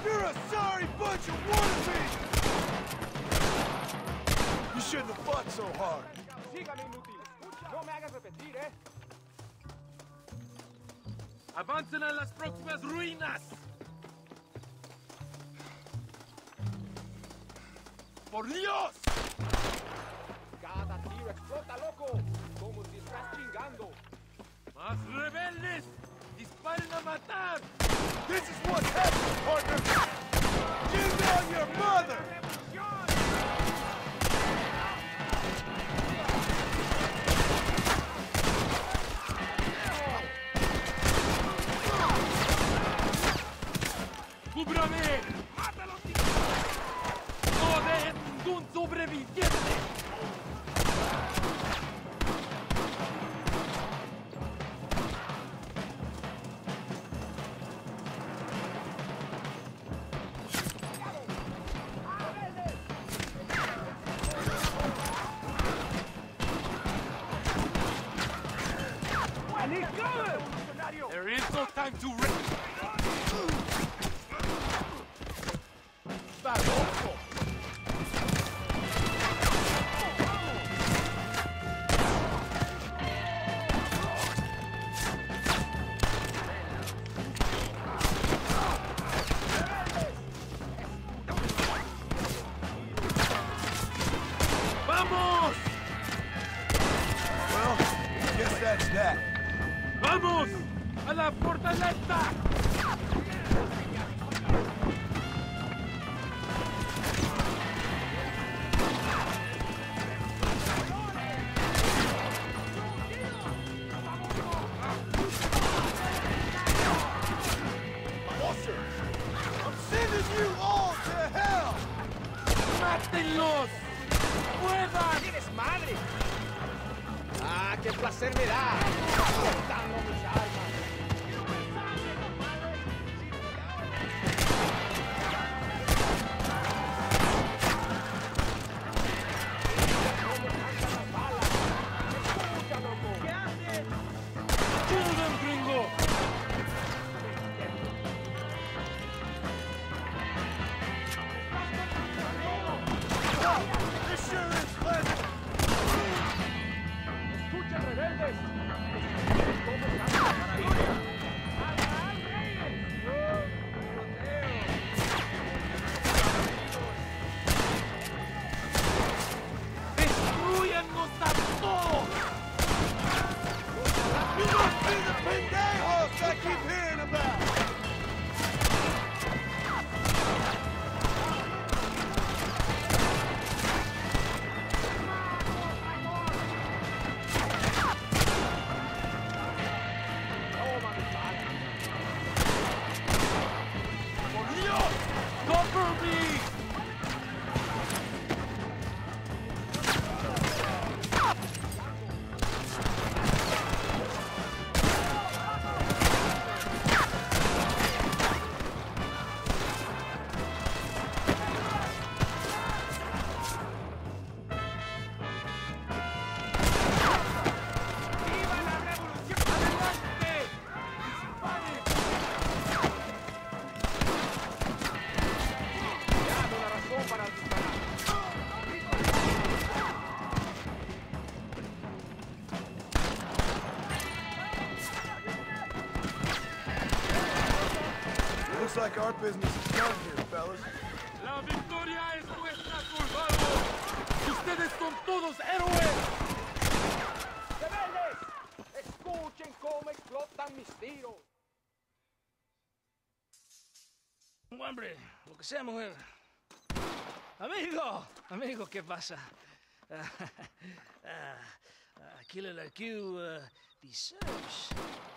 You're a sorry bunch of wannabes! You shouldn't have fought so hard. Sígame, inútil. No me hagas repetir, ¿eh? ¡Avancen a las próximas ruinas! ¡Por Dios! Cada tiro explota, loco. Como si estás chingando. ¡Más rebeldes! ¡Disparen a matar! This is what's happening, partner! You know your mother! ¡Cúbrame! ¡Mátalos! ¡No dejen ningún sobreviviente! There is no time to rest. Está loco! ¡Vamos! Well, guess that's that. ¡Vamos! ¡A la fortaleza! I'm sending you all to hell! ¡Mátenlos! ¡Muevan! ¡Tienes madre! ¡Ah, qué placer me da! ¡Cortando mis armas! ¿Qué haces? ¡Kill them, gringo! This sure is pleasant! ¡Escuchen, rebeldes! ¡Destruyannos a todos! You must be the pendejos I keep hearing about! ¡Por Dios! ¡Cover me! ¡Viva la revolución! ¡Adelante! ¡Disparen! Dame una razón para disparar. Looks like our business is done here, fellas. ¡La victoria es nuestra, soldados! ¡Ustedes son todos héroes! ¡Rebeldes! ¡Escuchen cómo explotan mis tiros! Hombre, lo que sea, mujer. Amigo, ¿qué pasa? Killer like you deserves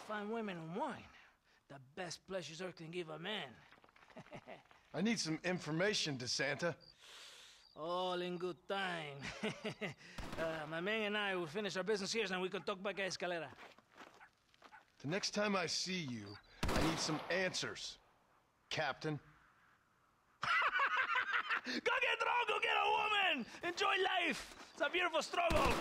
fine women and wine. The best pleasures Earth can give a man. I need some information, DeSanta. All in good time. My man and I will finish our business here, and we can talk back at Escalera. The next time I see you, I need some answers, Captain. Go get drunk, go get a woman! Enjoy life! It's a beautiful struggle!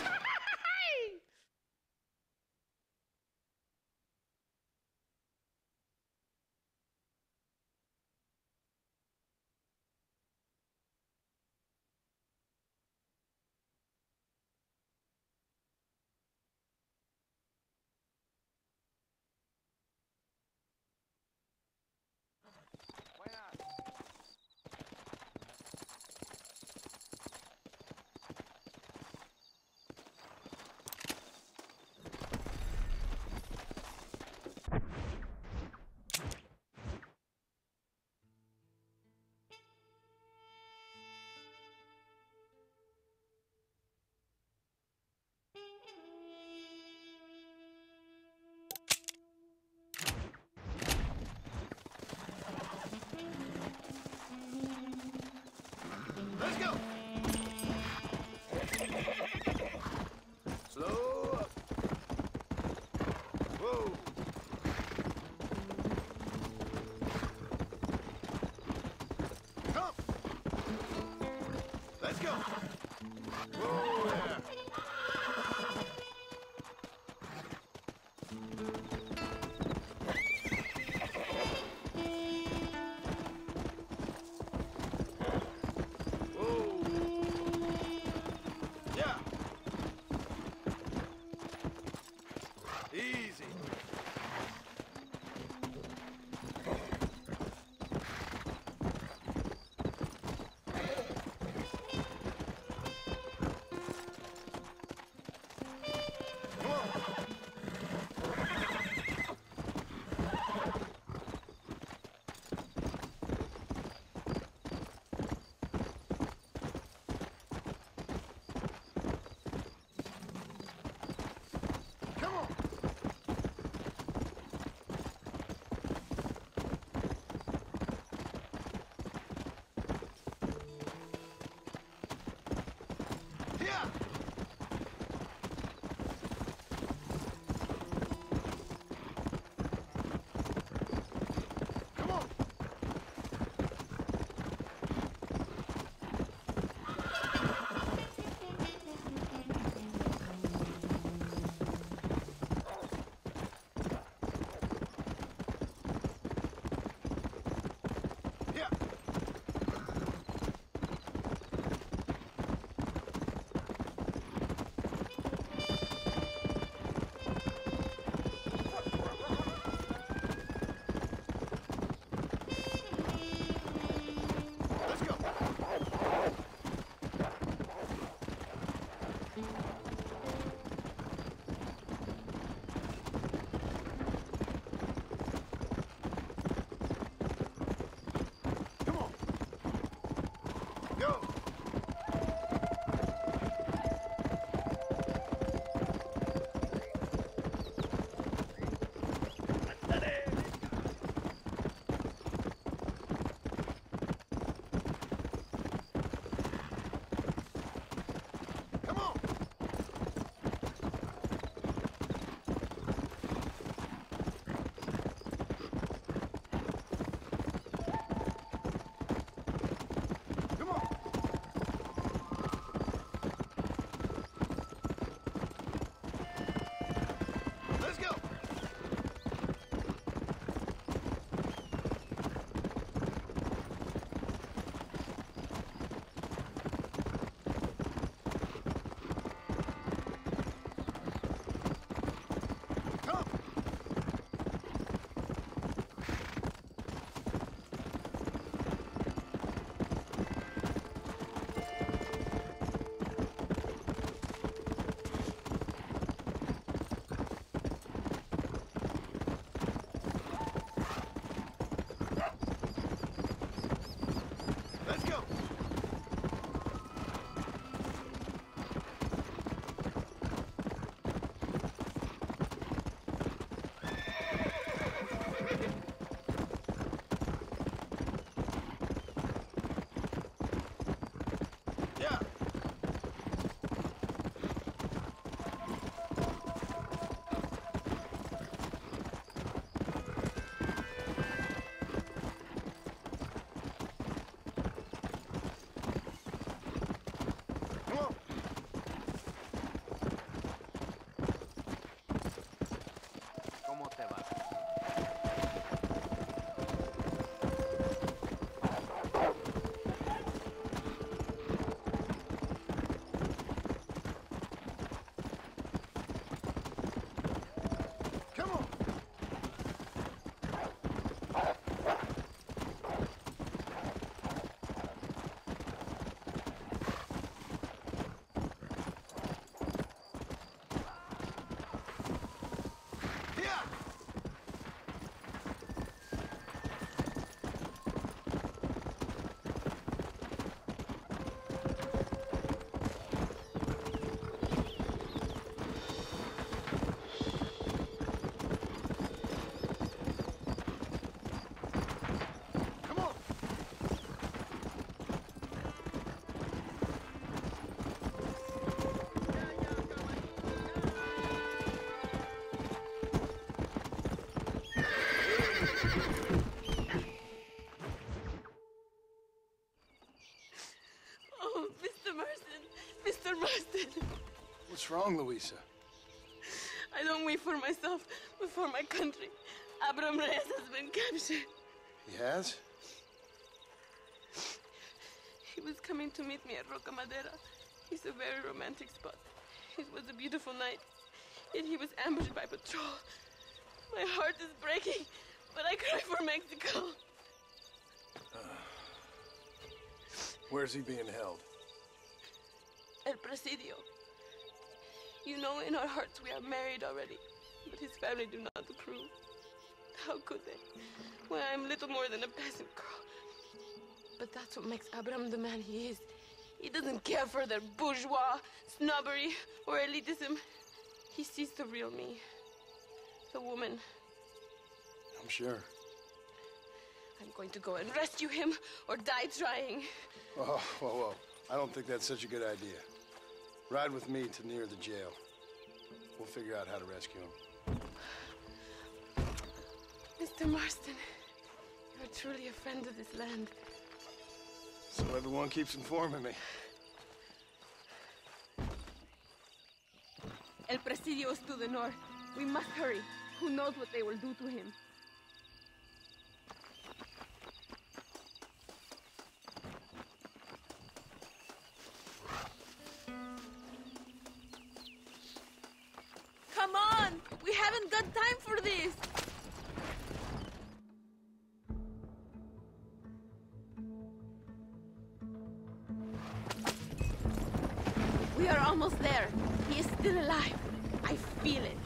Marston. What's wrong, Luisa? I don't wait for myself, but for my country. Abraham Reyes has been captured. He has? He was coming to meet me at Roca Madera. It's a very romantic spot. It was a beautiful night, yet he was ambushed by patrol. My heart is breaking, but I cry for Mexico. Where's he being held? El Presidio. You know, in our hearts we are married already, but his family do not approve. How could they? When I'm little more than a peasant girl. But that's what makes Abraham the man he is. He doesn't care for their bourgeois, snobbery, or elitism. He sees the real me. The woman. I'm sure. I'm going to go and rescue him or die trying. Oh, whoa. I don't think that's such a good idea. Ride with me to near the jail. We'll figure out how to rescue him. Mr. Marston, you're truly a friend of this land. So everyone keeps informing me. El Presidio is to the north. We must hurry. Who knows what they will do to him? Come on! We haven't got time for this! We are almost there. He is still alive. I feel it.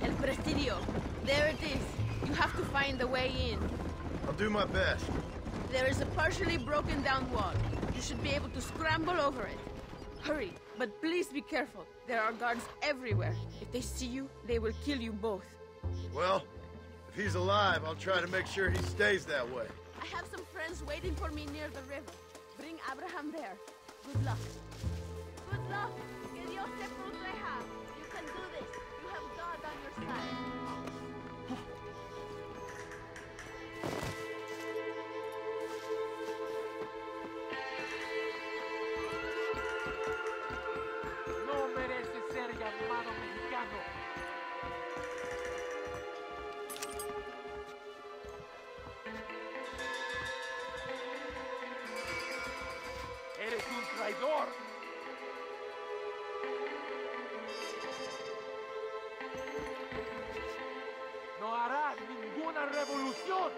El Presidio. There it is. You have to find a way in. I'll do my best. There is a partially broken down wall. You should be able to scramble over it. Hurry, but please be careful. There are guards everywhere. If they see you, they will kill you both. Well, if he's alive, I'll try to make sure he stays that way. I have some friends waiting for me near the river. Bring Abraham there. Good luck. Good luck. Que Dios te proteja. You can do this. You have God on your side. No merece ser llamado mexicano. Eres un traidor. No harás ninguna revolución.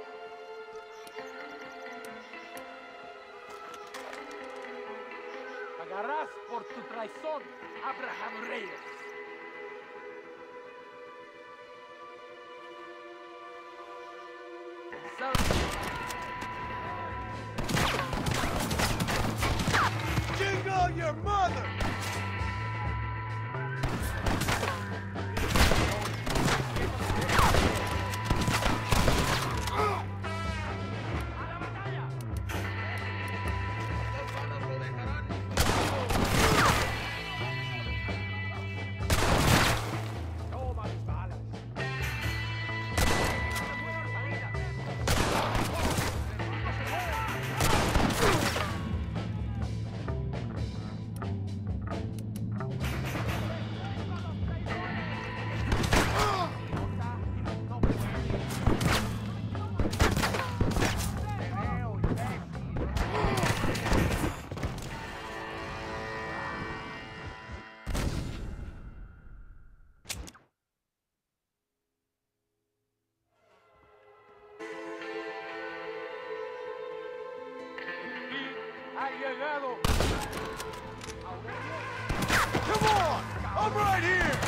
Pagarás por tu traición, Abraham Reyes. Jingle your mother! Ha llegado. Come on! I'm right here!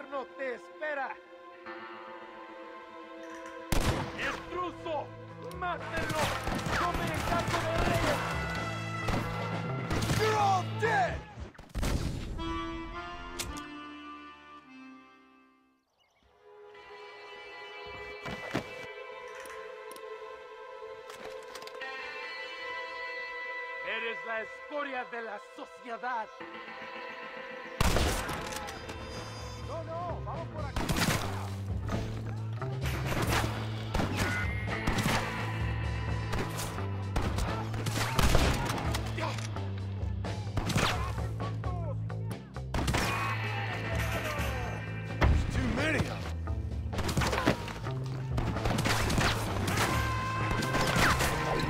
infierno te espera. ¡Intruso! ¡Mátenlo! ¡Tome el campo de reyes! You're all dead! Eres la escoria de la sociedad. No, no, vamos por aquí. There's too many of them.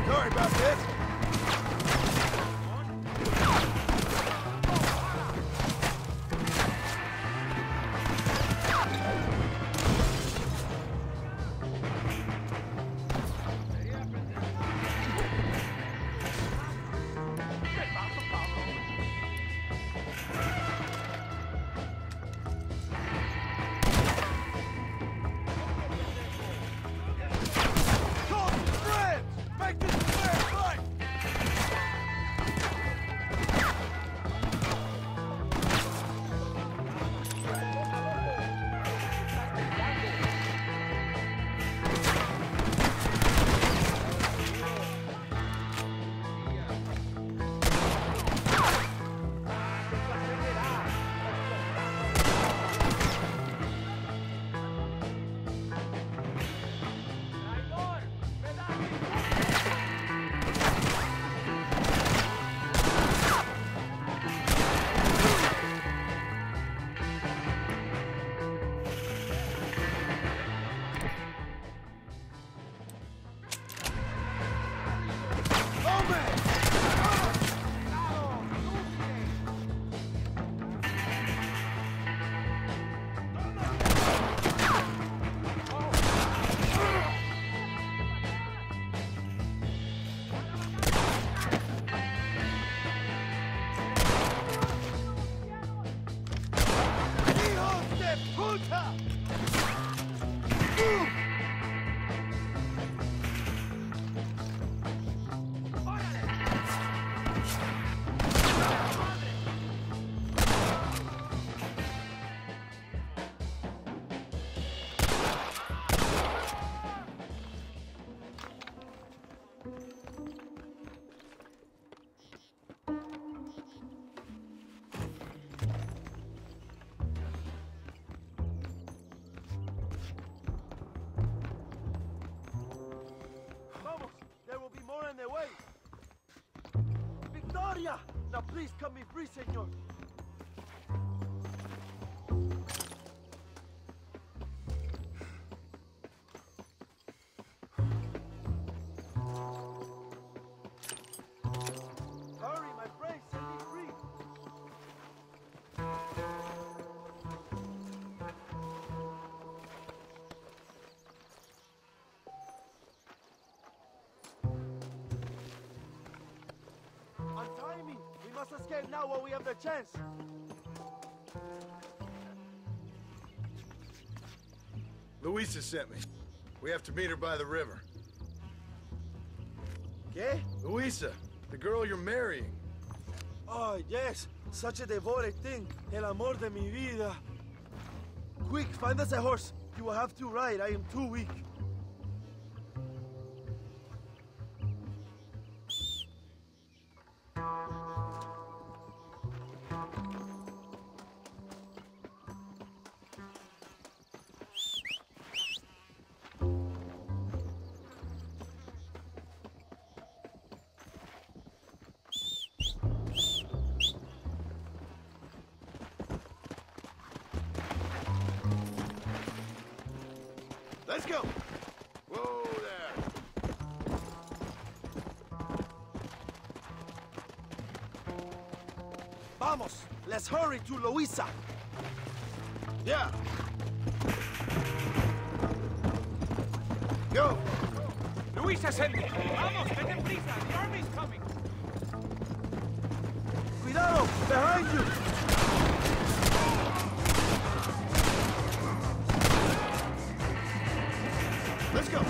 Sorry about this. Now please cut me free, senor. Hurry, my friend, set me free. Untie me! We must escape now while we have the chance! Luisa sent me. We have to meet her by the river. ¿Qué? Luisa, the girl you're marrying. Oh, yes. Such a devoted thing. El amor de mi vida. Quick, find us a horse. You will have to ride. I am too weak. Let's go! Whoa there! Vamos! Let's hurry to Luisa! Yeah! Go! Luisa sent me! Vamos, vete prisa! The army's coming! Cuidado! Behind you! Let's go.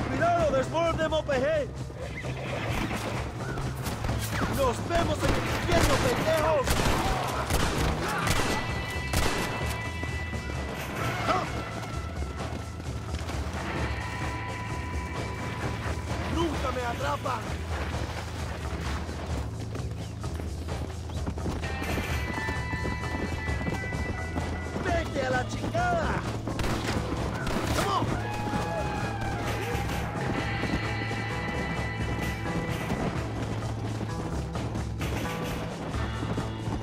Cuidado, there's more of them up ahead. Nos vemos en el infierno, pendejos. ¡Nunca me atrapan! ¡Vete a la chingada! ¡Come on!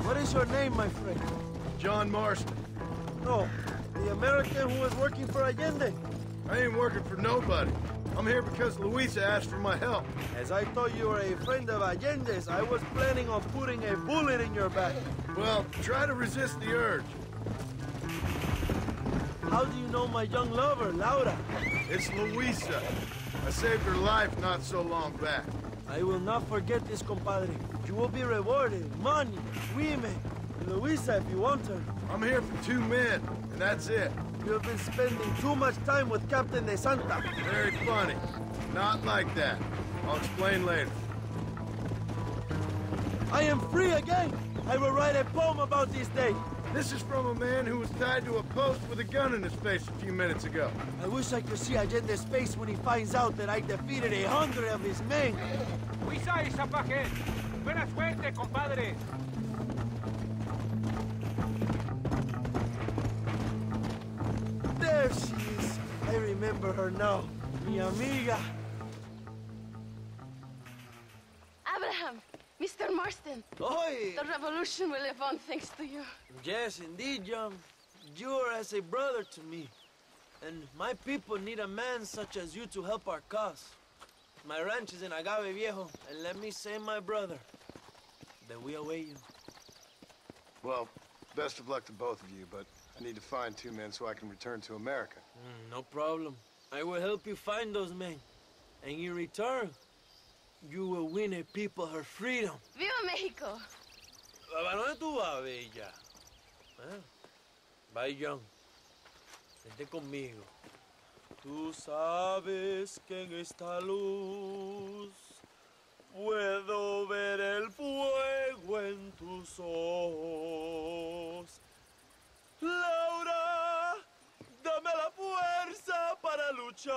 What is your name, my friend? John Marston. No, the American who was working for Allende. I ain't working for nobody. I'm here because Luisa asked for my help. As I thought you were a friend of Allende's, I was planning on putting a bullet in your back. Well, try to resist the urge. How do you know my young lover, Laura? It's Luisa. I saved her life not so long back. I will not forget this, compadre. You will be rewarded. Money, women, Luisa if you want her. I'm here for 2 men, and that's it. You have been spending too much time with Captain De Santa. Very funny. Not like that. I'll explain later. I am free again. I will write a poem about this day. This is from a man who was tied to a post with a gun in his face a few minutes ago. I wish I could see Allende's face when he finds out that I defeated 100 of his men. Luisa y Zapaje. Buena suerte, compadre. There she is. I remember her now. Mi amiga. Abraham, Mr. Marston. Oi! The revolution will live on thanks to you. Yes, indeed, John. You are as a brother to me. And my people need a man such as you to help our cause. My ranch is in Agave Viejo, and let me say, my brother, that we await you. Well, best of luck to both of you, but I need to find 2 men so I can return to America. No problem. I will help you find those men. And in return, you will win a people her freedom. Viva Mexico! ¿A dónde tú vas, bella? Bye, John. Vente conmigo. Tú sabes que en esta luz puedo ver el fuego en tus ojos. Laura, dame la fuerza para luchar.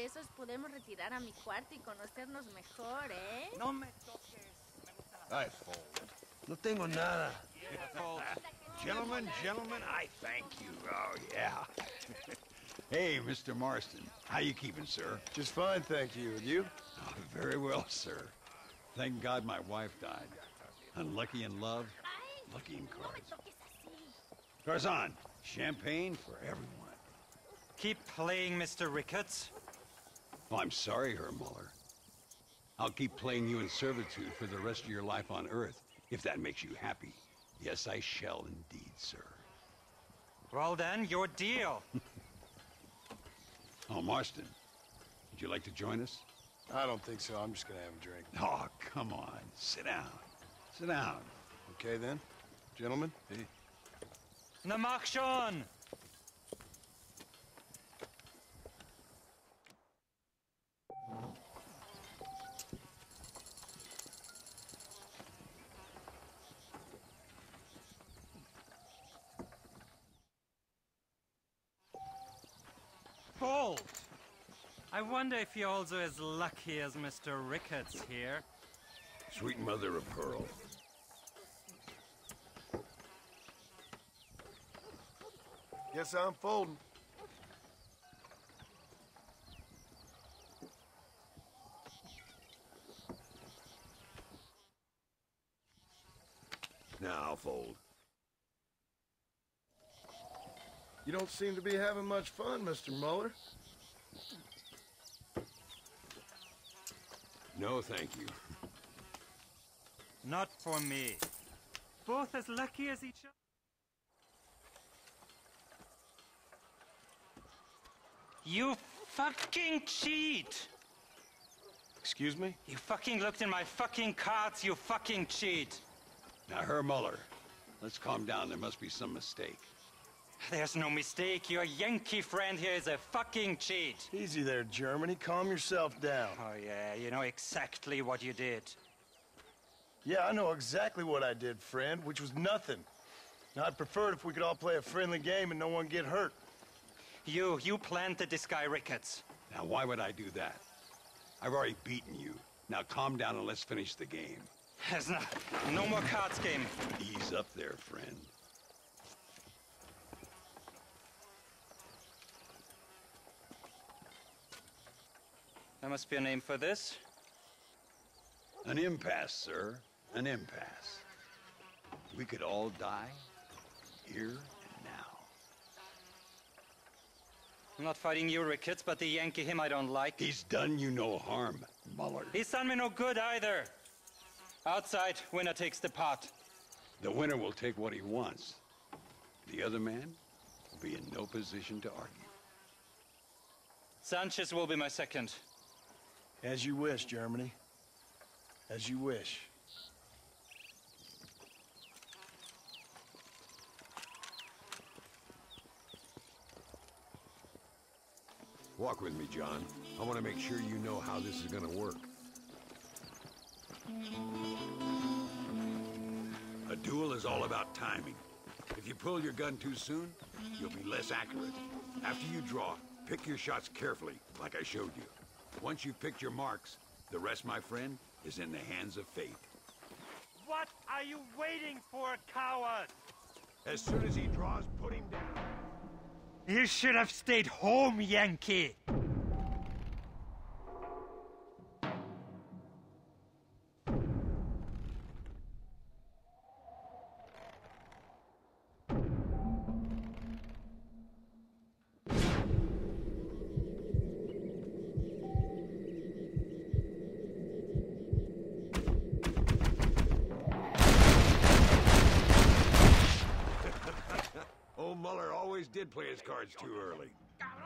de esos podemos retirar a mi cuarto y conocernos mejor, ¿eh? No me toques. I fold. No tengo nada. Gentlemen, I thank you. Oh, yeah. Hey, Mr. Marston. How you keeping, sir? Just fine, thank you. And you? Oh, very well, sir. Thank God my wife died. Unlucky in love, lucky in cards. Garzon, champagne for everyone. Keep playing, Mr. Ricketts. Oh, I'm sorry, Herr Muller. I'll keep playing you in servitude for the rest of your life on Earth, if that makes you happy. Yes, I shall indeed, sir. Well then, your deal. Oh, Marston, would you like to join us? I don't think so. I'm just gonna have a drink. Oh, come on. Sit down. Sit down. Okay, then. Gentlemen? Hey. Na mach schon! Bold! I wonder if you're also as lucky as Mr. Ricketts here. Sweet mother of pearl. Guess I'm folding. Now I'll fold. You don't seem to be having much fun, Mr. Muller. No, thank you. Not for me. Both as lucky as each other. You fucking cheat! Excuse me? You fucking looked in my fucking cards, you fucking cheat! Now, Herr Muller, let's calm down. There must be some mistake. There's no mistake. Your Yankee friend here is a fucking cheat. Easy there, Germany. Calm yourself down. Oh, yeah, you know exactly what you did. Yeah, I know exactly what I did, friend, which was nothing. Now, I'd prefer it if we could all play a friendly game and no one get hurt. You planted this guy Ricketts. Now, why would I do that? I've already beaten you. Now, calm down and let's finish the game. There's no more cards game. Ease up there, friend. There must be a name for this. An impasse, sir. An impasse. We could all die here and now. I'm not fighting you, Ricketts, but the Yankee him I don't like. He's done you no harm, Muller. He's done me no good either. Outside, winner takes the pot. The winner will take what he wants. The other man will be in no position to argue. Sanchez will be my second. As you wish, Germany. As you wish. Walk with me, John. I want to make sure you know how this is going to work. A duel is all about timing. If you pull your gun too soon, you'll be less accurate. After you draw, pick your shots carefully, like I showed you. Once you've picked your marks, the rest, my friend, is in the hands of fate. What are you waiting for, coward? As soon as he draws, put him down. You should have stayed home, Yankee. Old Muller always did play his cards too early.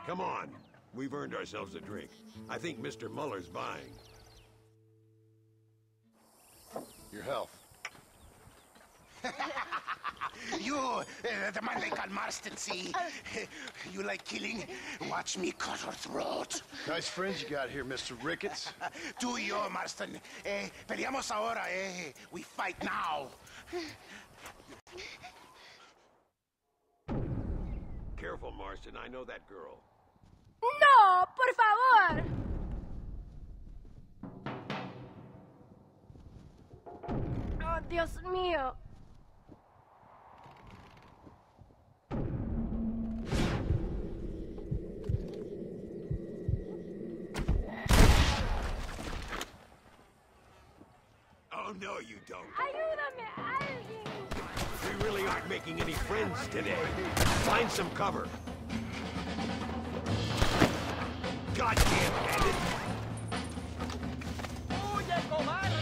Come on, we've earned ourselves a drink. I think Mr. Muller's buying. Your health. You, the man they call Marston, see? You like killing? Watch me cut her throat. Nice friends you got here, Mr. Ricketts. Tú y yo, Marston. Peleamos ahora, We fight now. Careful, Marston. I know that girl. No, por favor! Oh, Dios mío. Oh, no, you don't. Ayúdame, alguien. We really aren't making any friends today. Find some cover. Goddamn bandit! ¡Huye, cobarde!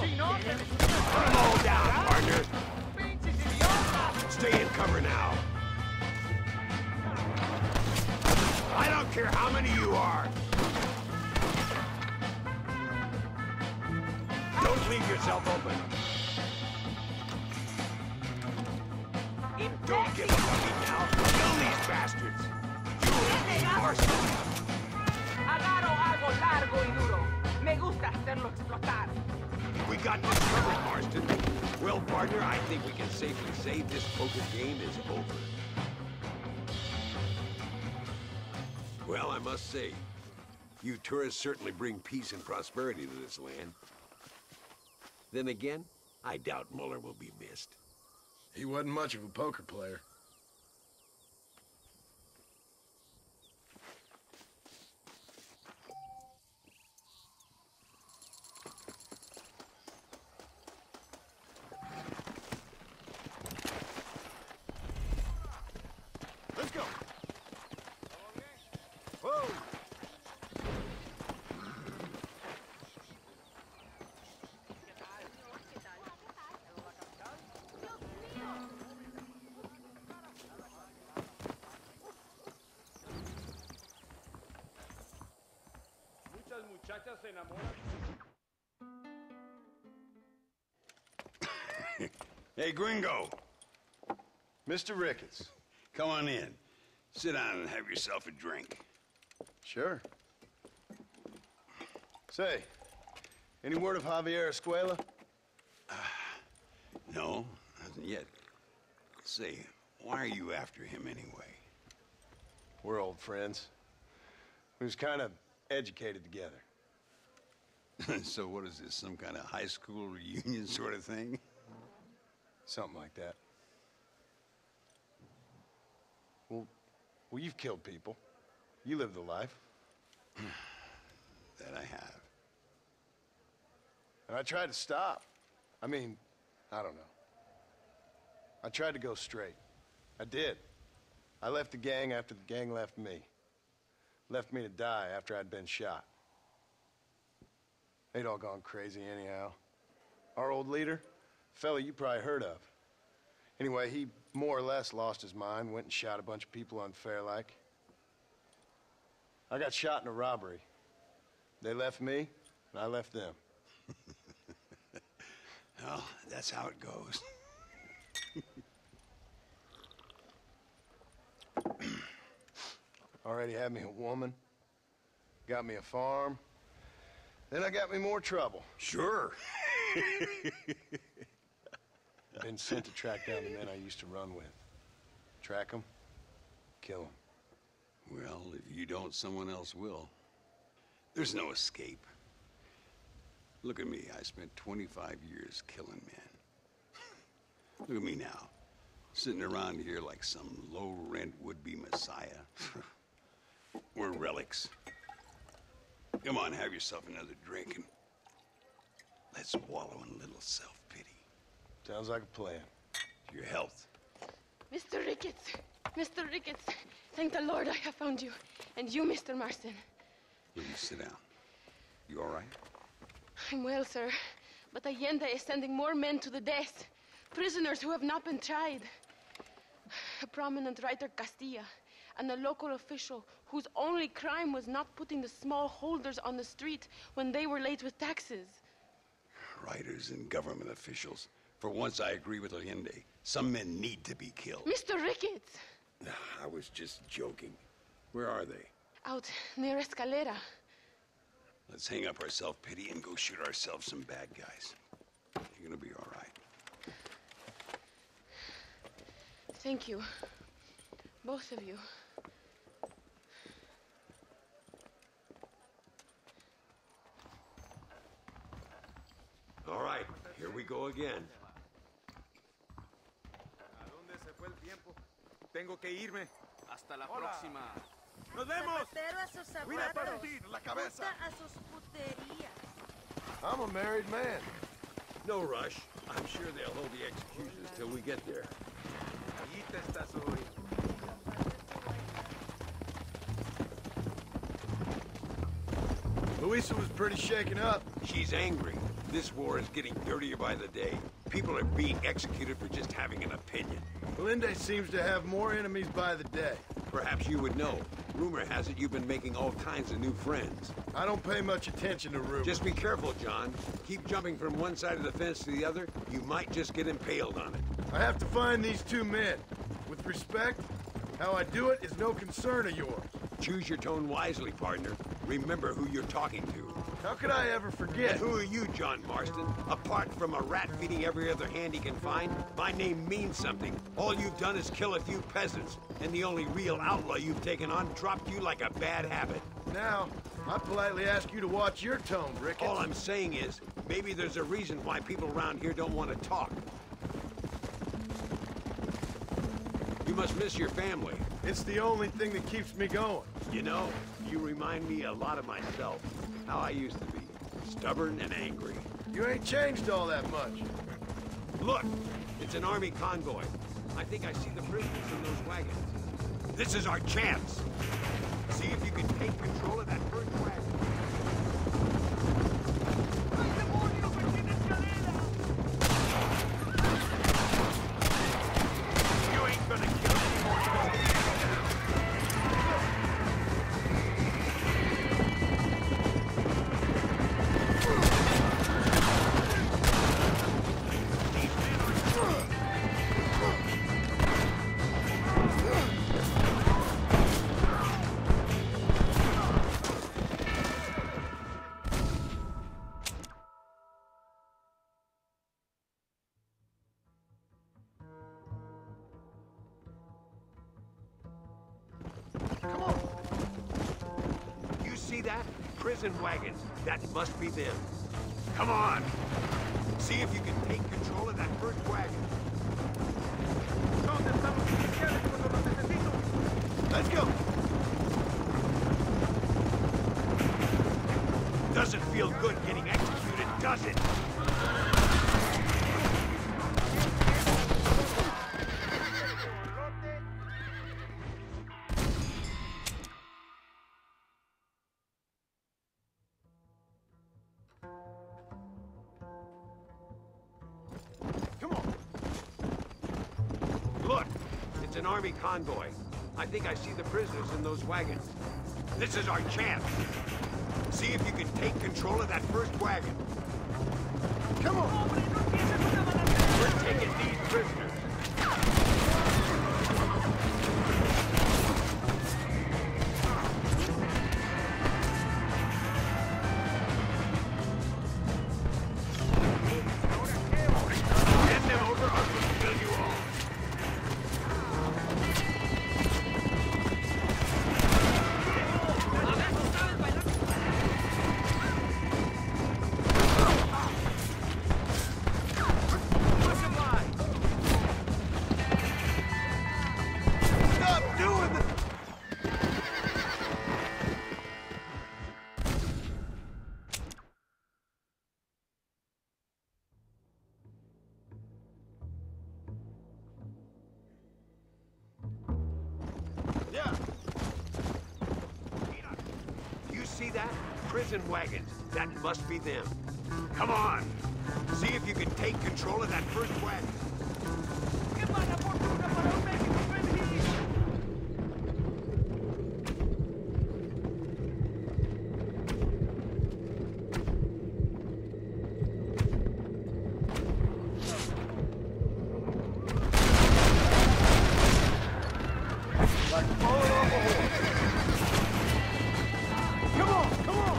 ¡Si no, te... Put them all down, partner! Stay in cover now. I don't care how many you are. Don't leave yourself open. Don't give up on me now. Kill these bastards. You Marston. Agarro algo largo y duro. Me gusta hacerlo explotar. We got this covered, Marston. Well, partner, I think we can safely say this poker game is over. Well, I must say, you tourists certainly bring peace and prosperity to this land. Then again, I doubt Muller will be missed. He wasn't much of a poker player. Let's go. Whoa! Muchachas se enamoran. Hey, Gringo. Mr. Ricketts. Come on in. Sit down and have yourself a drink. Sure. Say, any word of Javier Escuela? No, hasn't yet. Say, why are you after him anyway? We're old friends. We was kind of educated together. So what is this, some kind of high school reunion sort of thing? Something like that. Well, you've killed people. You lived the life. That I have. And I tried to stop. I mean, I don't know. I tried to go straight. I did. I left the gang after the gang left me. Left me to die after I'd been shot. They'd all gone crazy anyhow. Our old leader, fella you probably heard of. Anyway, he more or less lost his mind, went and shot a bunch of people unfair like. I got shot in a robbery. They left me, and I left them. Well, that's how it goes. Already had me a woman, got me a farm, then I got me more trouble. Sure. Been sent to track down the men I used to run with. Track them, kill them. Well, if you don't, someone else will. There's no escape. Look at me. I spent 25 years killing men. Look at me now. Sitting around here like some low-rent would-be messiah. We're relics. Come on, have yourself another drink and let's wallow in a little self-pity. Sounds like a plan. Your health. Mr. Ricketts! Mr. Ricketts! Thank the Lord I have found you. And you, Mr. Marston. Will you sit down? You all right? I'm well, sir. But Allende is sending more men to the death. Prisoners who have not been tried. A prominent writer, Castilla, and a local official whose only crime was not putting the small holders on the street when they were late with taxes. Writers and government officials. For once, I agree with Allende. Some men need to be killed. Mr. Ricketts! I was just joking. Where are they? Out near Escalera. Let's hang up our self-pity and go shoot ourselves some bad guys. You're gonna be all right. Thank you. Both of you. All right, here we go again. ¿A dónde se fue el tiempo? Tengo que irme. Hasta la próxima. ¡Nos vemos! Zapatero a sus Cuida zapatos. para ti, la cabeza. Puta a sus puterías. I'm a married man. No rush. I'm sure they'll hold the executions till we get there. Allí te estás hoy. Luisa was pretty shaken up. She's angry. This war is getting dirtier by the day. People are being executed for just having an opinion. Melinde seems to have more enemies by the day. Perhaps you would know. Rumor has it you've been making all kinds of new friends. I don't pay much attention to rumors. Just be careful, John. Keep jumping from one side of the fence to the other. You might just get impaled on it. I have to find these two men. With respect, how I do it is no concern of yours. Choose your tone wisely, partner. Remember who you're talking to. How could I ever forget? And who are you, John Marston? Apart from a rat feeding every other hand he can find, my name means something. All you've done is kill a few peasants, and the only real outlaw you've taken on dropped you like a bad habit. Now, I politely ask you to watch your tone, Ricketts. All I'm saying is, maybe there's a reason why people around here don't want to talk. You must miss your family. It's the only thing that keeps me going. You know, you remind me a lot of myself. How I used to be. Stubborn and angry. You ain't changed all that much. Look! It's an army convoy. I think I see the prisoners in those wagons. This is our chance! See if you can take control of that first wagon. You ain't gonna kill me more than you prison wagons. That must be them. Come on! See if you can take control of that first wagon. Let's go! Doesn't feel good getting executed, does it? Army convoy. I think I see the prisoners in those wagons. This is our chance. See if you can take control of that first wagon. Come on! We're taking these prisoners. Hand them over or we'll kill you all. Prison wagons. That must be them. Come on! See if you can take control of that first wagon. Like falling off a horse. Come on! Come on!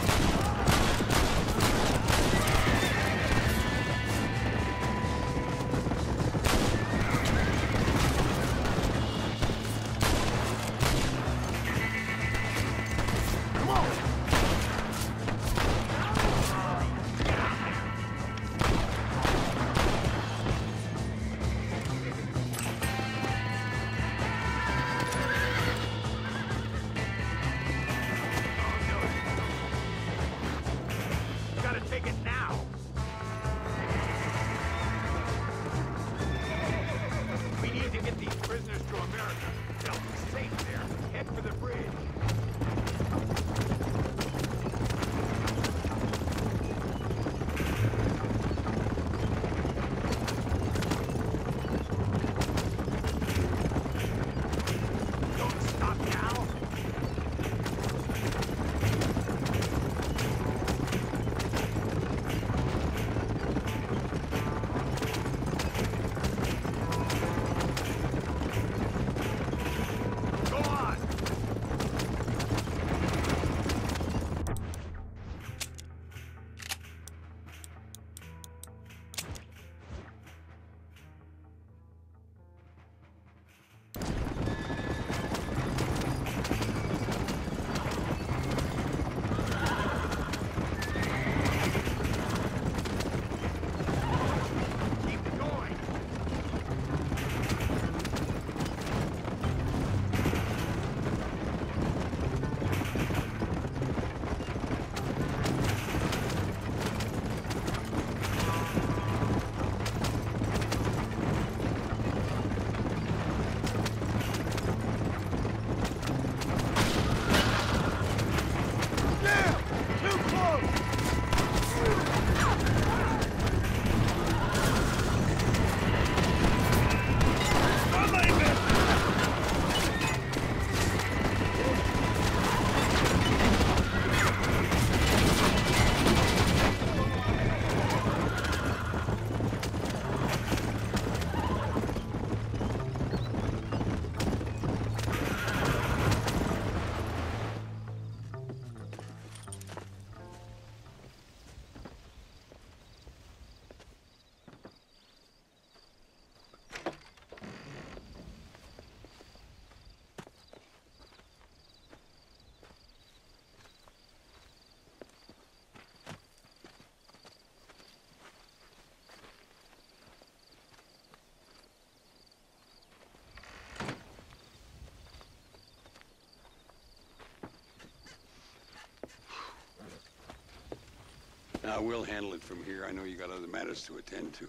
We'll handle it from here. I know you got other matters to attend to.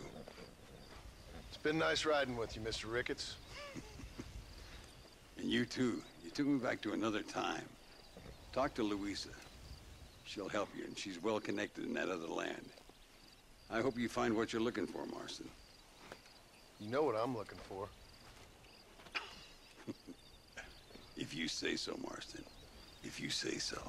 It's been nice riding with you, Mr. Ricketts. And you too. You took me back to another time. Talk to Louisa. She'll help you, and she's well connected in that other land. I hope you find what you're looking for, Marston. You know what I'm looking for. If you say so, Marston. If you say so.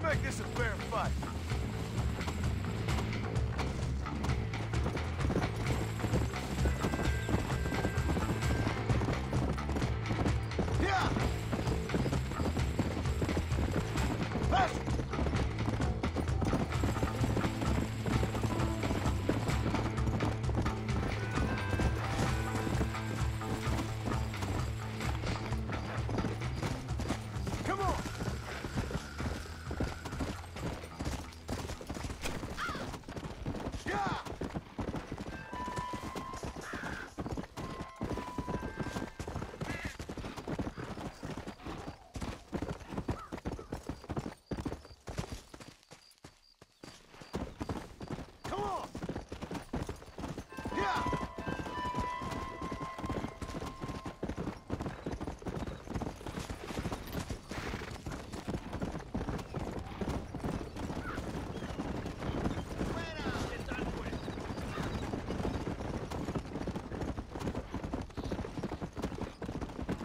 Make this a fair fight. Yeah. Pass. Come on.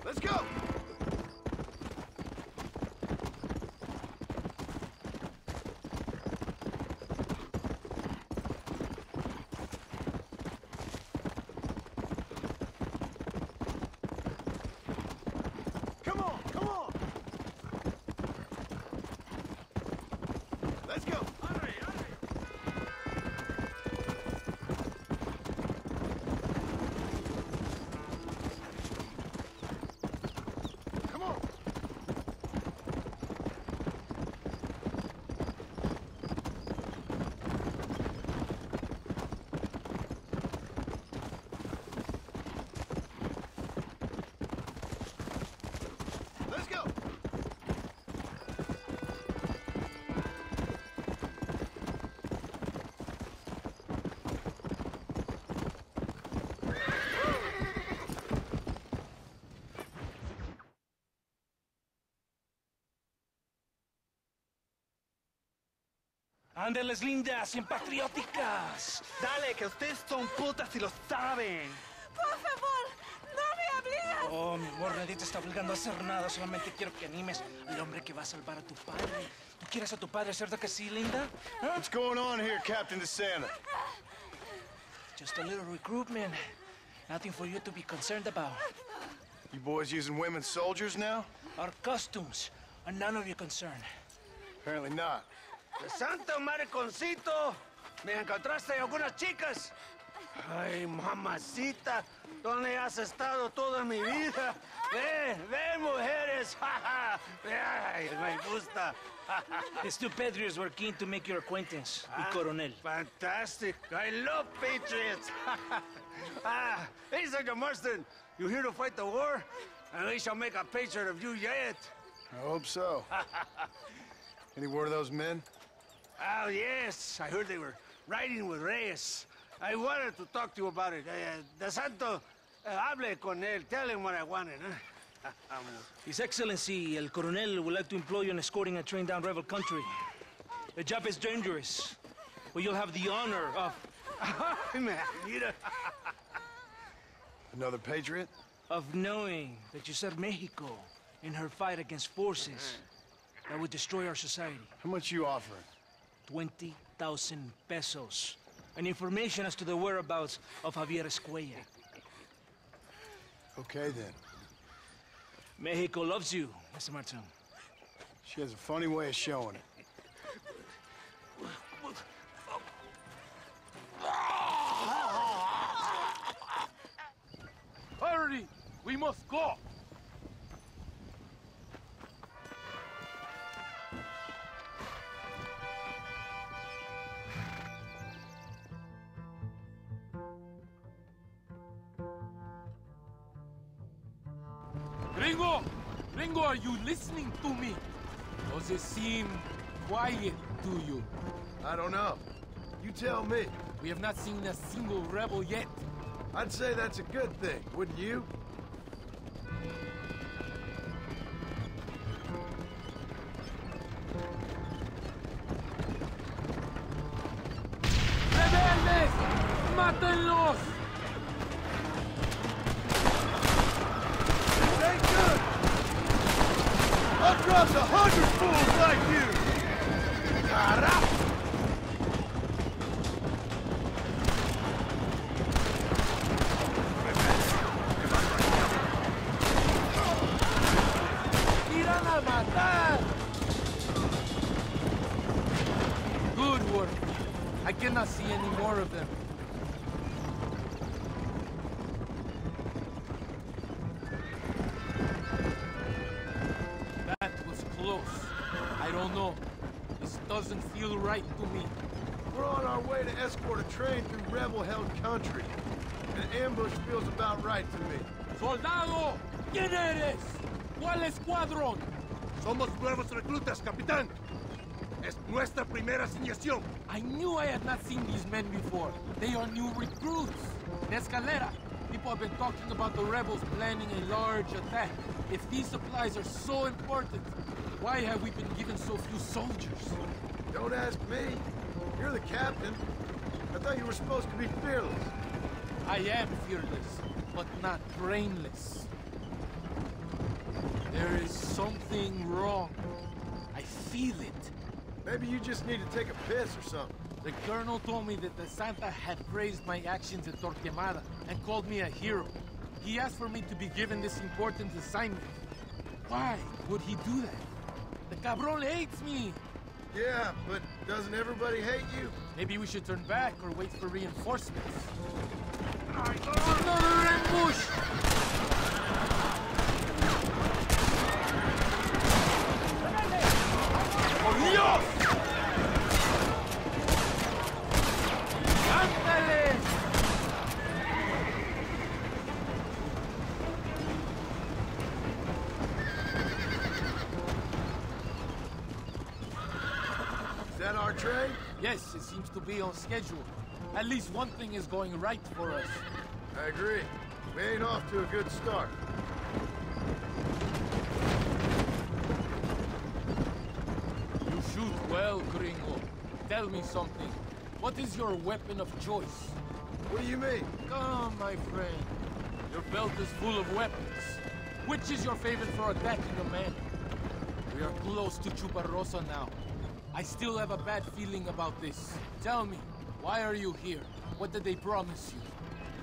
Let's go! Come on, come on! Let's go! Ándeles, lindas y patrióticas. Dale, que ustedes son putas y lo saben. Por favor, no me obligues. Oh, mi amor, nadie te está obligando a hacer nada. Solamente quiero que animes al hombre que va a salvar a tu padre. ¿Tú quieres a tu padre, cierto que sí, linda? ¿Ah? What's going on here, Captain DeSanta? Just a little recruitment. Nothing for you to be concerned about. You boys using women soldiers now? Our costumes are none of your concern. Apparently not. ¡Santo mariconcito! ¿Me encontraste algunas chicas? Ay, mamacita, ¿dónde has estado toda mi vida? Ve, mujeres. Ay, me gusta. These two patriots were keen to make your acquaintance with Coronel. Fantastic. I love patriots. Hey, Sergeant Marston, you here to fight the war? And we shall make a patriot of you yet. I hope so. Any word of those men? Oh, yes. I heard they were riding with Reyes. I wanted to talk to you about it. De Santo, hable con él. Tell him what I wanted. His Excellency, El Coronel, would like to employ you in escorting a train down rebel country. The job is dangerous, but you'll have the honor of... Another patriot? Of knowing that you served Mexico in her fight against forces that would destroy our society. How much you offering? 20,000 pesos. And information as to the whereabouts of Javier Escuella. Okay, then. Mexico loves you, Mr. Martin. She has a funny way of showing it. Hurry! We must go! Gringo! Gringo, are you listening to me? Does it seem quiet to you? I don't know. You tell me. We have not seen a single rebel yet. I'd say that's a good thing, wouldn't you? ¡Rebeldes! ¡Mátenlos! This ain't good! I've dropped 100 fools like you! Carajo! Good work. I cannot see any more of them. That was close. I don't know. This doesn't feel right to me. We're on our way to escort a train through rebel-held country. An ambush feels about right to me. ¡Soldado! ¿Quién eres? ¿Cuál escuadrón? Somos nuevos reclutas, capitán. Es nuestra primera asignación. I knew I had not seen these men before. They are new recruits. In Escalera, people have been talking about the rebels planning a large attack. If these supplies are so important, why have we been given so few soldiers? Don't ask me. You're the captain. I thought you were supposed to be fearless. I am fearless, but not brainless. There is something wrong. I feel it. Maybe you just need to take a piss or something. The colonel told me that the Santa had praised my actions at Torquemada and called me a hero. He asked for me to be given this important assignment. Why would he do that? The cabron hates me. Yeah, but doesn't everybody hate you? Maybe we should turn back or wait for reinforcements. Another ambush! ¡Por Dios! ¡Ándale! Is that our train? Yes, it seems to be on schedule. At least one thing is going right for us. I agree. We ain't off to a good start. You shoot well, Gringo. Tell me something. What is your weapon of choice? What do you mean? Come, my friend. Your belt is full of weapons. Which is your favorite for attacking a man? We are close to Chuparrosa now. I still have a bad feeling about this. Tell me, why are you here? What did they promise you?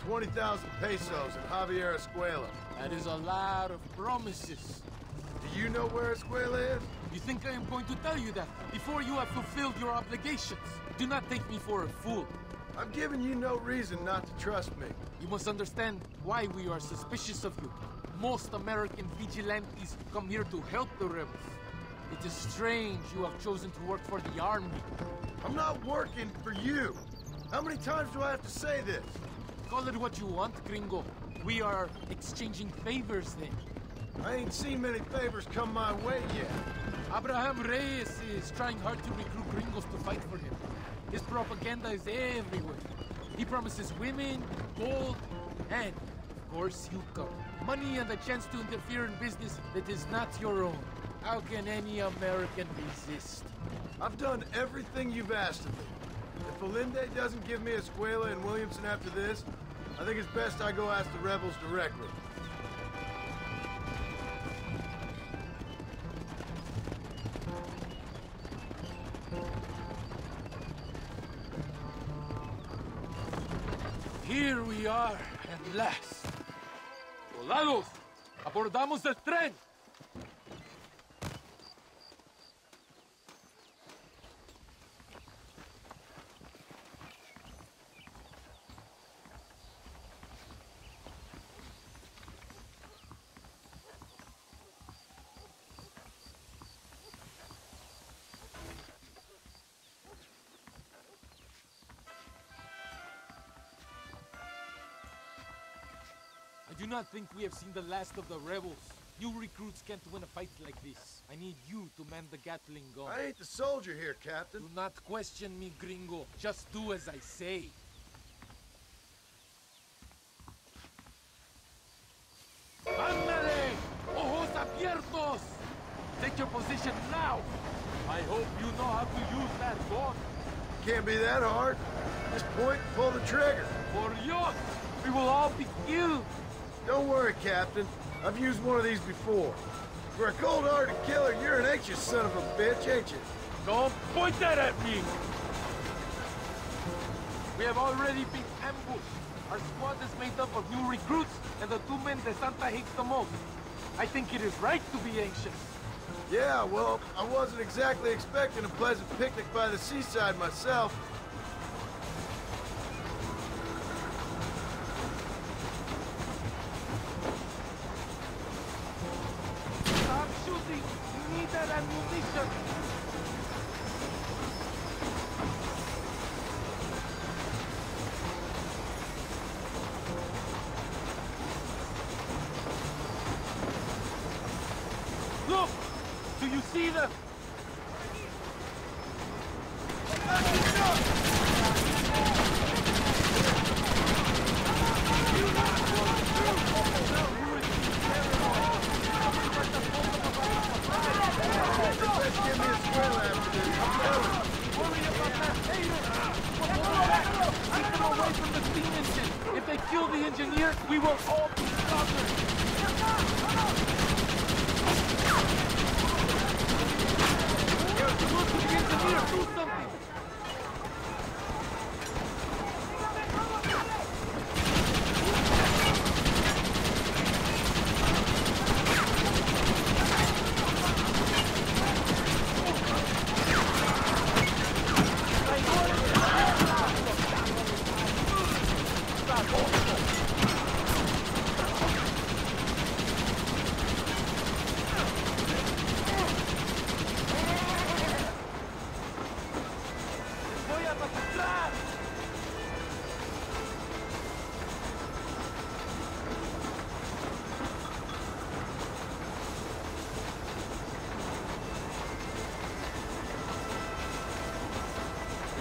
20,000 pesos and Javier Escuela. That is a lot of promises. Do you know where Escuela is? You think I am going to tell you that before you have fulfilled your obligations? Do not take me for a fool. I've given you no reason not to trust me. You must understand why we are suspicious of you. Most American vigilantes come here to help the rebels. It is strange you have chosen to work for the army. I'm not working for you. How many times do I have to say this? Call it what you want, gringo. We are exchanging favors then. I ain't seen many favors come my way yet. Abraham Reyes is trying hard to recruit gringos to fight for him. His propaganda is everywhere. He promises women, gold, and, of course, you come. Money and a chance to interfere in business that is not your own. How can any American resist? I've done everything you've asked of me. If Allende doesn't give me Escuela and Williamson after this, I think it's best I go ask the rebels directly. Here we are, at last. Soldados, abordamos el tren. I do not think we have seen the last of the rebels. You recruits can't win a fight like this. I need you to man the Gatling gun. I ain't the soldier here, Captain. Do not question me, gringo. Just do as I say. ¡Ándale! ¡Ojos abiertos! Take your position now! I hope you know how to use that gun. Can't be that hard. Just point and pull the trigger. For Dios! We will all be killed! Don't worry, Captain. I've used one of these before. For a cold-hearted killer, you're an anxious son of a bitch, ain't you? Don't point that at me! We have already been ambushed. Our squad is made up of new recruits and the two men De Santa hates the most. I think it is right to be anxious. Yeah, well, I wasn't exactly expecting a pleasant picnic by the seaside myself. Stop shooting! We need that ammunition! Look! Do you see them? Let's give me a square after this. Worry about that later! Keep them away from the steam engine! If they kill the engineer, we will all be slaughtered! Look at the engineer! Do something! Voy a matar!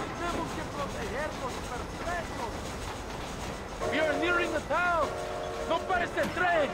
Tenemos que protegernos perfectos. We are nearing the town. No pares el tren.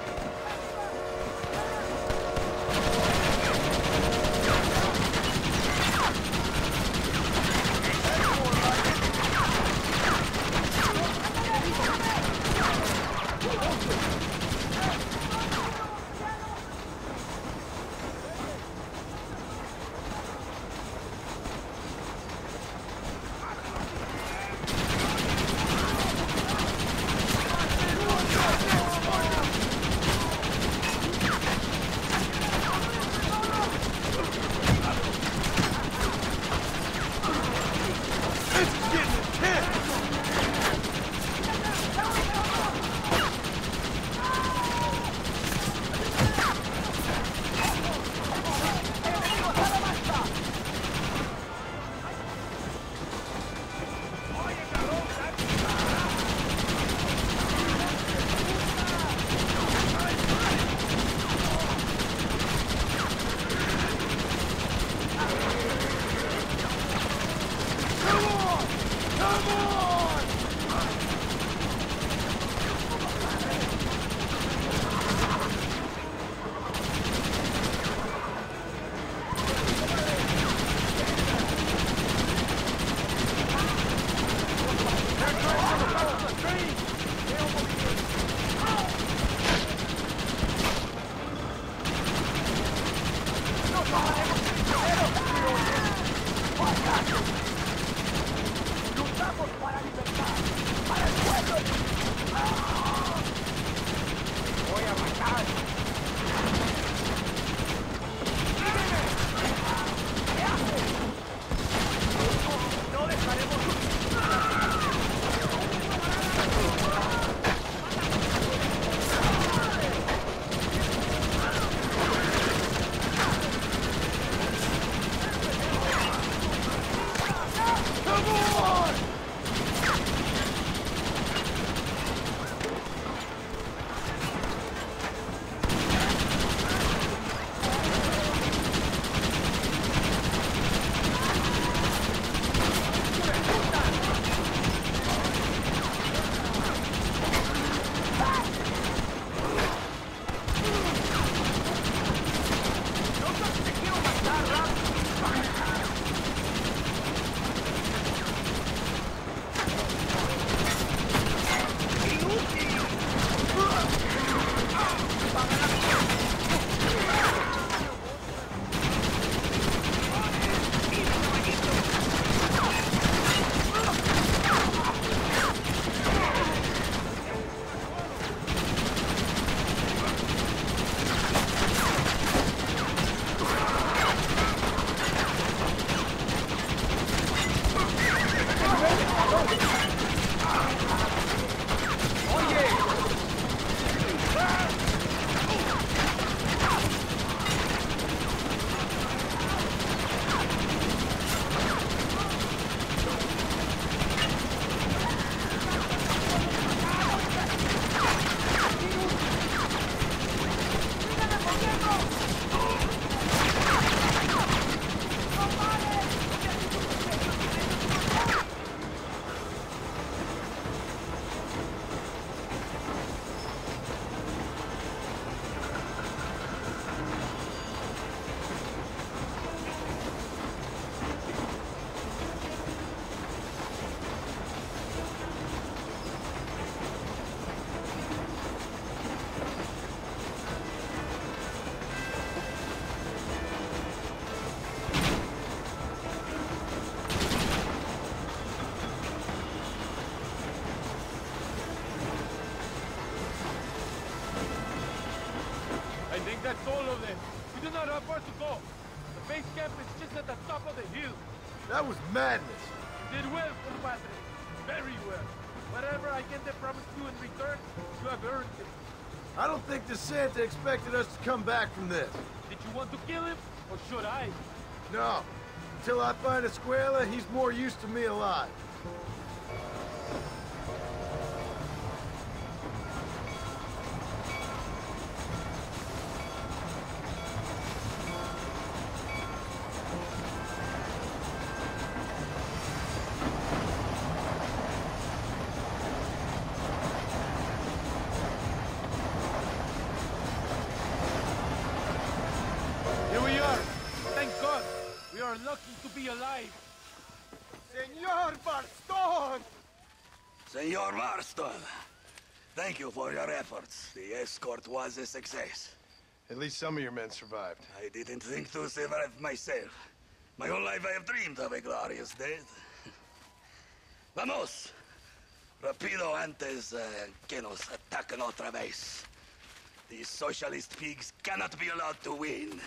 That's all of them. We do not have far to go. The base camp is just at the top of the hill. That was madness. You did well, compadre. Very well. Whatever I get the promise to in return, you have earned it. I don't think the Santa expected us to come back from this. Did you want to kill him, or should I? No. Until I find Escuela, he's more used to me alive. Lucky to be alive. Senor Marston! Senor Marston, thank you for your efforts. The escort was a success. At least some of your men survived. I didn't think to survive myself. My whole life I have dreamed of a glorious death. Vamos! Rapido antes que nos ataquen otra vez. These socialist pigs cannot be allowed to win.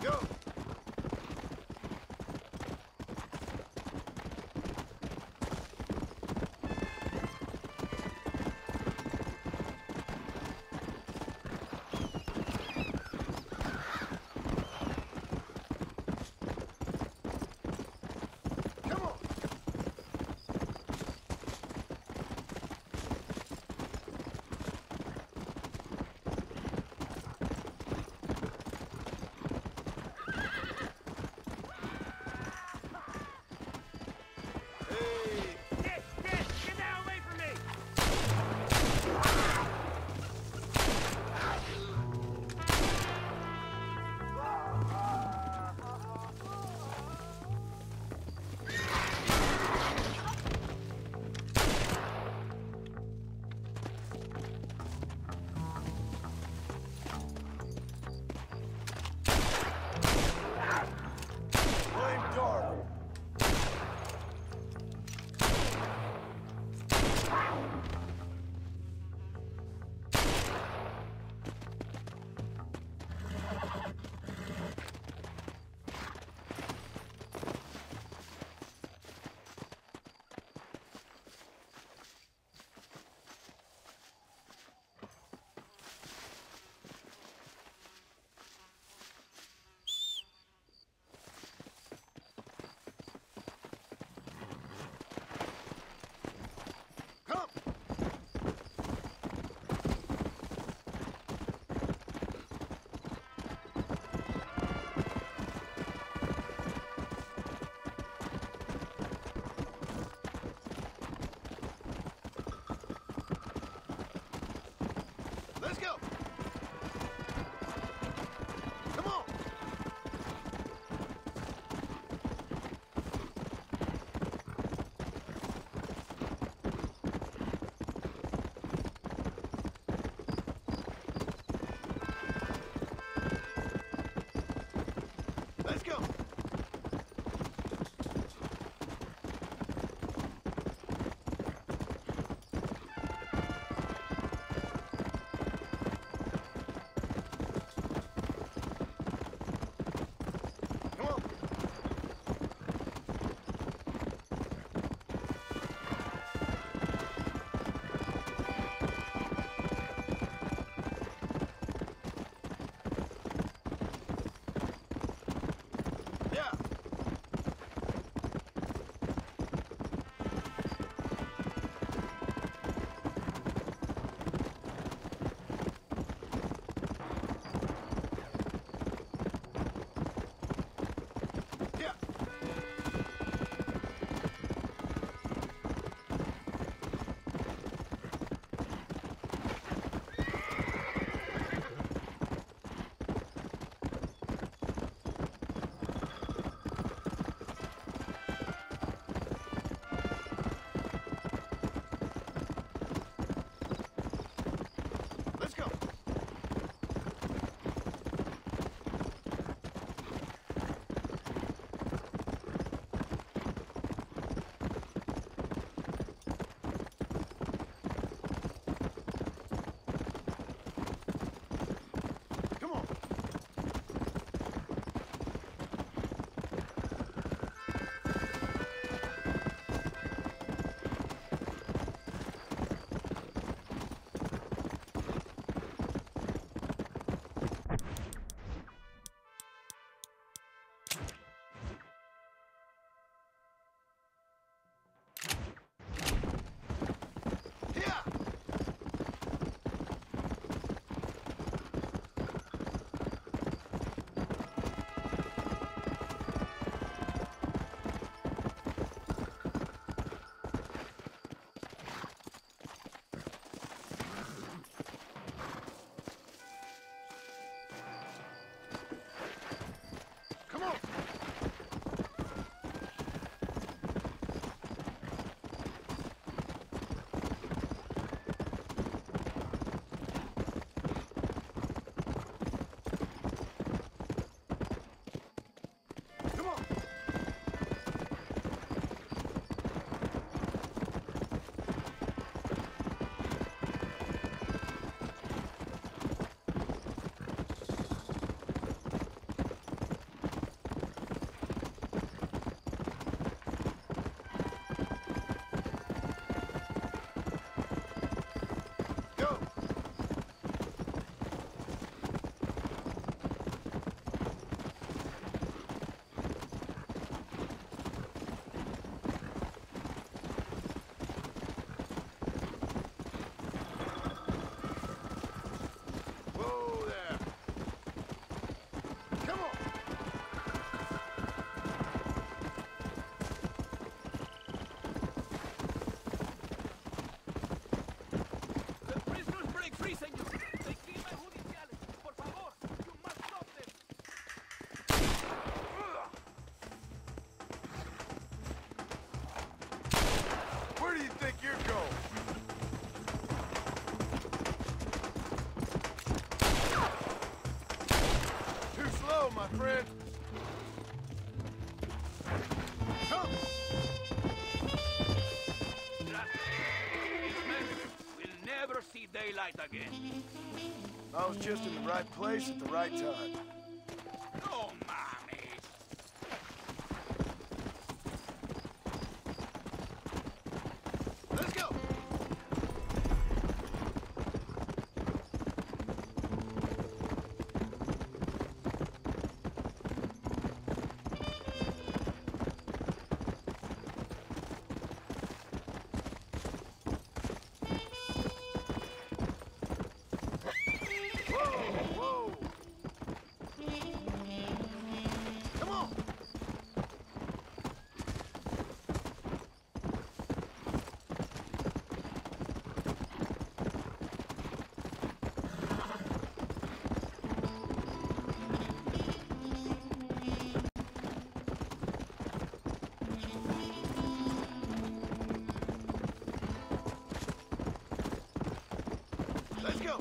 Go! Let's go! Come on! Let's go! daylight again. I was just in the right place at the right time. No mames. Let's go! Let's go!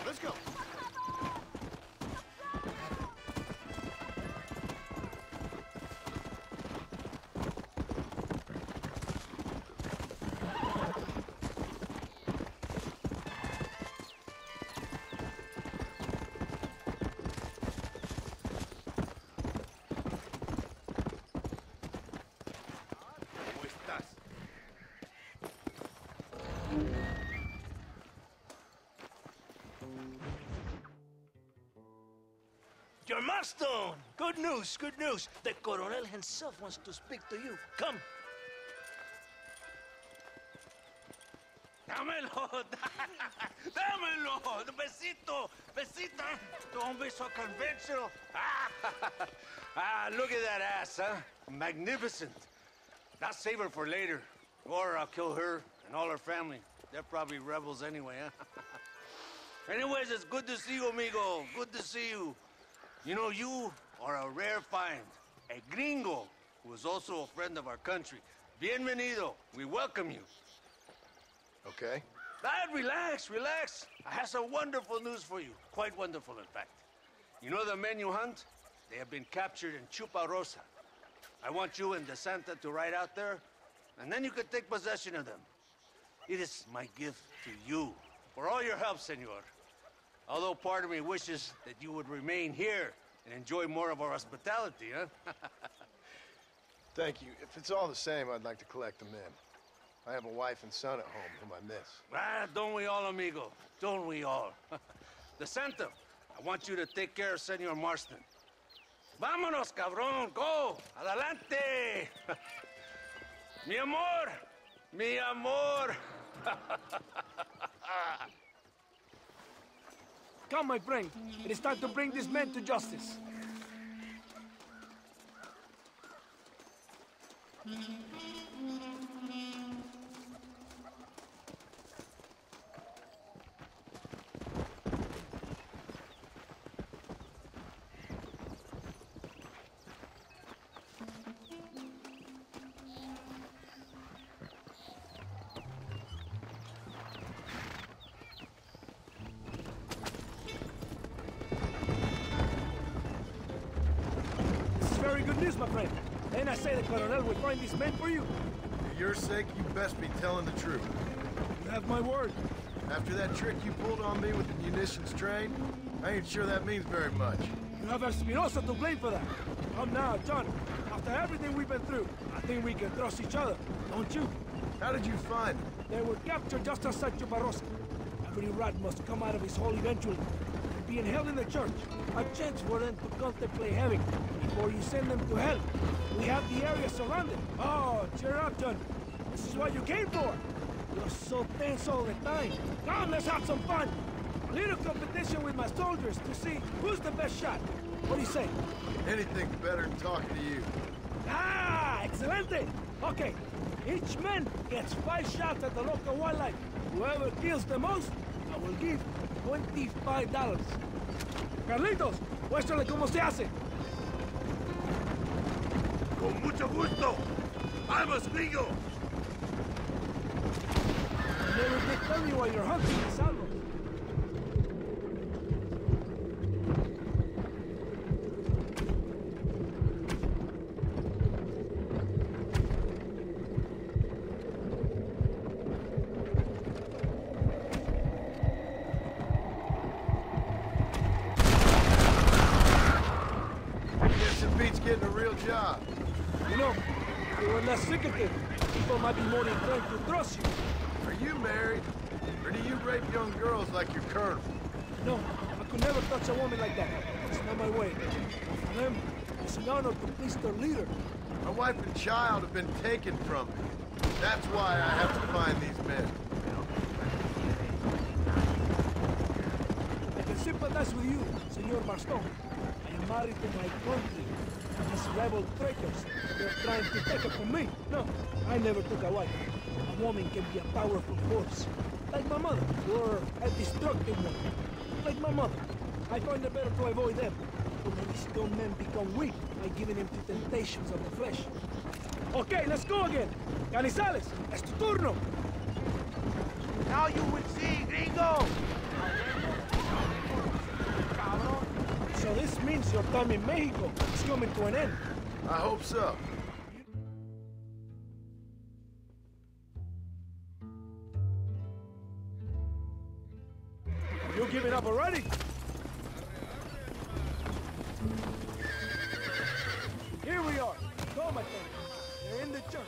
Let's go! Your Marston! Good news, good news. The Coronel himself wants to speak to you. Come. Dámelo, dámelo, besito, besita. Don't be so conventional. Look at that ass, huh? Magnificent. I'll save her for later. Or I'll kill her and all her family. They're probably rebels anyway, huh? Anyways, it's good to see you, amigo. Good to see you. You know, you are a rare find. A gringo who is also a friend of our country. Bienvenido. We welcome you. Okay. Relax, relax. I have some wonderful news for you. Quite wonderful, in fact. You know the men you hunt? They have been captured in Chuparosa. I want you and DeSanta to ride out there and then you can take possession of them. It is my gift to you for all your help, senor. Although part of me wishes that you would remain here and enjoy more of our hospitality, huh? Thank you. If it's all the same, I'd like to collect them in. I have a wife and son at home whom I miss. Ah, don't we all, amigo? Don't we all? The Santa, I want you to take care of Senor Marston. Vámonos, cabrón, go! Adelante! Mi amor! Mi amor! Come, my friend. It is time to bring this man to justice. Very good news, my friend. And I say the Colonel will find these men for you. For your sake, you best be telling the truth. You have my word. After that trick you pulled on me with the munitions train, I ain't sure that means very much. You have Espinosa to blame for that. Come now, John. After everything we've been through, I think we can trust each other, don't you? How did you find them? They were captured just outside Chuparosa. Every rat must come out of his hole eventually. And being held in the church, a chance for them to contemplate heaven before you send them to hell. We have the area surrounded. Oh, cheer up, John. This is what you came for. You're so tense all the time. Come, let's have some fun. A little competition with my soldiers to see who's the best shot. What do you say? Anything's better than talking to you. Ah, excelente. Okay, each man gets 5 shots at the local wildlife. Whoever kills the most, I will give $25. Carlitos, muéstrale cómo se hace. Con mucho gusto. Vamos, gringo. Never did tell me why you're hunting the salvos. Getting a real job. You know, if you were less secretive, people might be more inclined to trust you. Are you married? Or do you rape young girls like your colonel? No, I could never touch a woman like that. It's not my way. For them, it's an honor to please their leader. My wife and child have been taken from me. That's why I have to find these men. I can sympathize with you, Senor Marston. I am married to my country. These rebel traitors, they're trying to take it from me. No, I never took a wife. A woman can be a powerful force. Like my mother, or a destructive one. Like my mother. I find it better to avoid them. But many strong men become weak by giving in to temptations of the flesh. Okay, let's go again. Canizales, es tu turno. Now you will see, gringo! So this means your time in Mexico is coming to an end. I hope so. You giving up already? Here we are. Go, my friend. They're in the church.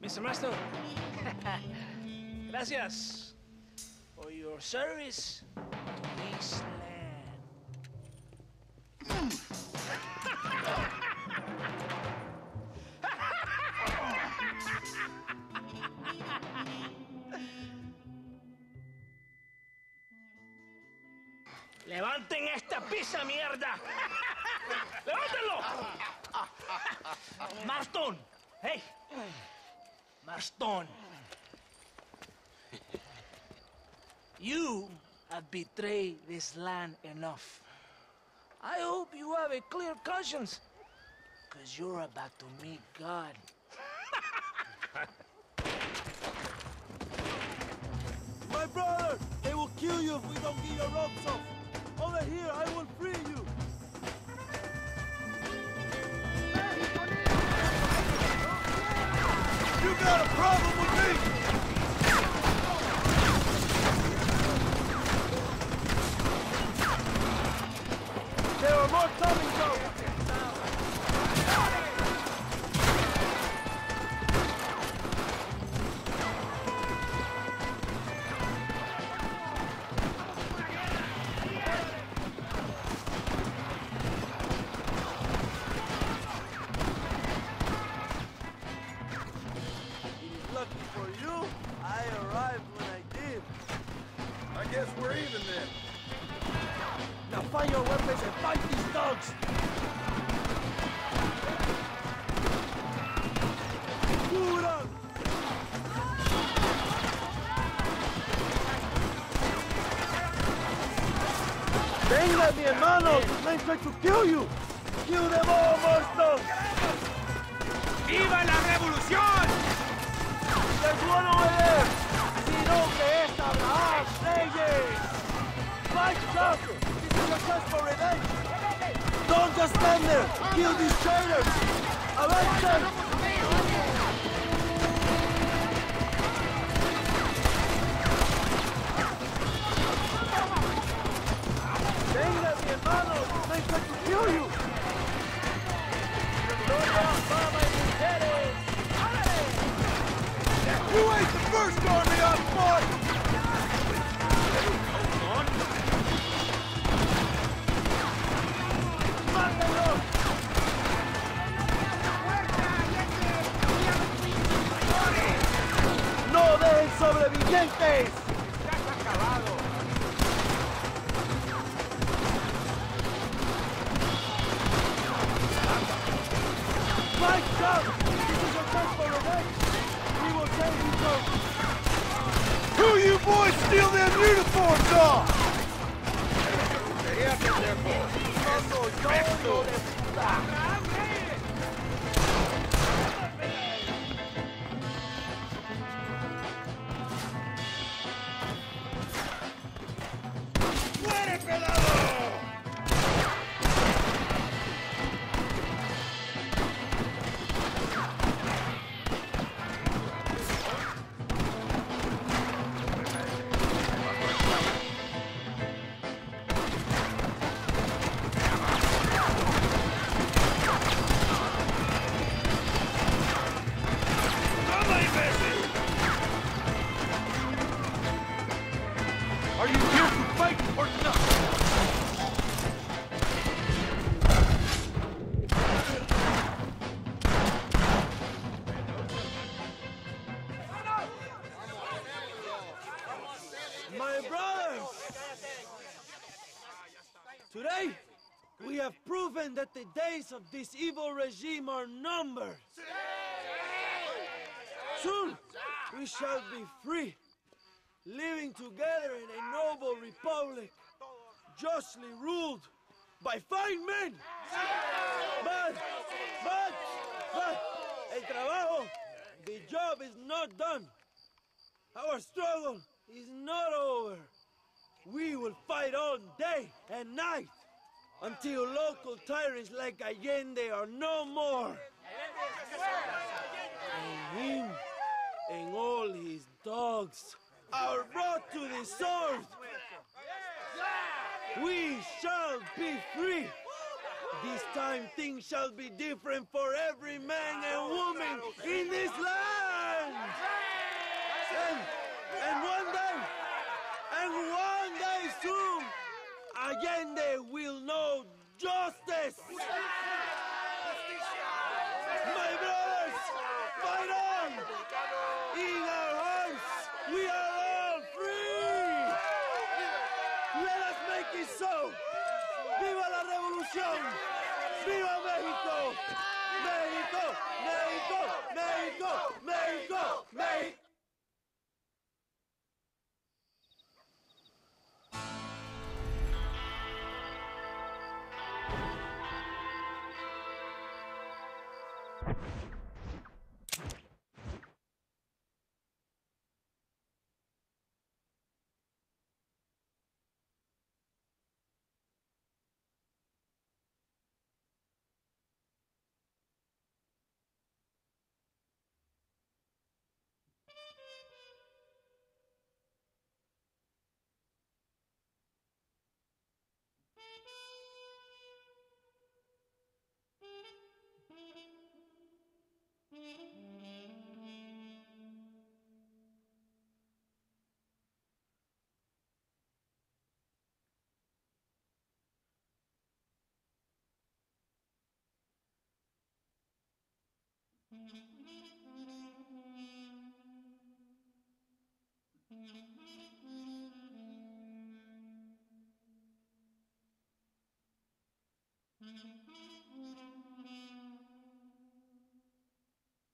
Mr. Marston, gracias for your service to this land. ¡Levanten esta pizza, mierda! ¡Levántenlo! Marston! Hey! Marston! You have betrayed this land enough. I hope you have a clear conscience, because you're about to meet God. My brother! They will kill you if we don't get your ropes off! Over here, I will free you! You got a problem with me! There are more coming, though! Lucky for you, I arrived when I did. I guess we're even then. Now find your weapons and fight these dogs! Move it up! Venga, mi hermano! They try to kill you! Kill them all, Marston! ¡Viva la revolución! There's one over there! Sino que es Abraham Reyes! Fight, Joker! This is your chance for revenge! Don't just stand there! Kill these traitors! Avenge them! Venga, mi hermano! They try to kill you! You ain't the first army I've fought! ¡No dejen sobrevivientes! ¡Ya está acabado! Fight, Chuck! This is your chance for revenge! We will take you both! Who you boys steal them uniforms off? ¡Muere, pelado! Are you here to fight or not? My brothers! Today, we have proven that the days of this evil regime are numbered. Soon, we shall be free, living together in a noble republic, justly ruled by fine men. But, el trabajo, the job is not done. Our struggle is not over. We will fight all day and night until local tyrants like Allende are no more. And him and all his dogs are brought to the sword. We shall be free. This time things shall be different for every man and woman in this land. And one day soon, Allende will know justice. My brothers, fight on! In our hearts, we are all free! Let us make it so! Mm-hmm.